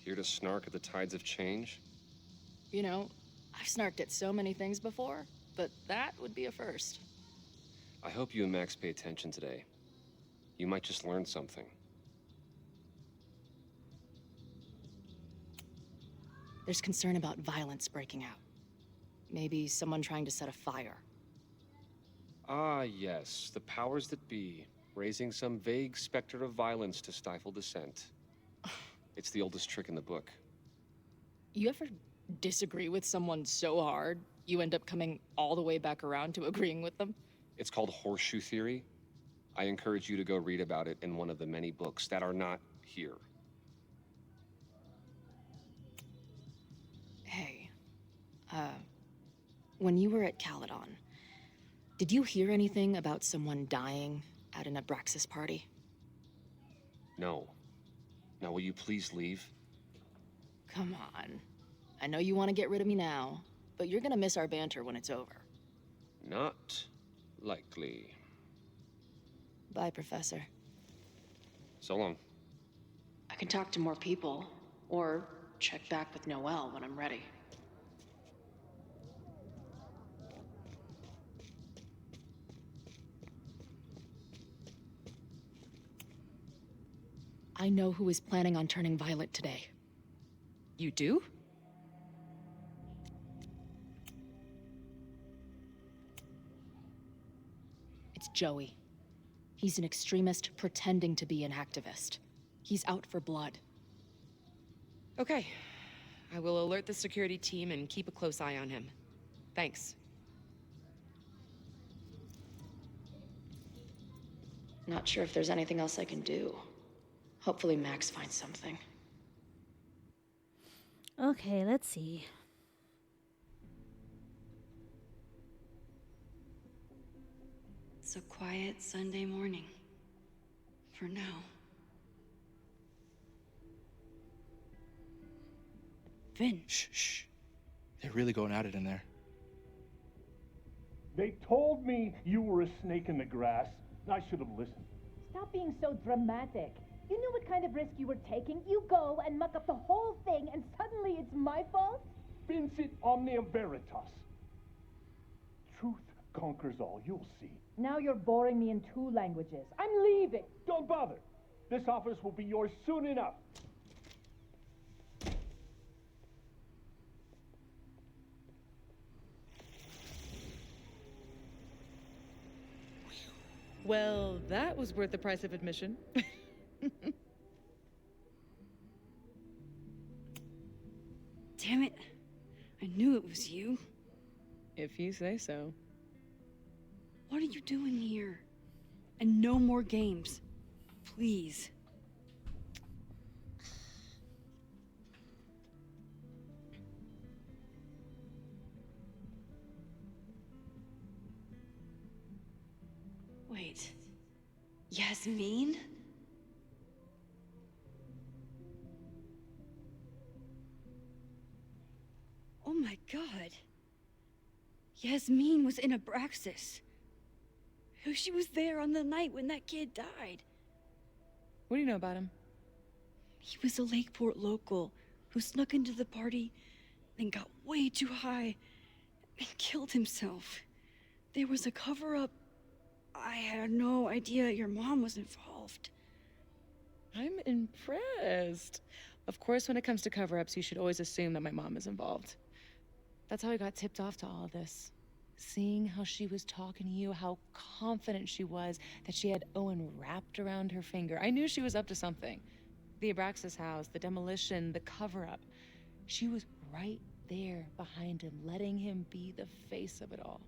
Here to snark at the tides of change? You know, I've snarked at so many things before, but that would be a first. I hope you and Max pay attention today. You might just learn something. There's concern about violence breaking out. Maybe someone trying to set a fire. Ah, yes, the powers that be, raising some vague specter of violence to stifle dissent. It's the oldest trick in the book. You ever disagree with someone so hard, you end up coming all the way back around to agreeing with them? It's called horseshoe theory. I encourage you to go read about it in one of the many books that are not here. when you were at Caledon, did you hear anything about someone dying at an Abraxas party? No. Now, will you please leave? Come on. I know you want to get rid of me now, but you're gonna miss our banter when it's over. Not likely. Bye, Professor. So long. I can talk to more people, or check back with Noelle when I'm ready. I know who is planning on turning violent today. You do? It's Joey. He's an extremist pretending to be an activist. He's out for blood. Okay. I will alert the security team and keep a close eye on him. Thanks. Not sure if there's anything else I can do. Hopefully Max finds something. Okay, let's see. It's a quiet Sunday morning. For now. Vin. Shh. They're really going at it in there. They told me you were a snake in the grass. I should have listened. Stop being so dramatic. You knew what kind of risk you were taking. You go and muck up the whole thing, and suddenly it's my fault? Vincit omnia veritas. Truth conquers all, you'll see. Now you're boring me in 2 languages. I'm leaving. Don't bother. This office will be yours soon enough. Well, that was worth the price of admission. Damn it. I knew it was you. If you say so. What are you doing here? And no more games. Please. Wait. Yasmin? Oh my god. Yasmin was in Abraxas. She was there on the night when that kid died. What do you know about him? He was a Lakeport local who snuck into the party, then got way too high and killed himself. There was a cover-up. I had no idea your mom was involved. I'm impressed. Of course, when it comes to cover-ups, you should always assume that my mom is involved. That's how I got tipped off to all of this. Seeing how she was talking to you, how confident she was that she had Owen wrapped around her finger. I knew she was up to something. The Abraxas house, the demolition, the cover-up. She was right there behind him, letting him be the face of it all.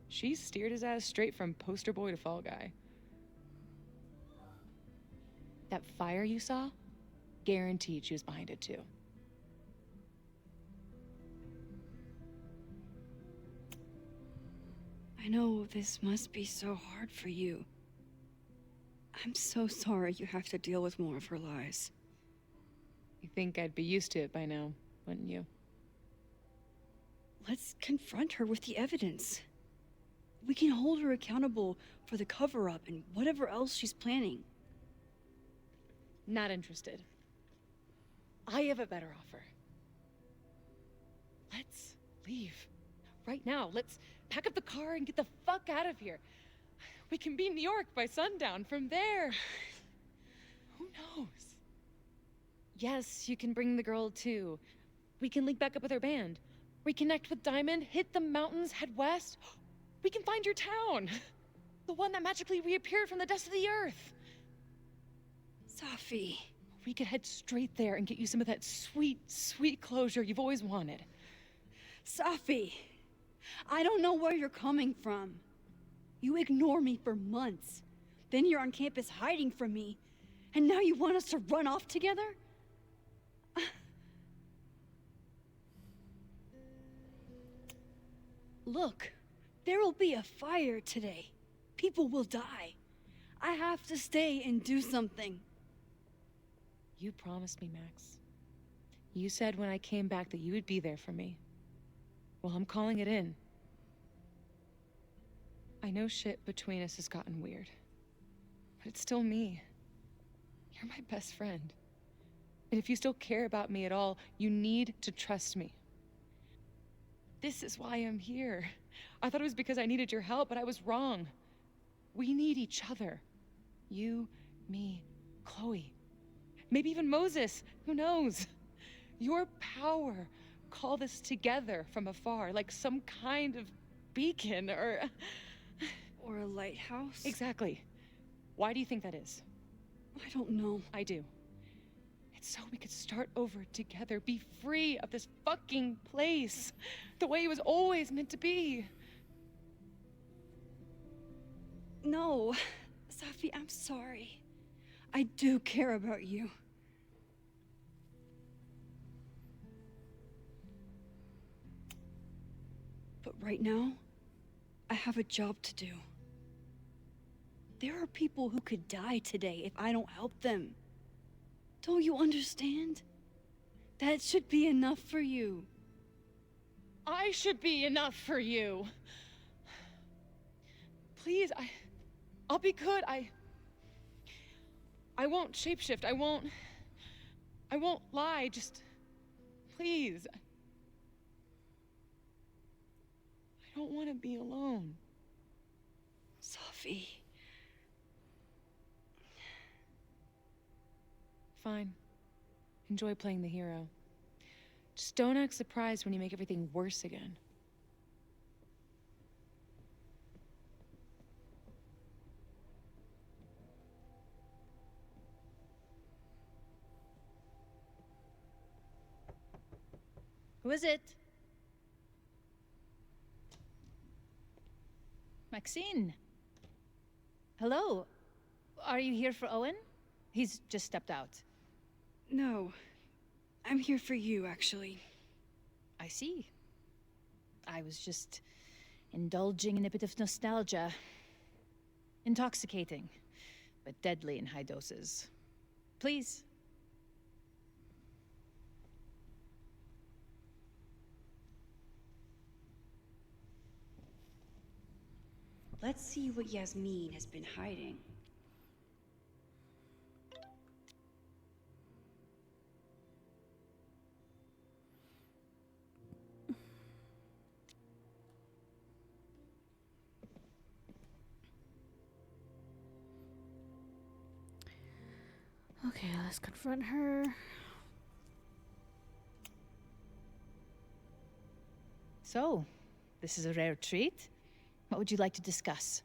She steered his ass straight from poster boy to fall guy. That fire you saw? Guaranteed she was behind it too. I know this must be so hard for you. I'm so sorry you have to deal with more of her lies. You think I'd be used to it by now, wouldn't you? Let's confront her with the evidence. We can hold her accountable for the cover-up and whatever else she's planning. Not interested. I have a better offer. Let's leave. Right now. Let's pack up the car and get the fuck out of here. We can be in New York by sundown. From there, who knows? Yes, you can bring the girl too. We can link back up with her band. Reconnect with Diamond, hit the mountains, head west. We can find your town. The one that magically reappeared from the dust of the earth. Safi. We could head straight there and get you some of that sweet, sweet closure you've always wanted. Safi, I don't know where you're coming from. You ignore me for months. Then you're on campus hiding from me. And now you want us to run off together? Look, there will be a fire today. People will die. I have to stay and do something. You promised me, Max. You said when I came back that you would be there for me. Well, I'm calling it in. I know shit between us has gotten weird, but it's still me. You're my best friend. And if you still care about me at all, you need to trust me. This is why I'm here. I thought it was because I needed your help, but I was wrong. We need each other. You, me, Chloe. Maybe even Moses. Who knows? Your power called us together from afar, like some kind of beacon or a lighthouse? Exactly. Why do you think that is? I don't know. I do. It's so we could start over together, be free of this fucking place, the way it was always meant to be. No, Safi, I'm sorry. I do care about you. But right now, I have a job to do. There are people who could die today if I don't help them. Don't you understand? That should be enough for you. I should be enough for you. Please, I'll be good. I won't shapeshift. I won't lie. Just please. I don't want to be alone. Safi. Fine. Enjoy playing the hero. Just don't act surprised when you make everything worse again. Who is it? Maxine. Hello. Are you here for Owen? He's just stepped out. No. I'm here for you, actually. I see. I was just indulging in a bit of nostalgia. Intoxicating, but deadly in high doses. Please. Let's see what Yasmin has been hiding. Okay, let's confront her. So, this is a rare treat. What would you like to discuss?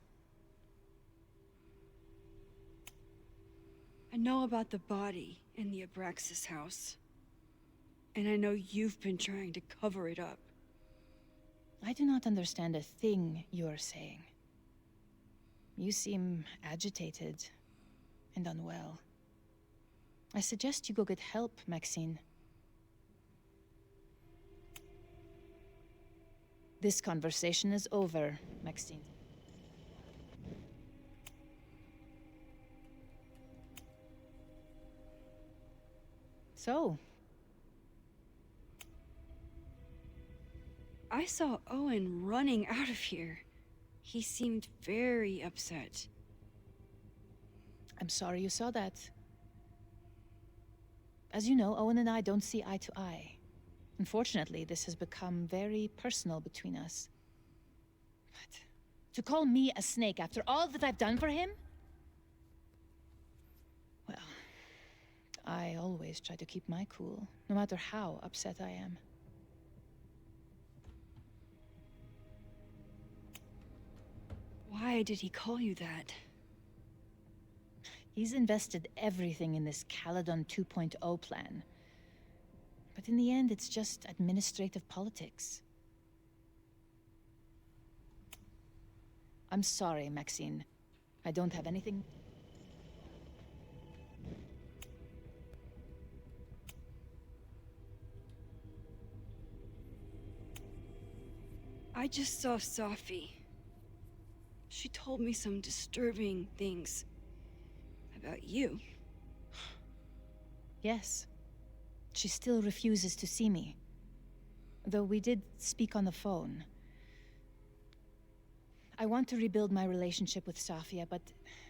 I know about the body in the Abraxas house. And I know you've been trying to cover it up. I do not understand a thing you are saying. You seem agitated and unwell. I suggest you go get help, Maxine. This conversation is over, Maxine. So? I saw Owen running out of here. He seemed very upset. I'm sorry you saw that. As you know, Owen and I don't see eye to eye. Unfortunately, this has become very personal between us. But to call me a snake after all that I've done for him? Well, I always try to keep my cool, no matter how upset I am. Why did he call you that? He's invested everything in this Caledon 2.0 plan. But in the end, it's just administrative politics. I'm sorry, Maxine. I don't have anything... I just saw Safi. She told me some disturbing things about you. Yes. She still refuses to see me. Though we did speak on the phone. I want to rebuild my relationship with Safia, but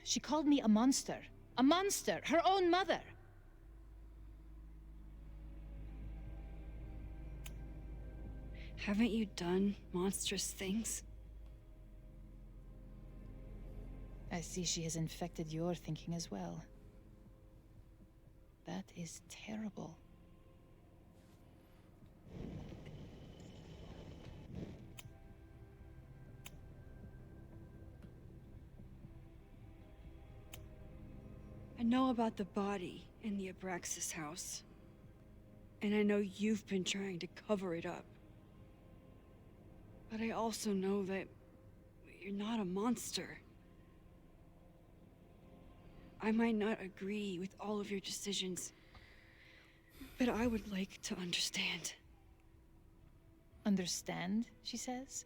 she called me a monster. A monster! Her own mother! Haven't you done monstrous things? I see she has infected your thinking as well. That is terrible. I know about the body in the Abraxas house. And I know you've been trying to cover it up. But I also know that you're not a monster. I might not agree with all of your decisions, but I would like to understand. Understand, she says?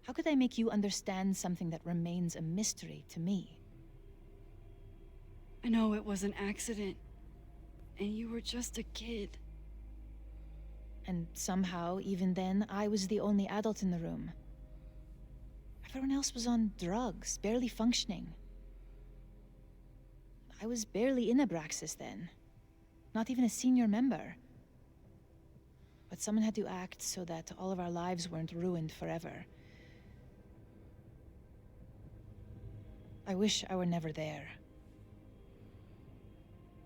How could I make you understand something that remains a mystery to me? I know it was an accident, and you were just a kid. And somehow, even then, I was the only adult in the room. Everyone else was on drugs, barely functioning. I was barely in Abraxas then. Not even a senior member. But someone had to act so that all of our lives weren't ruined forever. I wish I were never there.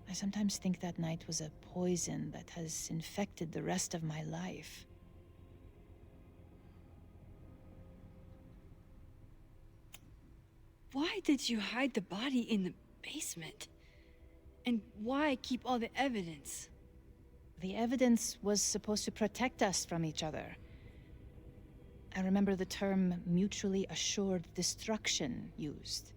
I sometimes think that night was a poison that has infected the rest of my life. Why did you hide the body in the basement? And why keep all the evidence? The evidence was supposed to protect us from each other. I remember the term mutually assured destruction used.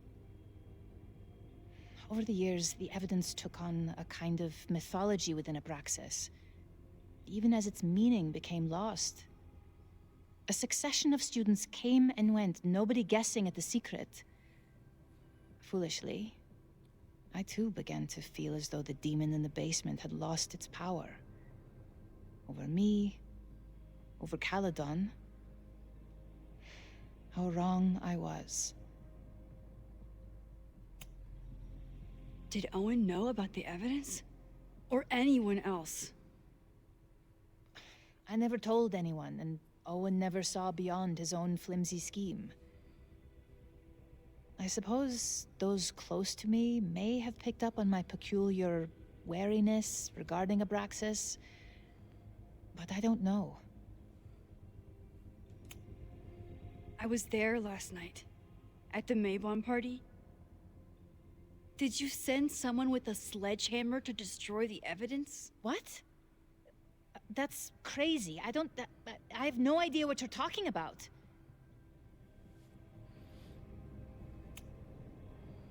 Over the years, the evidence took on a kind of mythology within Abraxas, even as its meaning became lost. A succession of students came and went, nobody guessing at the secret. Foolishly, I too began to feel as though the demon in the basement had lost its power. Over me, over Caledon. How wrong I was. Did Owen know about the evidence? Or anyone else? I never told anyone, and Owen never saw beyond his own flimsy scheme. I suppose those close to me may have picked up on my peculiar wariness regarding Abraxas, but I don't know. I was there last night, at the Maybon party. Did you send someone with a sledgehammer to destroy the evidence? What? That's crazy. I have no idea what you're talking about.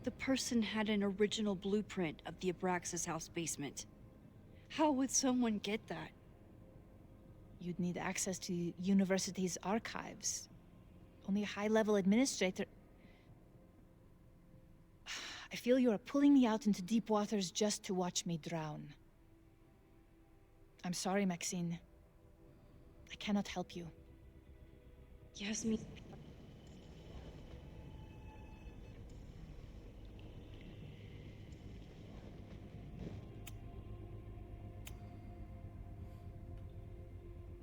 The person had an original blueprint of the Abraxas house basement. How would someone get that? You'd need access to the university's archives. Only a high-level administrator... I feel you are pulling me out into deep waters just to watch me drown. I'm sorry, Maxine. I cannot help you. Yasmin...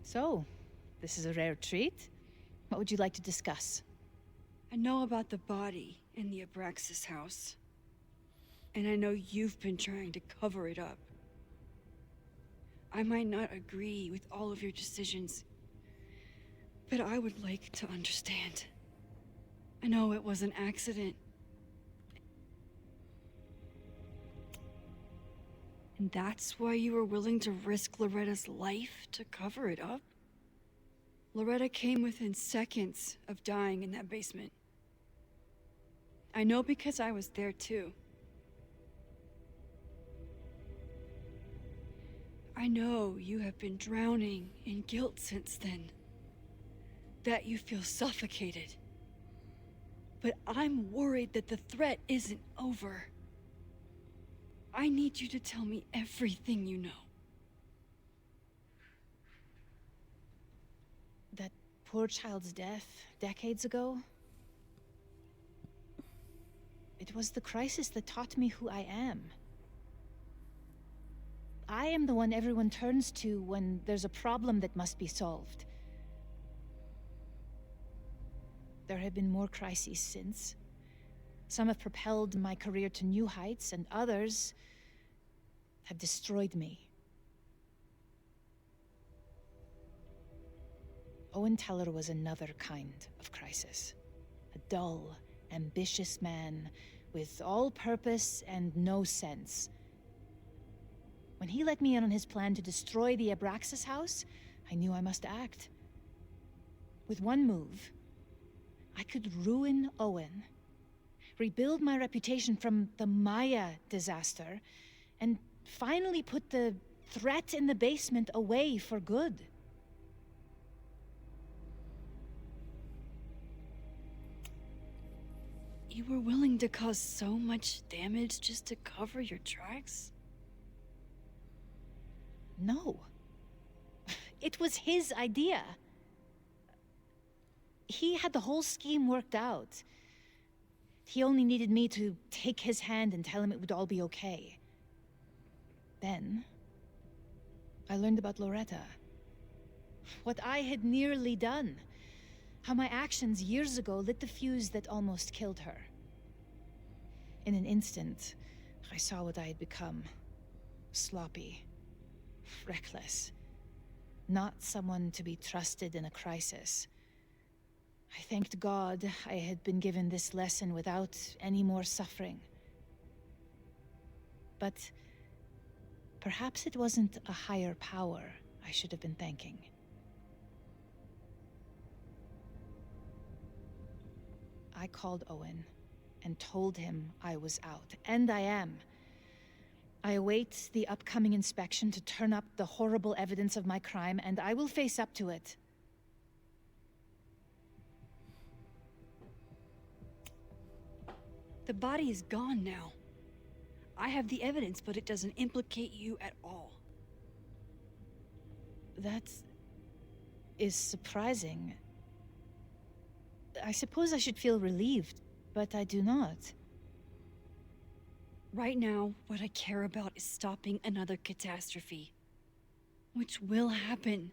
So, this is a rare treat. What would you like to discuss? I know about the body in the Abraxas house. And I know you've been trying to cover it up. I might not agree with all of your decisions, but I would like to understand. I know it was an accident. And that's why you were willing to risk Loretta's life to cover it up? Loretta came within seconds of dying in that basement. I know because I was there too. I know you have been drowning in guilt since then. that you feel suffocated. But I'm worried that the threat isn't over. I need you to tell me everything you know. That poor child's death decades ago? It was the crisis that taught me who I am. I am the one everyone turns to when there's a problem that must be solved. There have been more crises since. Some have propelled my career to new heights, and others have destroyed me. Owen Teller was another kind of crisis. A dull, ambitious man with all purpose and no sense. When he let me in on his plan to destroy the Abraxas house, I knew I must act. With one move, I could ruin Owen, rebuild my reputation from the Maya disaster, and finally put the threat in the basement away for good. You were willing to cause so much damage just to cover your tracks? No. It was his idea. He had the whole scheme worked out. He only needed me to take his hand and tell him it would all be okay. Then, I learned about Loretta. What I had nearly done. How my actions years ago lit the fuse that almost killed her. In an instant, I saw what I had become. Sloppy. Reckless. Not someone to be trusted in a crisis. I thanked God I had been given this lesson without any more suffering. But perhaps it wasn't a higher power I should have been thanking. I called Owen and told him I was out, and I am. I await the upcoming inspection to turn up the horrible evidence of my crime, and I will face up to it. The body is gone now. I have the evidence, but it doesn't implicate you at all. That is surprising. I suppose I should feel relieved, but I do not. Right now, what I care about is stopping another catastrophe. Which will happen,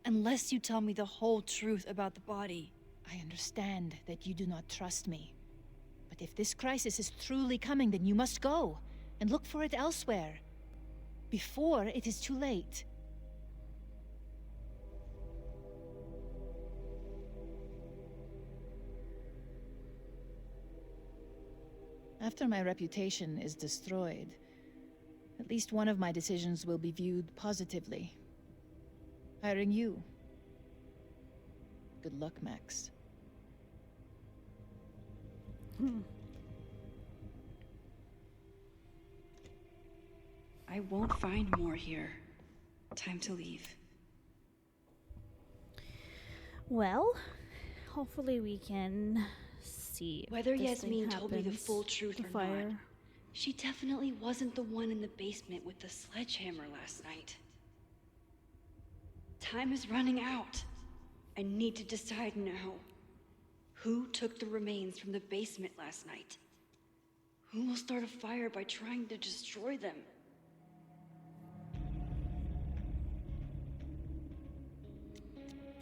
unless you tell me the whole truth about the body. I understand that you do not trust me. But if this crisis is truly coming, then you must go and look for it elsewhere. Before it is too late. After my reputation is destroyed, at least one of my decisions will be viewed positively. Hiring you. Good luck, Max. I won't find more here. Time to leave. Well, hopefully we can see Whether if this Yasmin thing told me the happens. full truth The or fire. not, she definitely wasn't the one in the basement with the sledgehammer last night. Time is running out. I need to decide now. Who took the remains from the basement last night? Who will start a fire by trying to destroy them?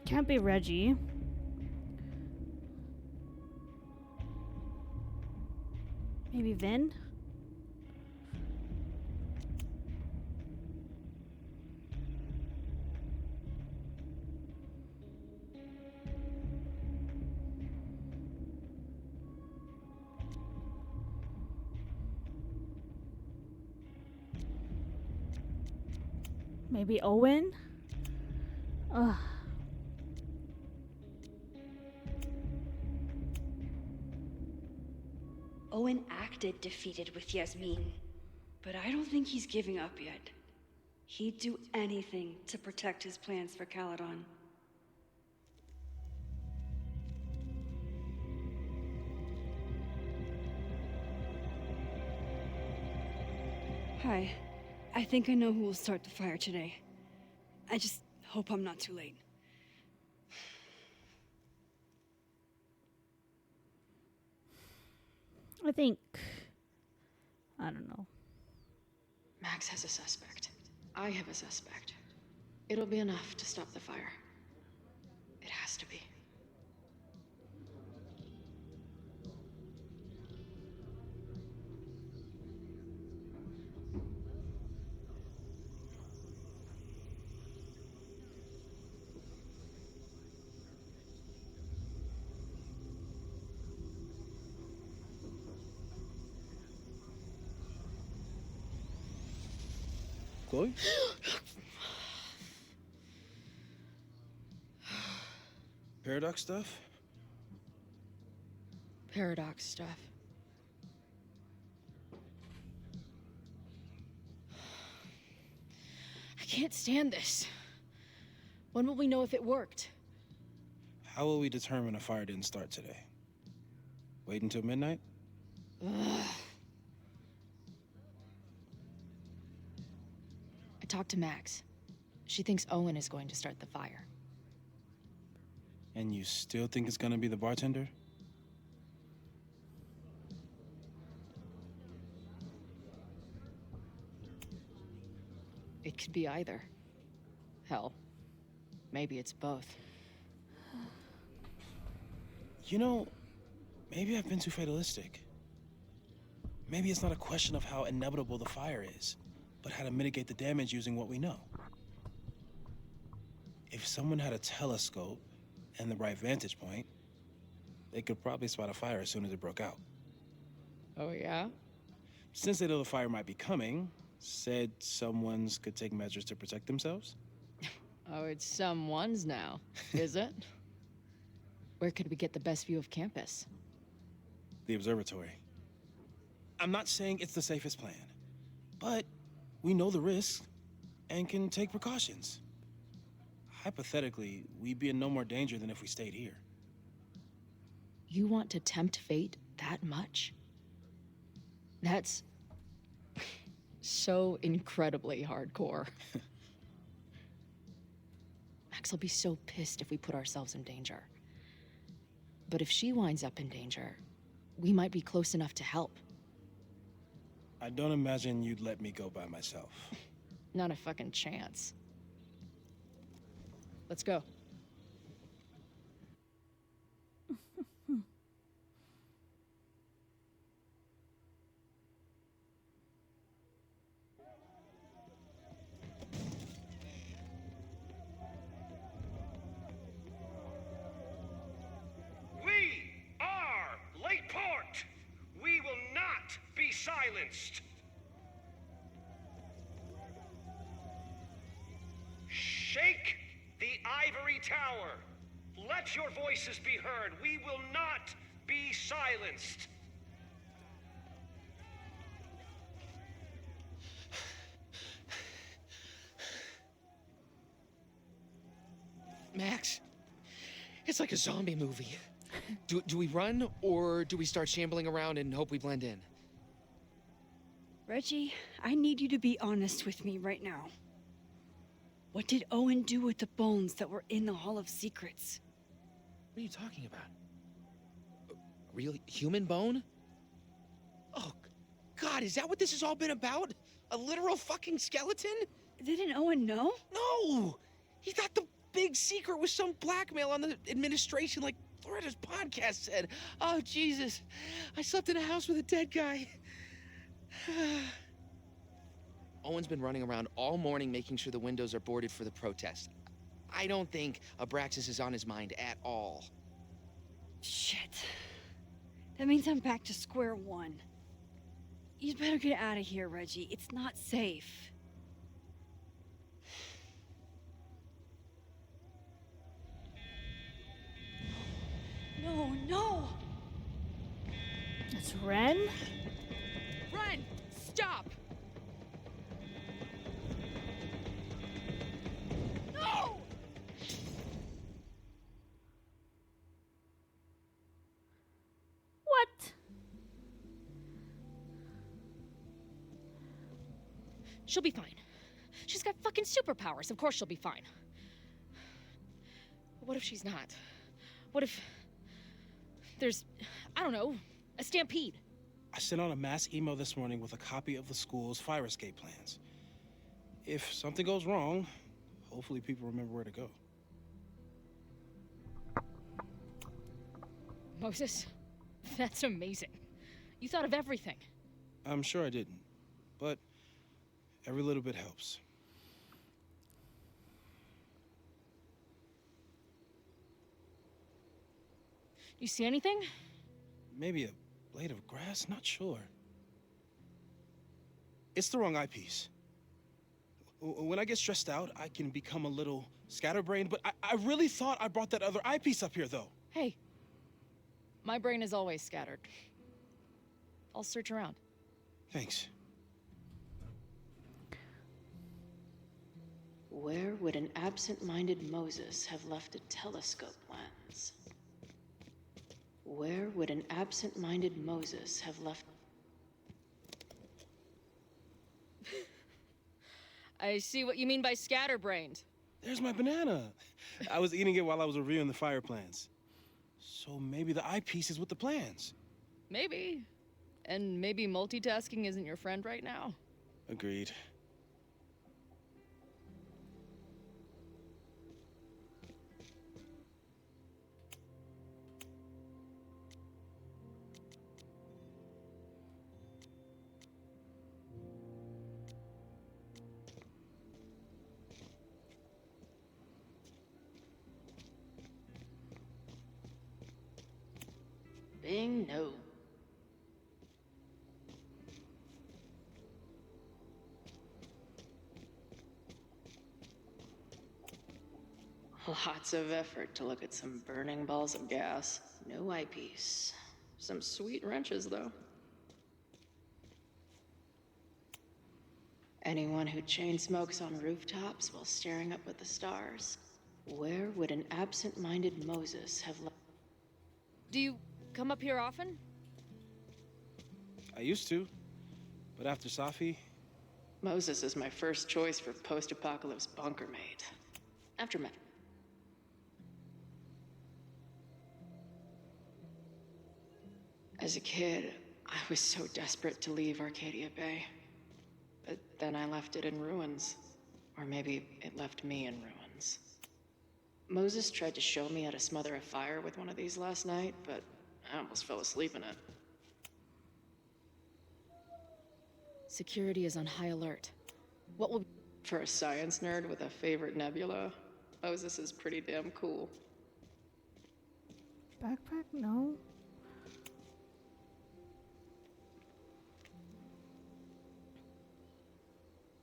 Can't be Reggie. Maybe Vin? Maybe Owen? Ugh. Owen acted defeated with Yasmin, but I don't think he's giving up yet. He'd do anything to protect his plans for Caledon. Hi. I think I know who will start the fire today. I just hope I'm not too late. I think... I don't know. Max has a suspect. I have a suspect. It'll be enough to stop the fire. It has to be. Chloe? Paradox stuff? Paradox stuff. I can't stand this. When will we know if it worked? How will we determine a fire didn't start today? Wait until midnight? Ugh. I talked to Max. She thinks Owen is going to start the fire. And you still think it's gonna be the bartender? It could be either. Hell, maybe it's both. You know, maybe I've been too fatalistic. Maybe it's not a question of how inevitable the fire is, but how to mitigate the damage using what we know. If someone had a telescope and the right vantage point, they could probably spot a fire as soon as it broke out. Oh, yeah? Since they know the fire might be coming, said someone's could take measures to protect themselves? Oh, it's someone's now, is it? Where could we get the best view of campus? The observatory. I'm not saying it's the safest plan, but we know the risks and can take precautions. Hypothetically, we'd be in no more danger than if we stayed here. You want to tempt fate that much? That's so incredibly hardcore. Max will be so pissed if we put ourselves in danger. But if she winds up in danger, we might be close enough to help. I don't imagine you'd let me go by myself. Not a fucking chance. Let's go. We are Lakeport. We will not be silenced. Shake the ivory tower. Let your voices be heard. We will not be silenced. Max, it's like a zombie movie. Do we run, or do we start shambling around and hope we blend in? Reggie, I need you to be honest with me right now. What did Owen do with the bones that were in the Hall of Secrets? What are you talking about? A real human bone? Oh, God, is that what this has all been about? A literal fucking skeleton? Didn't Owen know? No! He thought the big secret was some blackmail on the administration, like Loretta's podcast said. Oh, Jesus. I slept in a house with a dead guy. Owen's been running around all morning making sure the windows are boarded for the protest. I don't think Abraxas is on his mind at all. Shit. That means I'm back to square one. You'd better get out of here, Reggie. It's not safe. No, no! It's Ren? Ren! Stop! No! What? She'll be fine. She's got fucking superpowers. Of course she'll be fine. But what if she's not? What if there's, I don't know, a stampede? I sent out a mass email this morning with a copy of the school's fire escape plans. If something goes wrong, hopefully people remember where to go. Moses, that's amazing. You thought of everything. I'm sure I didn't, but every little bit helps. You see anything? Maybe a blade of grass, not sure. It's the wrong eyepiece. When I get stressed out, I can become a little scatterbrained, but I really thought I brought that other eyepiece up here, though. Hey, my brain is always scattered. I'll search around. Thanks. Where would an absent-minded Moses have left a telescope lens? Where would an absent-minded Moses have left... I see what you mean by scatterbrained. There's my banana. I was eating it while I was reviewing the fire plans. So maybe the eyepiece is with the plans. Maybe. And maybe multitasking isn't your friend right now. Agreed. Bing, no. Lots of effort to look at some burning balls of gas. No eyepiece. Some sweet wrenches, though. Anyone who chain smokes on rooftops while staring up at the stars. Where would an absent-minded Moses have left? Do you come up here often? I used to, but after Safi... Moses is my first choice for post-apocalypse bunker mate. After Matt. As a kid, I was so desperate to leave Arcadia Bay. But then I left it in ruins. Or maybe it left me in ruins. Moses tried to show me how to smother a fire with one of these last night, but I almost fell asleep in it. Security is on high alert. What will... For a science nerd with a favorite nebula, Moses is pretty damn cool. Backpack? No.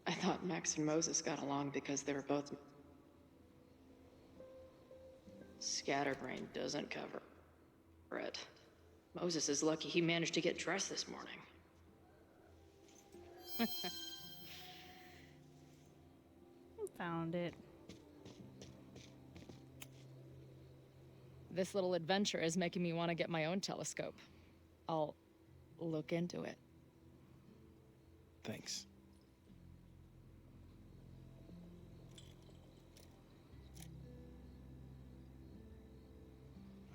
I thought Max and Moses got along because they were both... Scatterbrain doesn't cover it. Moses is lucky he managed to get dressed this morning. Found it. This little adventure is making me want to get my own telescope. I'll look into it. Thanks.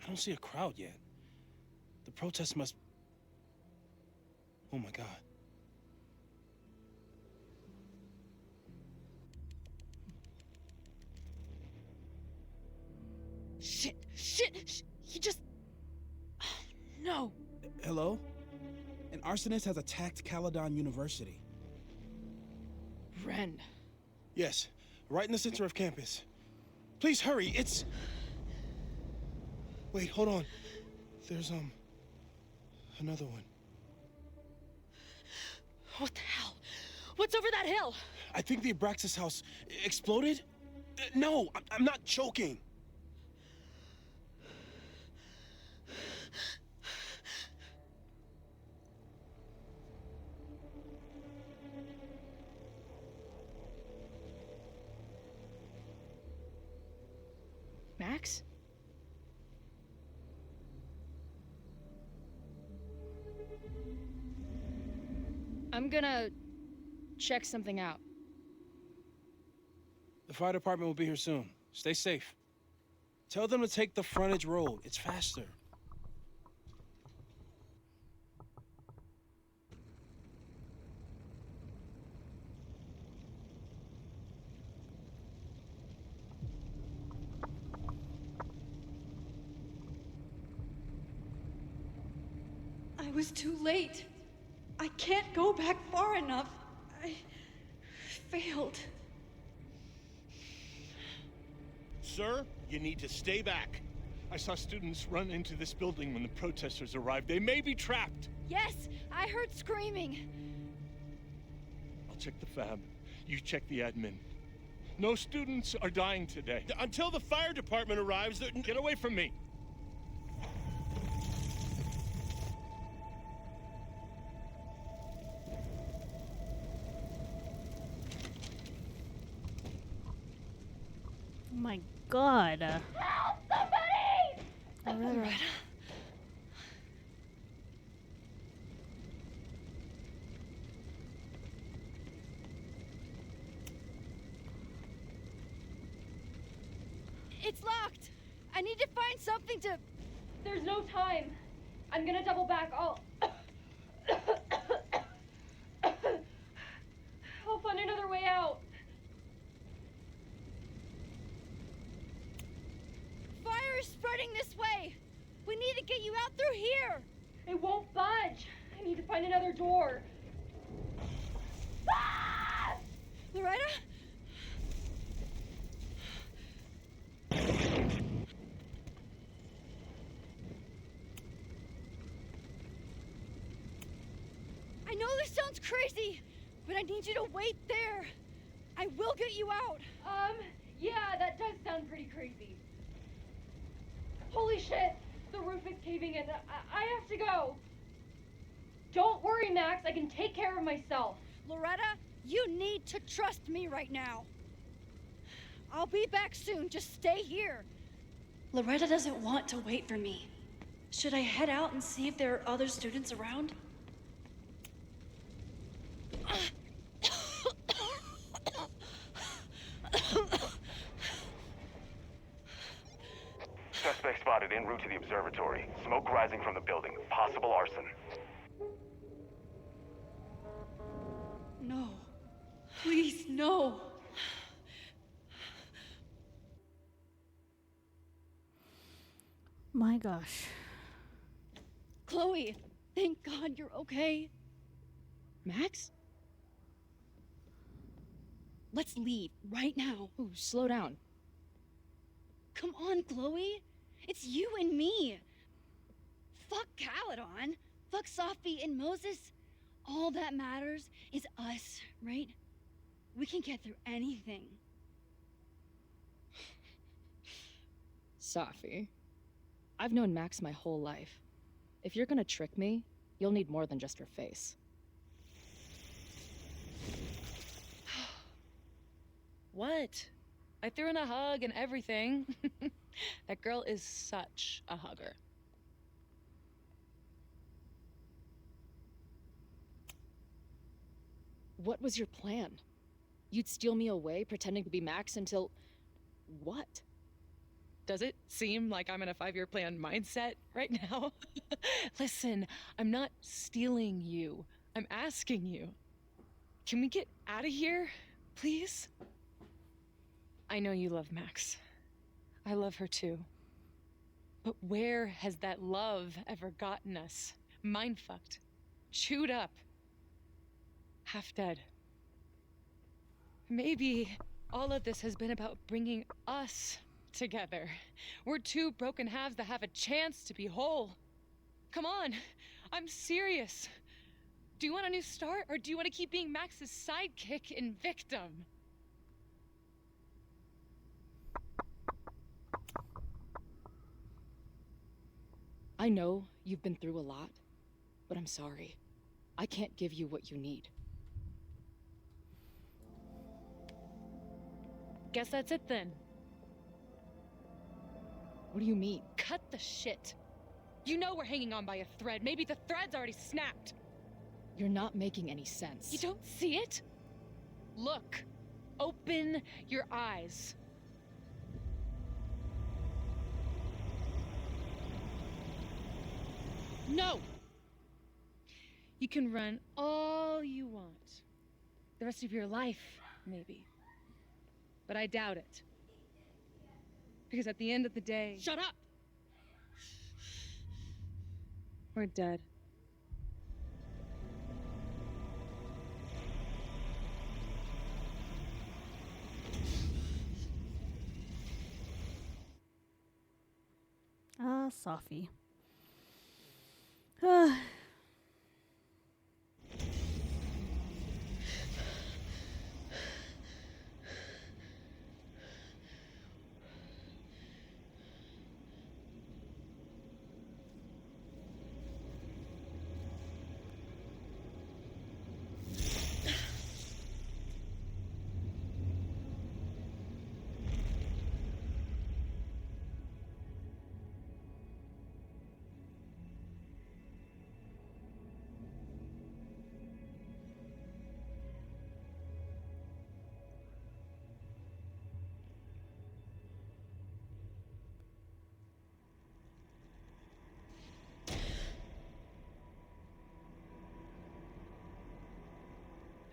I don't see a crowd yet. The protest must... Oh my God. Shit! He just... No! Hello? An arsonist has attacked Caledon University. Ren. Yes, right in the center of campus. Please hurry, it's... Wait, hold on. There's, another one. What the hell? What's over that hill? I think the Abraxas house exploded? No, I'm not joking. Max? I'm gonna check something out. The fire department will be here soon. Stay safe. Tell them to take the frontage road. It's faster. I was too late. I can't go back far enough. I failed. Sir, you need to stay back. I saw students run into this building when the protesters arrived. They may be trapped. Yes, I heard screaming. I'll check the fab. You check the admin. No students are dying today. Until the fire department arrives, get away from me. Oh my god. Help somebody! Loretta. It's locked. I need to find something to... There's no time. I'm gonna double back. I'll find another way out. Fire is spreading this way. We need to get you out through here. It won't budge. I need to find another door. Ah! Loretta? I know this sounds crazy, but I need you to wait there. I will get you out. Yeah, that does sound pretty crazy. Holy shit! The roof is caving in. I have to go. Don't worry, Max. I can take care of myself. Loretta, you need to trust me right now. I'll be back soon. Just stay here. Loretta doesn't want to wait for me. Should I head out and see if there are other students around? Suspect spotted en route to the observatory. Smoke rising from the building. Possible arson. No. Please, no. My gosh. Chloe, thank God you're okay. Max? Let's leave right now. Ooh, slow down. Come on, Chloe. It's you and me. Fuck Caledon. Fuck Sophie and Moses. All that matters is us, right? We can get through anything. Sophie, I've known Max my whole life. If you're gonna trick me, you'll need more than just her face. What? I threw in a hug and everything. That girl is such a hugger. What was your plan? You'd steal me away, pretending to be Max until... what? Does it seem like I'm in a 5-year plan mindset right now? Listen, I'm not stealing you. I'm asking you. Can we get out of here, please? I know you love Max. I love her too. But where has that love ever gotten us? Mind-fucked. Chewed up. Half dead. Maybe all of this has been about bringing us together. We're two broken halves that have a chance to be whole. Come on, I'm serious. Do you want a new start, or do you want to keep being Max's sidekick and victim? I know you've been through a lot, but I'm sorry. I can't give you what you need. Guess that's it then. What do you mean? Cut the shit. You know we're hanging on by a thread. Maybe the thread's already snapped. You're not making any sense. You don't see it? Look. Open your eyes. No! You can run all you want. The rest of your life, maybe. But I doubt it. Because at the end of the day... Shut up! We're dead. Ah, Sophie.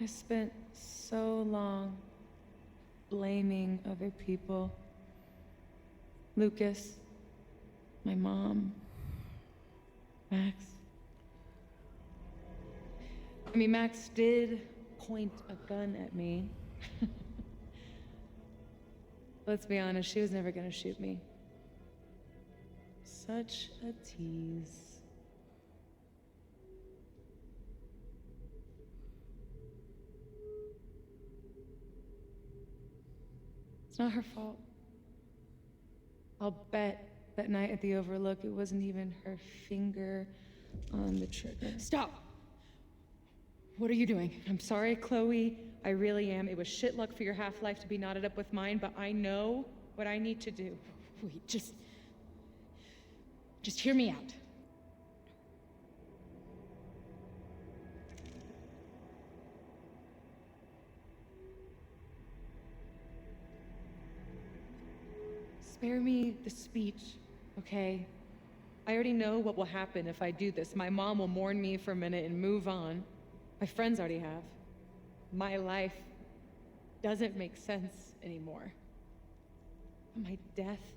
I spent so long blaming other people. Lucas, my mom, Max. I mean, Max did point a gun at me. Let's be honest, she was never gonna shoot me. Such a tease. It's not her fault. I'll bet that night at the Overlook it wasn't even her finger on the trigger. Stop! What are you doing? I'm sorry, Chloe. I really am. It was shit luck for your half-life to be knotted up with mine, but I know what I need to do. Wait, just hear me out. Spare me the speech, okay? I already know what will happen if I do this. My mom will mourn me for a minute and move on. My friends already have. My life doesn't make sense anymore. But my death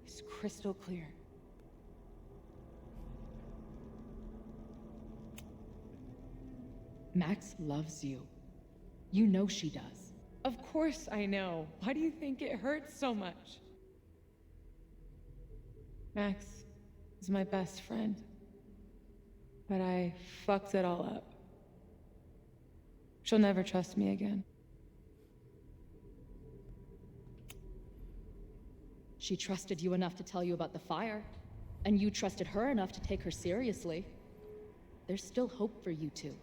is crystal clear. Max loves you. You know she does. Of course I know. Why do you think it hurts so much? Max is my best friend. But I fucked it all up. She'll never trust me again. She trusted you enough to tell you about the fire, and you trusted her enough to take her seriously. There's still hope for you two.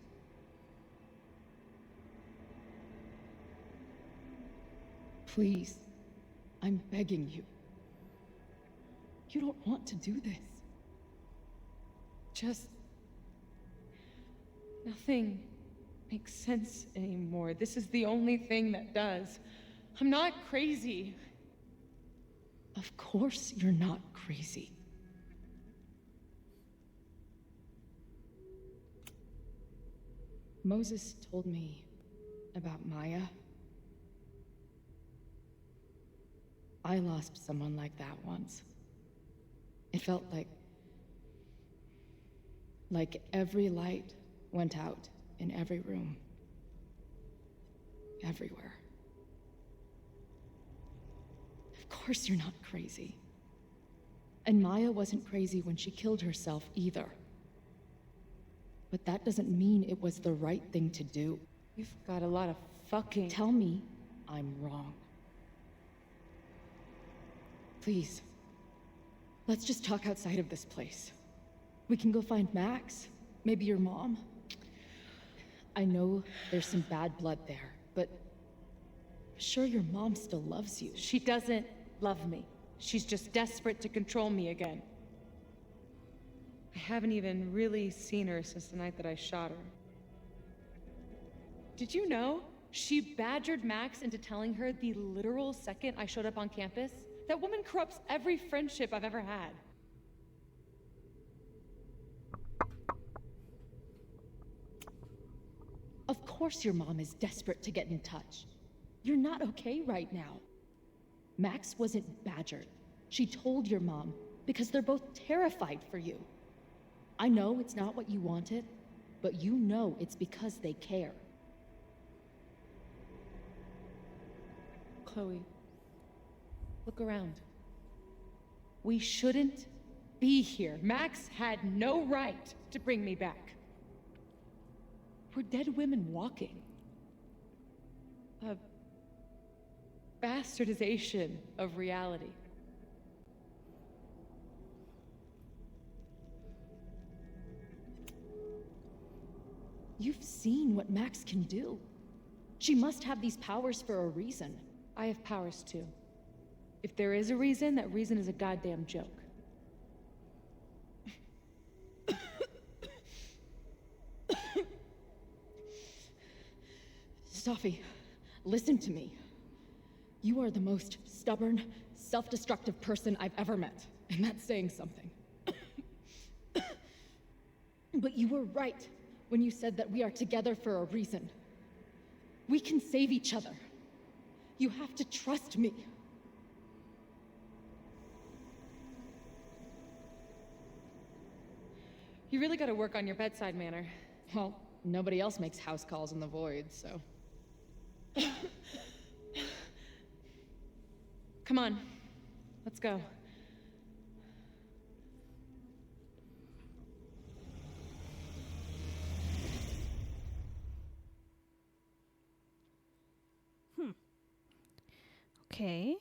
Please, I'm begging you. You don't want to do this. Just... nothing makes sense anymore. This is the only thing that does. I'm not crazy. Of course you're not crazy. Moses told me about Maya. I lost someone like that once. It felt like every light went out in every room. Everywhere. Of course you're not crazy. And Maya wasn't crazy when she killed herself either. But that doesn't mean it was the right thing to do. You've got a lot of fucking... Tell me I'm wrong. Please. Let's just talk outside of this place. We can go find Max. Maybe your mom. I know there's some bad blood there, but... sure, your mom still loves you. She doesn't love me. She's just desperate to control me again. I haven't even really seen her since the night that I shot her. Did you know? She badgered Max into telling her the literal second I showed up on campus. That woman corrupts every friendship I've ever had. Of course your mom is desperate to get in touch. You're not okay right now. Max wasn't badgered. She told your mom because they're both terrified for you. I know it's not what you wanted, but you know it's because they care. Chloe, look around. We shouldn't be here. Max had no right to bring me back. We're dead women walking. A bastardization of reality. You've seen what Max can do. She must have these powers for a reason. I have powers too. If there is a reason, that reason is a goddamn joke. Safi, listen to me. You are the most stubborn, self-destructive person I've ever met, and that's saying something. But you were right when you said that we are together for a reason. We can save each other. You have to trust me. You really gotta work on your bedside manner. Well, nobody else makes house calls in the void, so. Come on, let's go. Okay.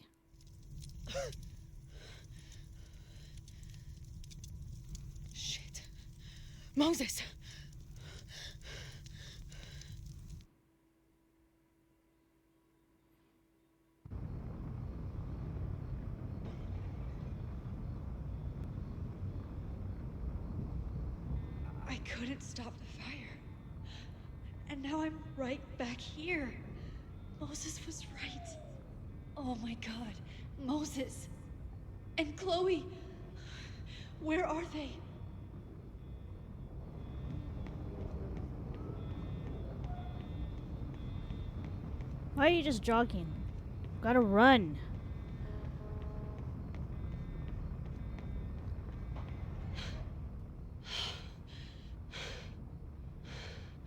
Shit. Moses! I couldn't stop the fire. And now I'm right back here. Moses was right. Oh my god. Moses. And Chloe. Where are they? Why are you just jogging? Gotta run.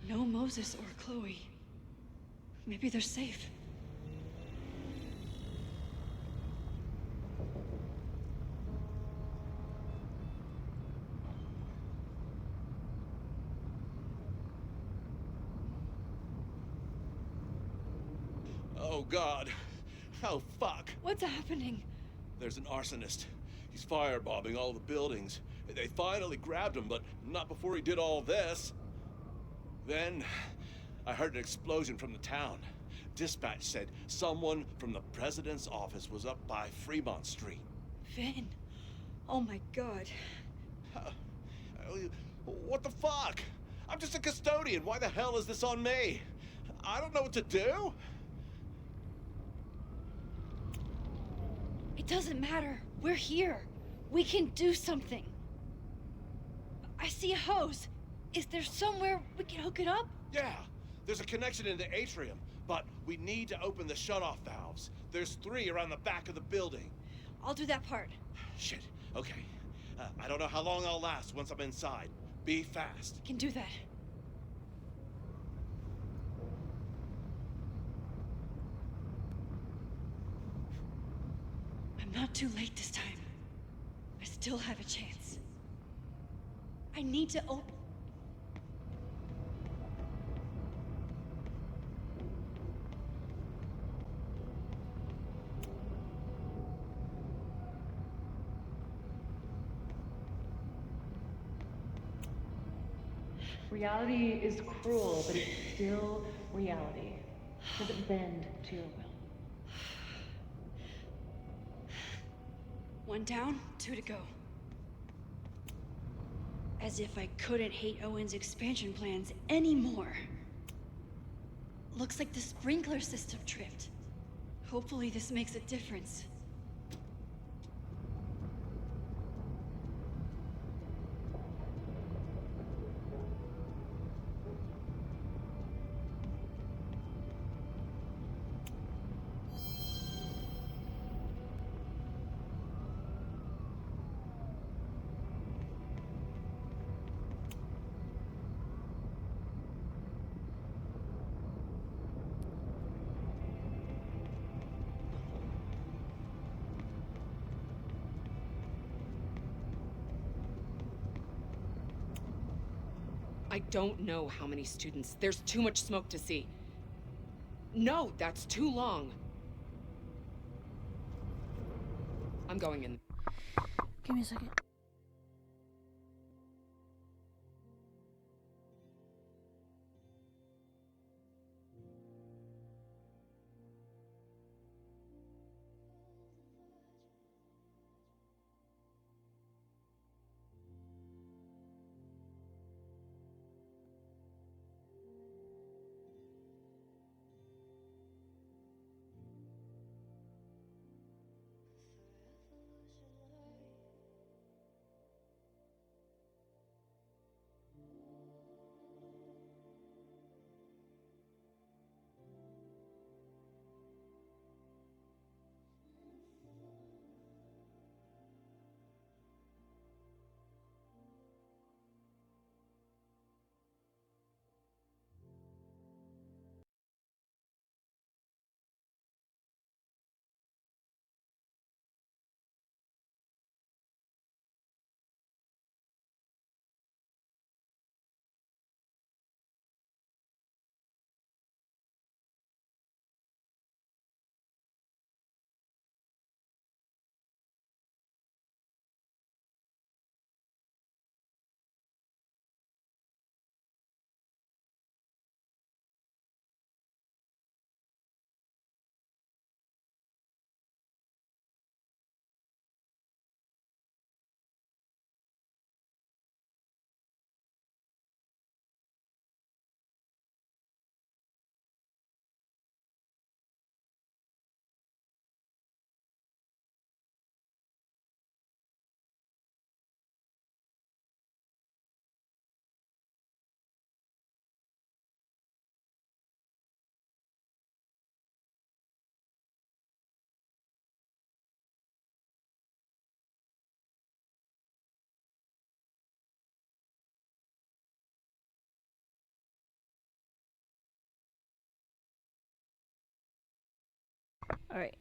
No Moses or Chloe. Maybe they're safe. Oh, God. Oh, fuck. What's happening? There's an arsonist. He's firebombing all the buildings. They finally grabbed him, but not before he did all this. Then, I heard an explosion from the town. Dispatch said someone from the president's office was up by Fremont Street. Vin. Oh my god. What the fuck? I'm just a custodian. Why the hell is this on me? I don't know what to do. It doesn't matter. We're here. We can do something. I see a hose. Is there somewhere we can hook it up? Yeah, there's a connection in the atrium, but we need to open the shutoff valves. There's 3 around the back of the building. I'll do that part. Shit, okay. I don't know how long I'll last once I'm inside. Be fast. Can do that. I'm not too late this time. I still have a chance. I need to open... Reality is cruel, but it's still reality. Doesn't bend to your will. 1 down, 2 to go. As if I couldn't hate Owen's expansion plans anymore. Looks like the sprinkler system tripped. Hopefully this makes a difference. I don't know how many students. There's too much smoke to see. No, that's too long. I'm going in. Give me a second. All right.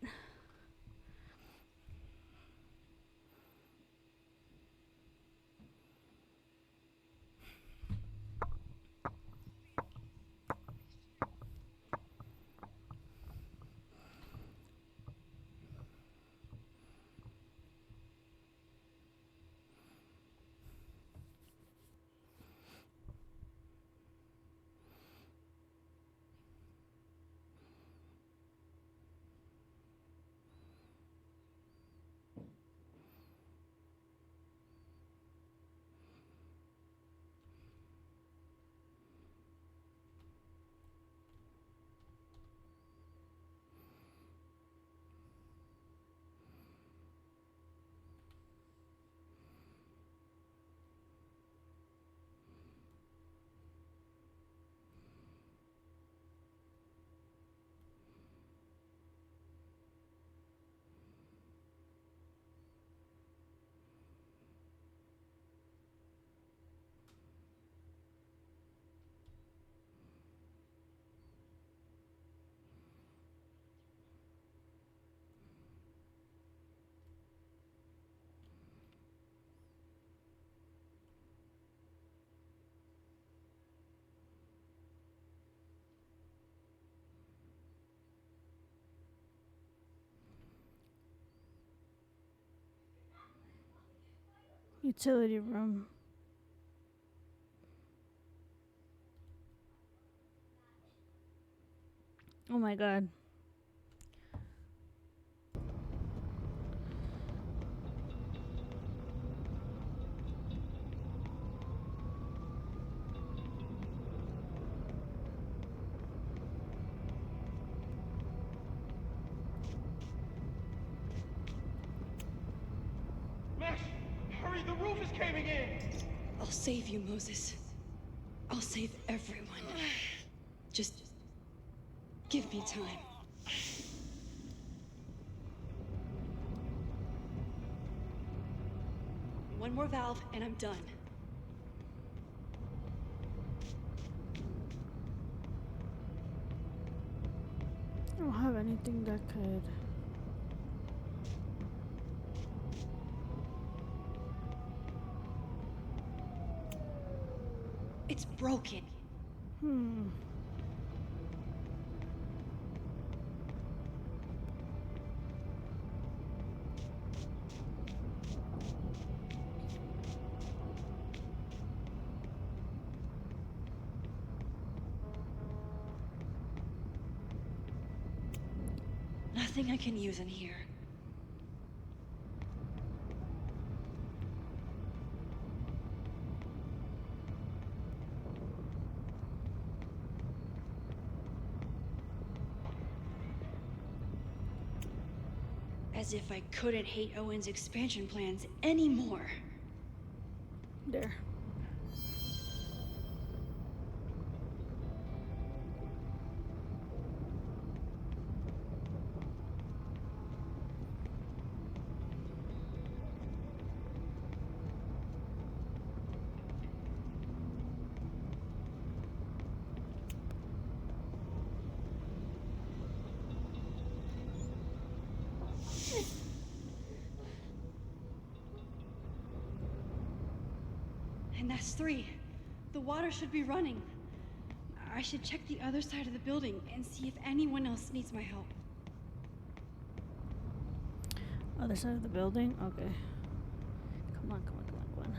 Utility room. Oh my god. caving in! I'll save you, Moses. I'll save everyone. Just give me time. One more valve and I'm done. I don't have anything that could. It's broken. Nothing I can use in here. As if I couldn't hate Owen's expansion plans anymore. There. And that's 3. The water should be running. I should check the other side of the building and see if anyone else needs my help. Other side of the building? Okay. Come on, come on, come on, come on.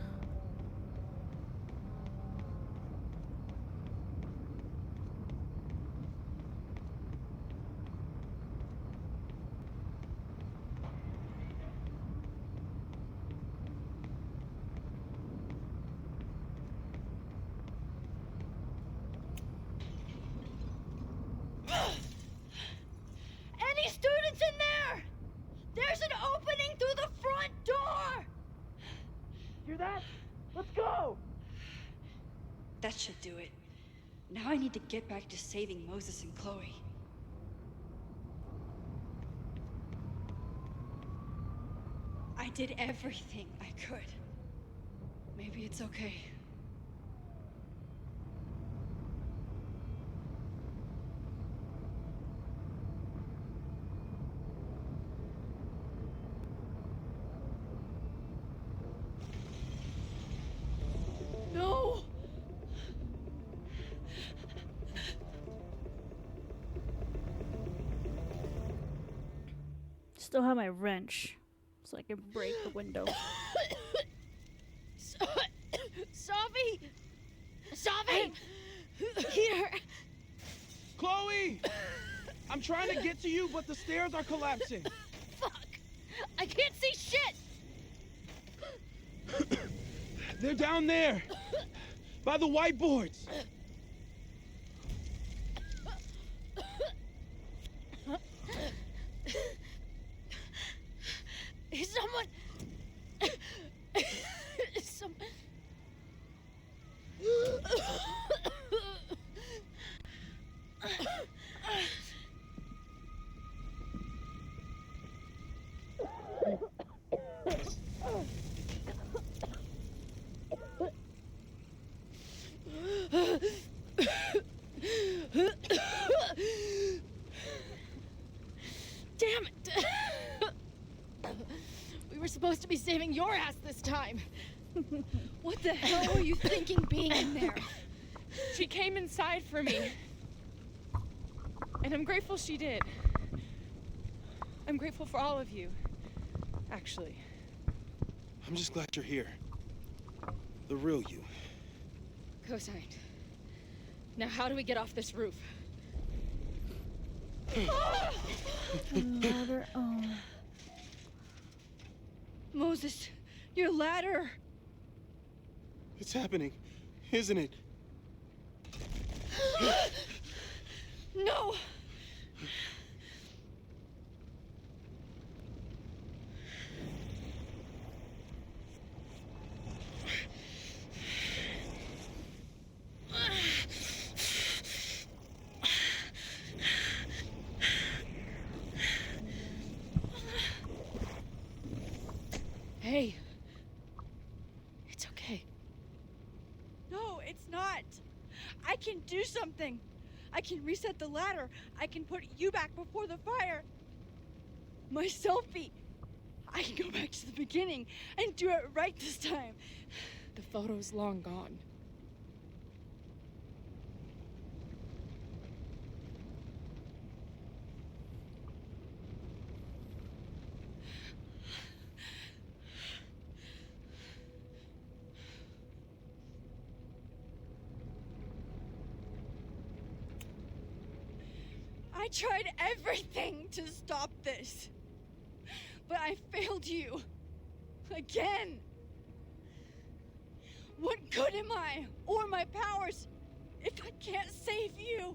Any students in there? There's an opening through the front door! Hear that? Let's go! That should do it. Now I need to get back to saving Moses and Chloe. I did everything I could. Maybe it's okay. No! Still have my wrench, so I can break the window. Safi! Safi! Here! Chloe! I'm trying to get to you, but the stairs are collapsing. Fuck! I can't see shit! They're down there! By the whiteboards! Someone... Some... Damn it! We were supposed to be saving your ass this time. What the hell were you thinking being in there? She came inside for me. And I'm grateful she did. I'm grateful for all of you, actually. I'm just glad you're here. The real you. Co-signed. Now how do we get off this roof? Ladder. Oh. Moses, your ladder! It's happening, isn't it? No! it's not. I can do something. I can reset the ladder. I can put you back before the fire. My selfie. I can go back to the beginning and do it right this time. The photo's long gone. I tried everything to stop this, but I failed you. Again. What good am I, or my powers, if I can't save you?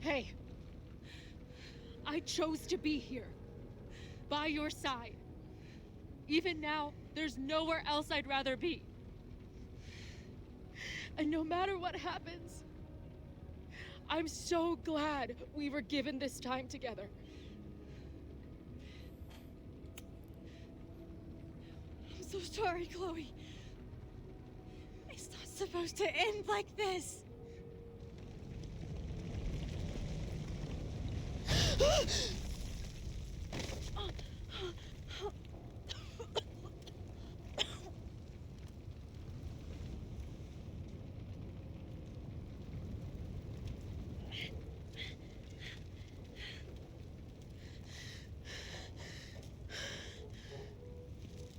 Hey, I chose to be here, by your side. Even now, there's nowhere else I'd rather be. And no matter what happens, I'm so glad we were given this time together. I'm so sorry, Chloe. It's not supposed to end like this.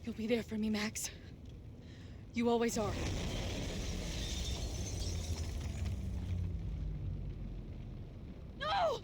You'll be there for me, Max. You always are. No!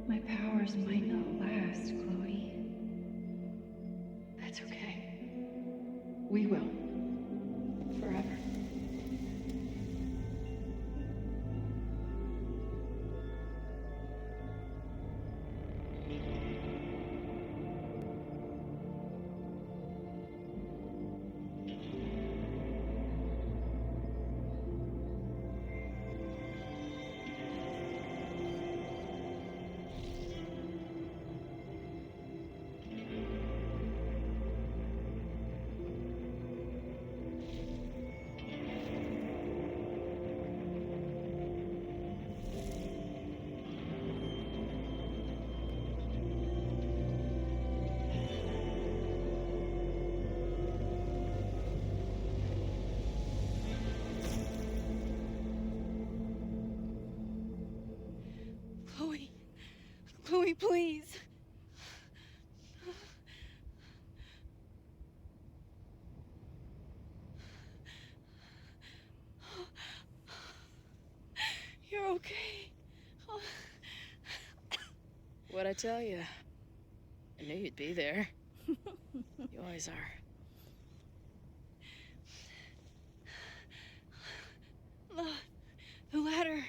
My powers might not last, Chloe. That's okay. We will. Forever. Chloe. Chloe, please. You're okay. What'd I tell you? I knew you'd be there. You always are. The ladder.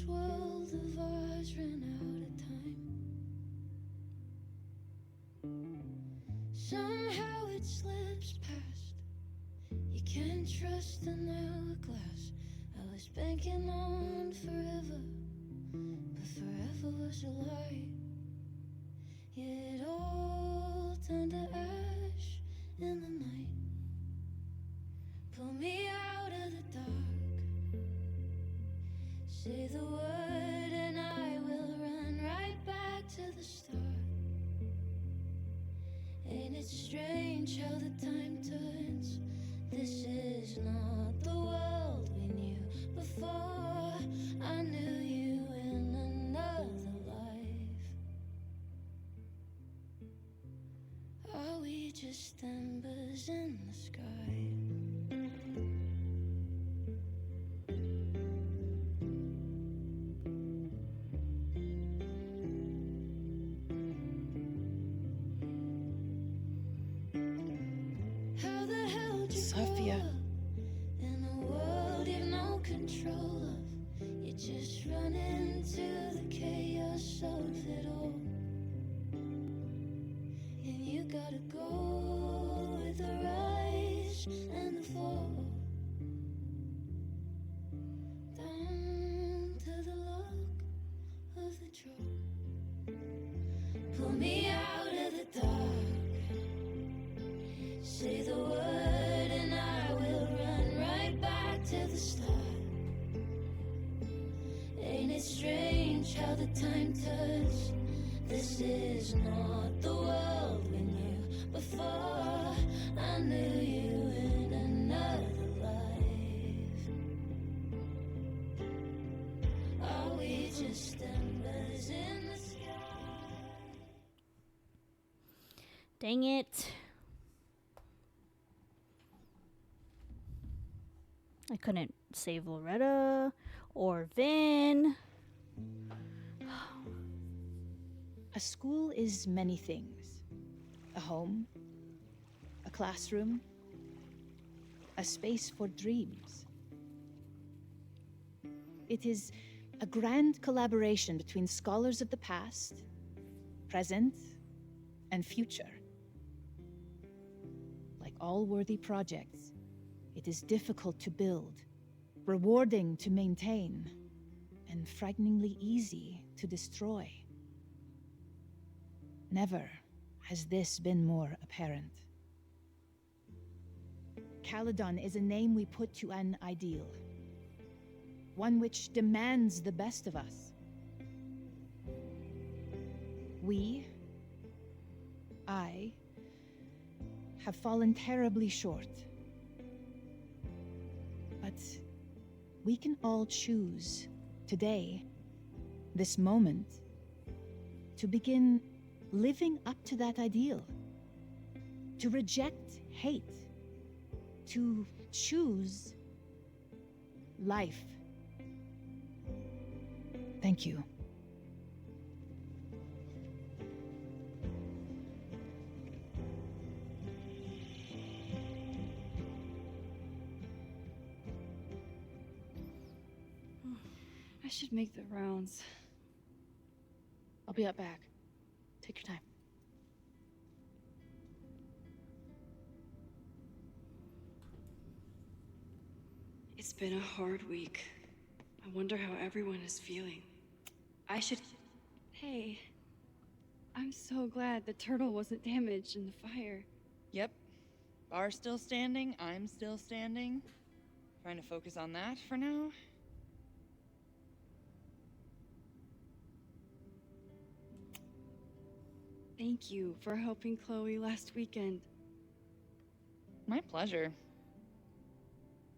this world of ours ran out of time. Somehow it slips past. You can't trust an hourglass. I was banking on forever, but forever was a lie. It all turned to ash in the night. Pull me out of the dark. Say the word and I will run right back to the start. Ain't it strange how the time turns? This is not the world we knew before. I knew you in another life. Are we just embers in the sky? How the hell did you Sophia. grow up in a world you've no control of? You just run into the chaos of it all. And you gotta go with the rise and the fall. Down to the lock of the drawer. Pull me out of the dark. Say the word and I will run right back to the start. Ain't it strange how the time turns? This is not the world we knew before. I knew you in another life. Are we just embers in the sky? Dang it. I couldn't save Loretta or Vin. A school is many things. A home, a classroom, a space for dreams. It is a grand collaboration between scholars of the past, present, and future. Like all worthy projects, it is difficult to build, rewarding to maintain, and frighteningly easy to destroy. Never has this been more apparent. Caledon is a name we put to an ideal, one which demands the best of us. I, have fallen terribly short. But we can all choose today, this moment, to begin living up to that ideal, to reject hate, to choose life. Thank you. I should make the rounds. I'll be up back. Take your time. It's been a hard week. I wonder how everyone is feeling. I should... Hey, I'm so glad the turtle wasn't damaged in the fire. Yep. Bar's still standing, I'm still standing. Trying to focus on that for now. Thank you for helping Chloe last weekend. My pleasure.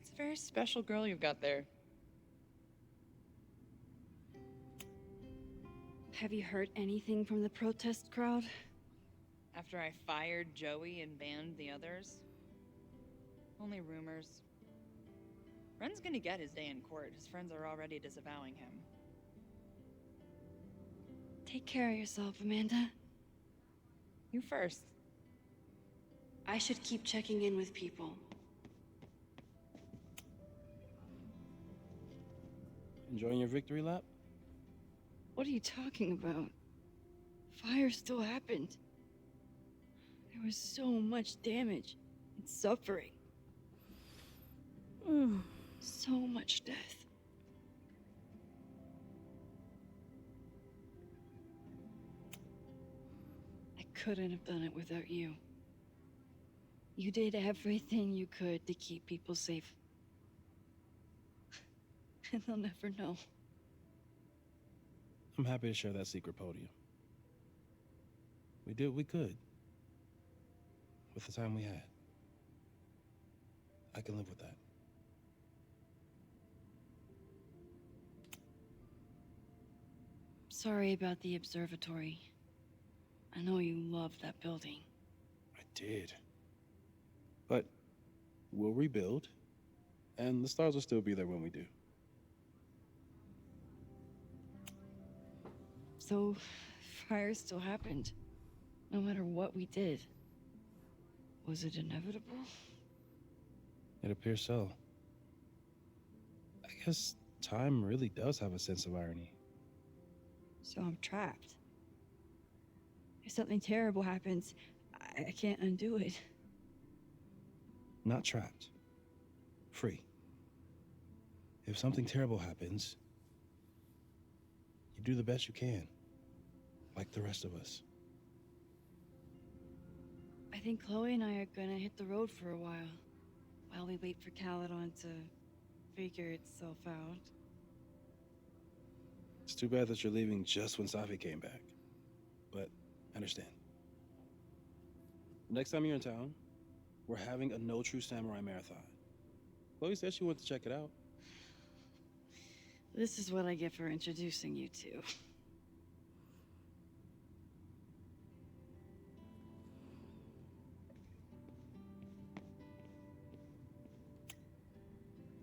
It's a very special girl you've got there. Have you heard anything from the protest crowd? After I fired Joey and banned the others? Only rumors. Ren's gonna get his day in court. His friends are already disavowing him. Take care of yourself, Amanda. You first. I should keep checking in with people. Enjoying your victory lap? What are you talking about? Fire still happened. There was so much damage and suffering. So much death. I couldn't have done it without you. You did everything you could to keep people safe. And they'll never know. I'm happy to share that secret, Podium. We did what we could. With the time we had. I can live with that. Sorry about the observatory. I know you love that building. I did. But we'll rebuild, and the stars will still be there when we do. So, fire still happened, no matter what we did. Was it inevitable? It appears so. I guess time really does have a sense of irony. So I'm trapped. If something terrible happens, I can't undo it. Not trapped. Free. If something terrible happens, you do the best you can. Like the rest of us. I think Chloe and I are gonna hit the road for a while we wait for Caledon to figure itself out. It's too bad that you're leaving just when Safi came back. But I understand. Next time you're in town, we're having a No True Samurai marathon. Chloe said she wanted to check it out. This is what I get for introducing you to.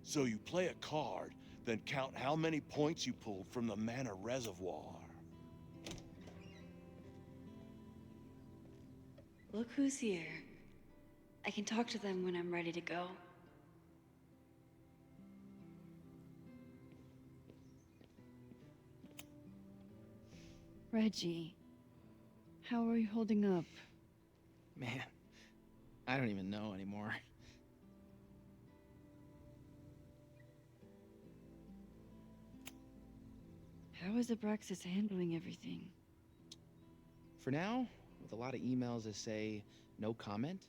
So you play a card, then count how many points you pulled from the mana reservoir. Look who's here. I can talk to them when I'm ready to go. Reggie, how are you holding up? Man, I don't even know anymore. How is Abraxas handling everything? For now, with a lot of emails that say no comment.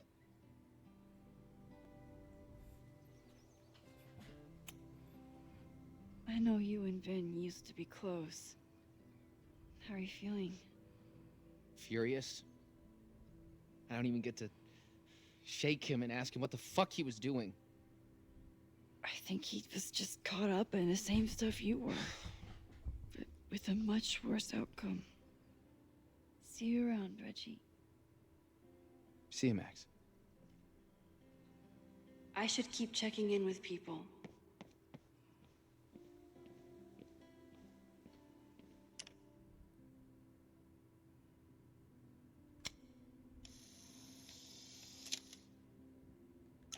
I know you and Vin used to be close. How are you feeling? Furious. I don't even get to shake him and ask him what the fuck he was doing. I think he was just caught up in the same stuff you were. But with a much worse outcome. See you around, Reggie. See you, Max. I should keep checking in with people.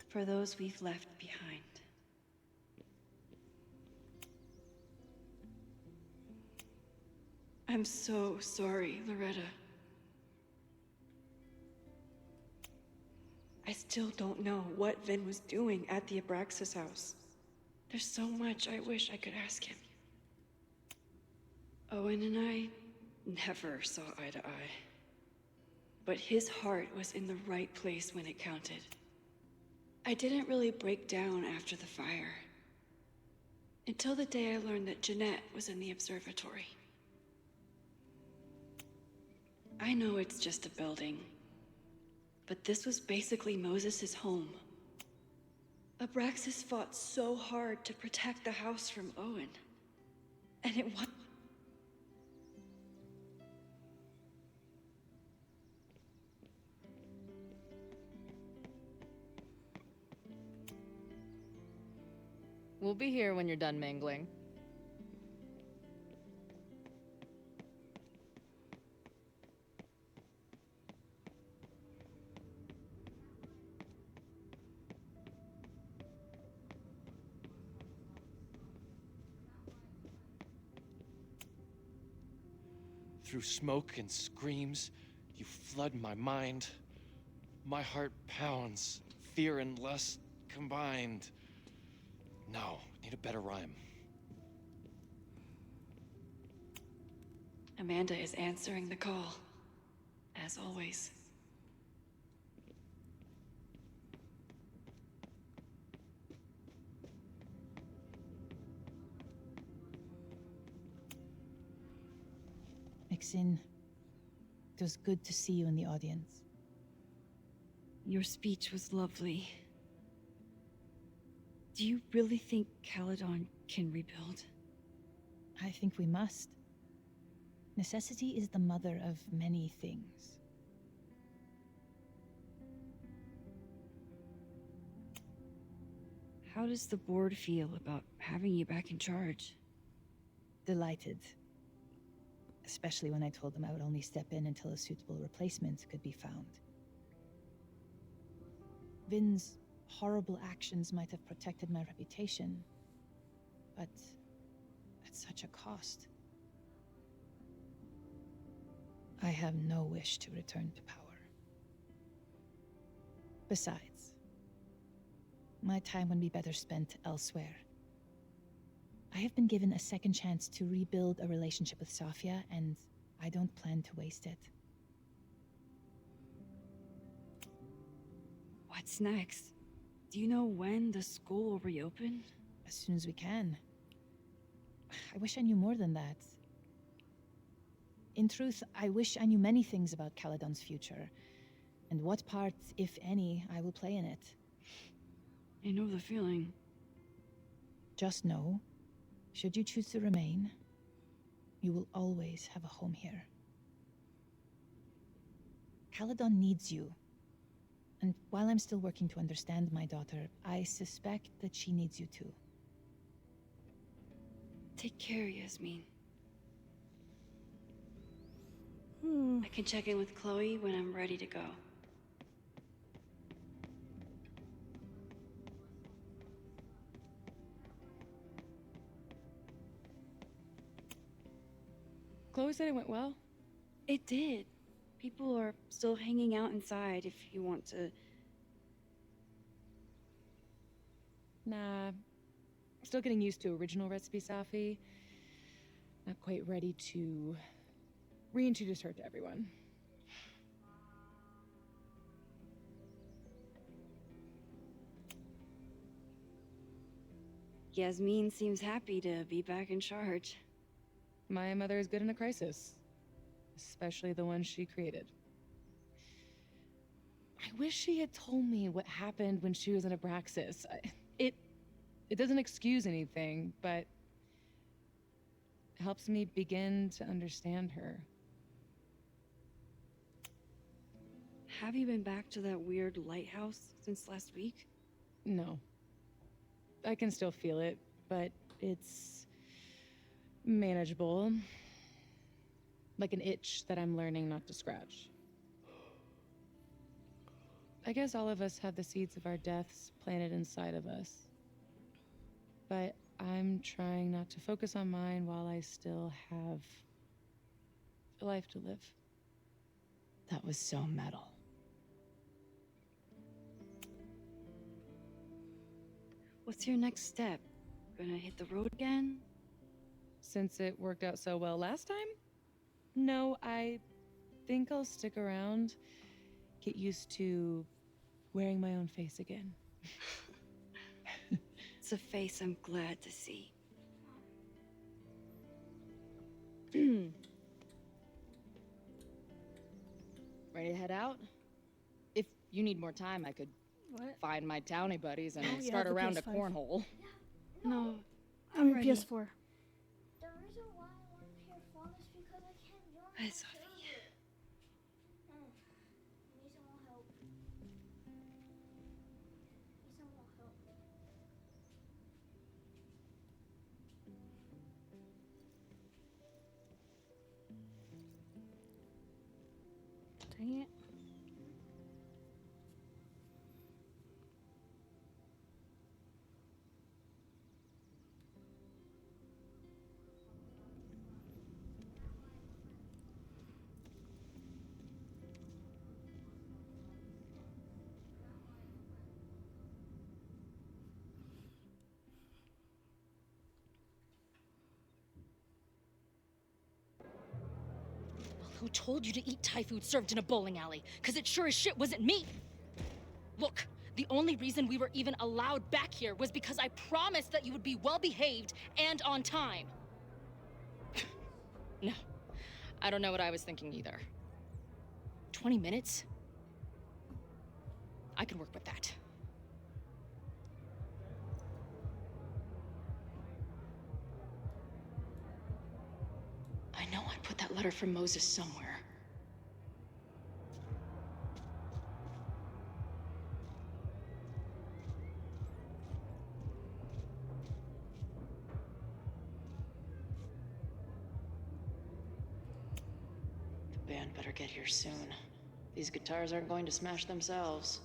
For those we've left behind. I'm so sorry, Loretta. I still don't know what Vin was doing at the Abraxas house. There's so much I wish I could ask him. Owen and I never saw eye to eye. But his heart was in the right place when it counted. I didn't really break down after the fire. Until the day I learned that Jeanette was in the observatory. I know it's just a building, but this was basically Moses' home. Abraxas fought so hard to protect the house from Owen. And it was... We'll be here when you're done mangling. Through smoke and screams, you flood my mind. My heart pounds, fear and lust combined. No, need a better rhyme. Amanda is answering the call, as always. Maxine, it was good to see you in the audience. Your speech was lovely. Do you really think Caledon can rebuild? I think we must. Necessity is the mother of many things. How does the board feel about having you back in charge? Delighted. Especially when I told them I would only step in until a suitable replacement could be found. Vin's horrible actions might have protected my reputation, but at such a cost. I have no wish to return to power. Besides, my time would be better spent elsewhere. I have been given a second chance to rebuild a relationship with Safia, and I don't plan to waste it. What's next? Do you know when the school will reopen? As soon as we can. I wish I knew more than that. In truth, I wish I knew many things about Caledon's future, and what part, if any, I will play in it. I know the feeling. Just know, should you choose to remain, you will always have a home here. Caledon needs you. And while I'm still working to understand my daughter, I suspect that she needs you too. Take care, Yasmin. I can check in with Chloe when I'm ready to go. Chloe said it went well. It did. People are still hanging out inside if you want to. Nah. Still getting used to original recipe Safi. Not quite ready to reintroduce her to everyone. Yasmin seems happy to be back in charge. My mother is good in a crisis, especially the one she created. I wish she had told me what happened when she was in Abraxas. It doesn't excuse anything, but helps me begin to understand her. Have you been back to that weird lighthouse since last week? No. I can still feel it, but it's manageable. Like an itch that I'm learning not to scratch. I guess all of us have the seeds of our deaths planted inside of us. But I'm trying not to focus on mine while I still have a life to live. That was so metal. What's your next step? Gonna hit the road again? Since it worked out so well last time? No, I think I'll stick around, get used to wearing my own face again. It's a face I'm glad to see. Ready to head out? If you need more time, I could find my townie buddies and start a round of cornhole. No, I'm ready. PS4. The reason why I want to hear phone is because I can't join. Hi, Sophie. Lisa won't help. Lisa won't help. Dang it. Who told you to eat Thai food served in a bowling alley? Because it sure as shit wasn't me. Look, the only reason we were even allowed back here was because I promised that you would be well behaved and on time. No, I don't know what I was thinking either. 20 minutes? I can work with that. I know I put that letter from Moses somewhere. The band better get here soon. These guitars aren't going to smash themselves.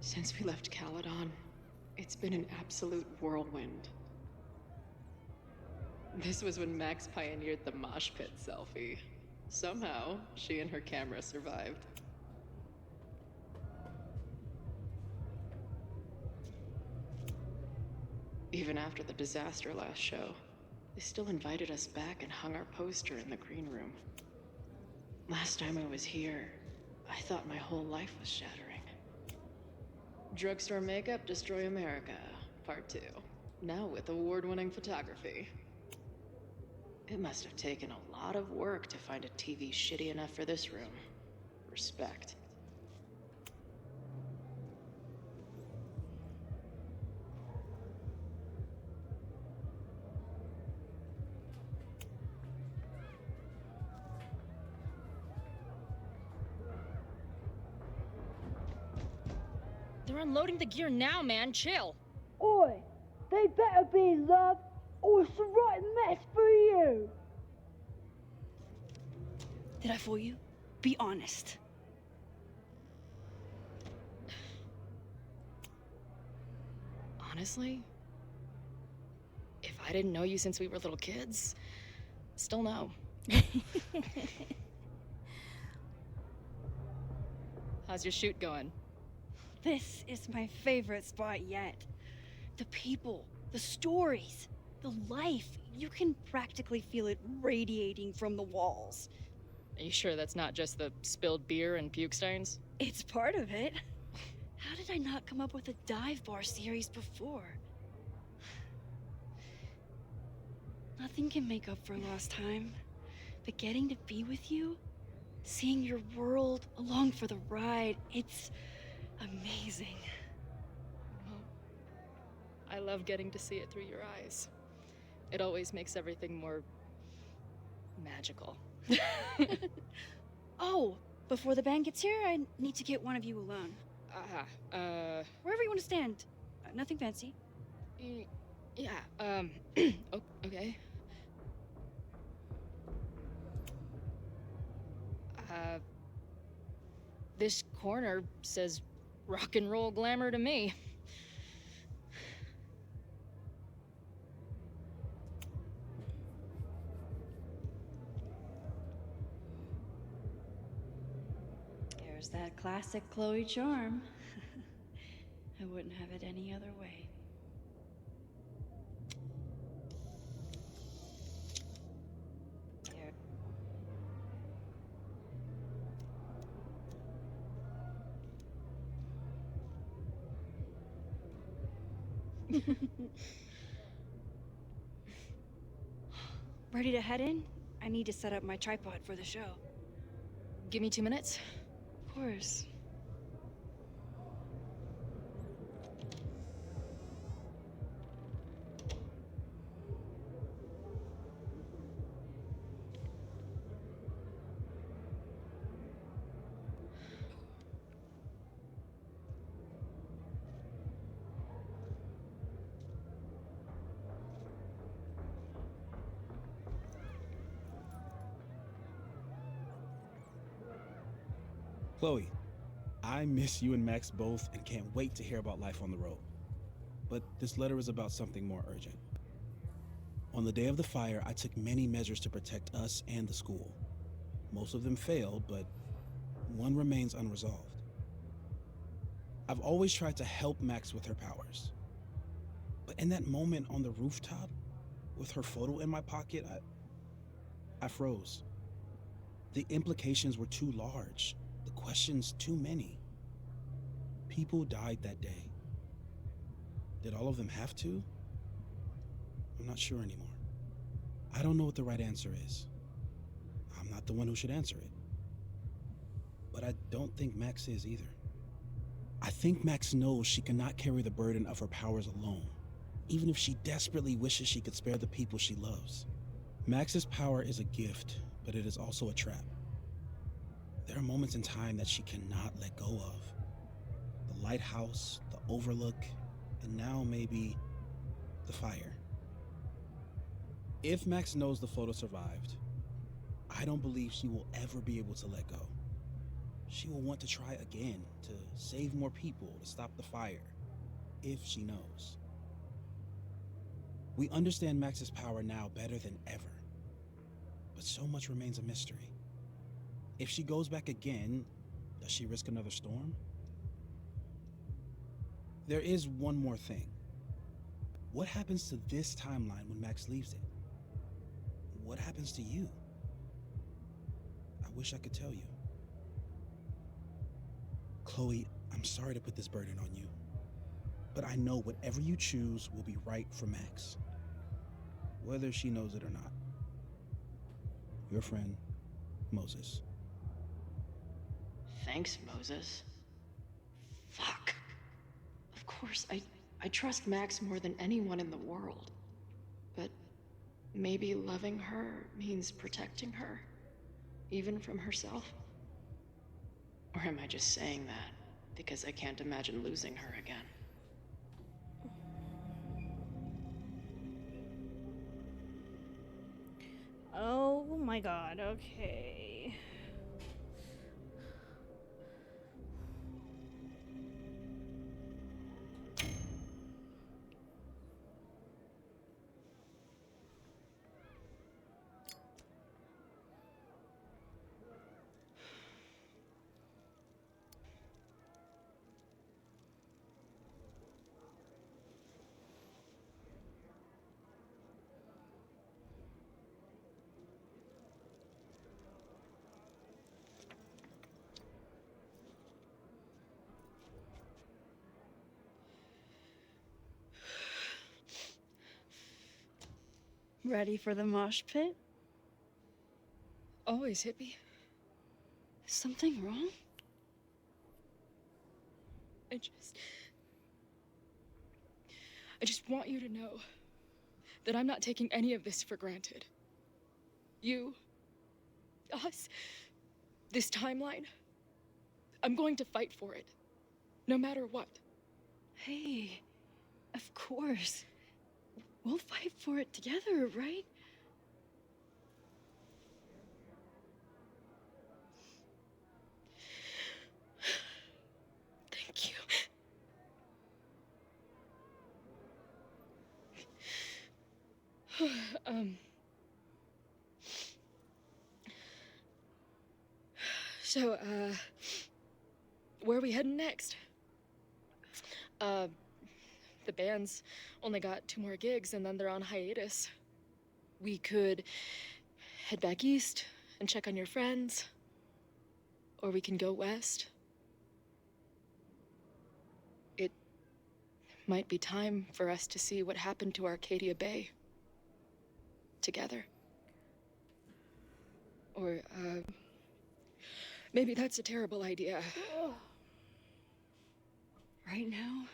Since we left Caledon, it's been an absolute whirlwind. This was when Max pioneered the mosh pit selfie. Somehow, she and her camera survived. Even after the disaster last show, they still invited us back and hung our poster in the green room. Last time I was here, I thought my whole life was shattering. Drugstore Makeup Destroy America, Part 2. Now with award-winning photography. It must have taken a lot of work to find a TV shitty enough for this room. Respect. They're unloading the gear now, man. Chill. Oi, they better be in love, or it's a right mess for you. Did I fool you? Be honest. Honestly, if I didn't know you since we were little kids, still no. How's your shoot going? This is my favorite spot yet. The people, the stories, the life. You can practically feel it radiating from the walls. Are you sure that's not just the spilled beer and puke stains? It's part of it. How did I not come up with a dive bar series before? Nothing can make up for lost time, but getting to be with you, seeing your world along for the ride, it's amazing. I love getting to see it through your eyes. It always makes everything more magical. Oh, before the band gets here, I need to get one of you alone. Wherever you want to stand. Nothing fancy. Yeah, okay. This corner says rock and roll glamour to me. There's that classic Chloe charm. I wouldn't have it any other way. Ready to head in? I need to set up my tripod for the show. Give me 2 minutes. Of course. Chloe, I miss you and Max both and can't wait to hear about life on the road. But this letter is about something more urgent. On the day of the fire, I took many measures to protect us and the school. Most of them failed, but one remains unresolved. I've always tried to help Max with her powers. But in that moment on the rooftop, with her photo in my pocket, I froze. The implications were too large, the questions too many. People died that day. Did all of them have to? I'm not sure anymore. I don't know what the right answer is. I'm not the one who should answer it. But I don't think Max is either. I think Max knows she cannot carry the burden of her powers alone, even if she desperately wishes she could spare the people she loves. Max's power is a gift, but it is also a trap. There are moments in time that she cannot let go of. The lighthouse, the overlook, and now maybe the fire. If Max knows the photo survived, I don't believe she will ever be able to let go. She will want to try again, to save more people, to stop the fire, if she knows. We understand Max's power now better than ever, but so much remains a mystery. If she goes back again, does she risk another storm? There is one more thing. What happens to this timeline when Max leaves it? What happens to you? I wish I could tell you. Chloe, I'm sorry to put this burden on you, but I know whatever you choose will be right for Max, whether she knows it or not. Your friend, Moses. Thanks, Moses. Fuck. Of course, I trust Max more than anyone in the world. But maybe loving her means protecting her, even from herself? Or am I just saying that because I can't imagine losing her again? Oh my god, okay. Ready for the mosh pit? Always, hippie. Is something wrong? I just want you to know that I'm not taking any of this for granted. You, us, this timeline. I'm going to fight for it, no matter what. Hey, of course. We'll fight for it together, right? Thank you. So, where are we heading next? The band's only got 2 more gigs and then they're on hiatus. We could head back east and check on your friends, or we can go west. It might be time for us to see what happened to Arcadia Bay together. Or, maybe that's a terrible idea. Right now,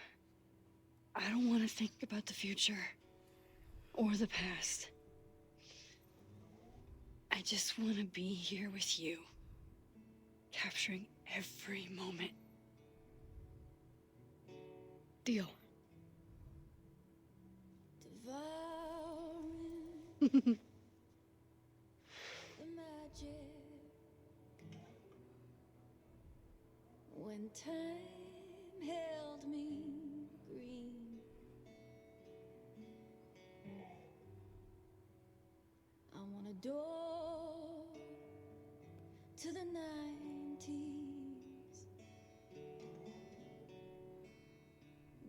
I don't want to think about the future or the past. I just want to be here with you, capturing every moment. Deal. Devouring the magic when time held me green. I want a door to the 90s.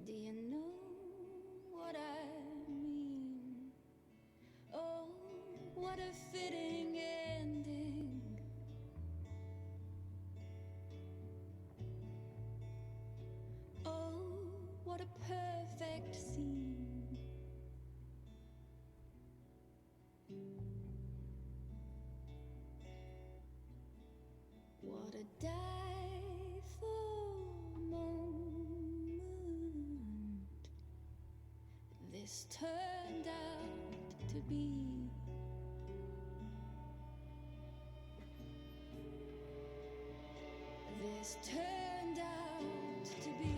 Do you know what I mean? Oh, what a fitting end. perfect scene. What a for moment this turned out to be. This turned out to be.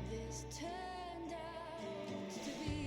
This turned out to be.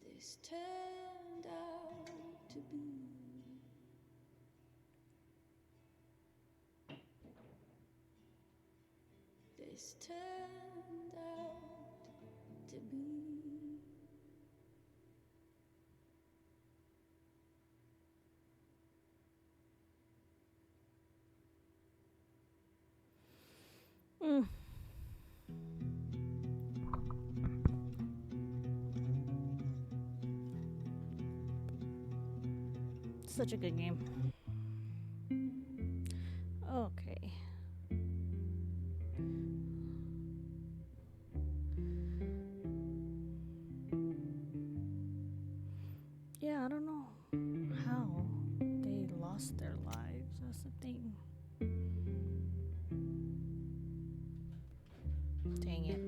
This turned out to be. This turned out to be. Such a good game. Okay. Yeah, I don't know how they lost their lives. That's the thing. Dang it.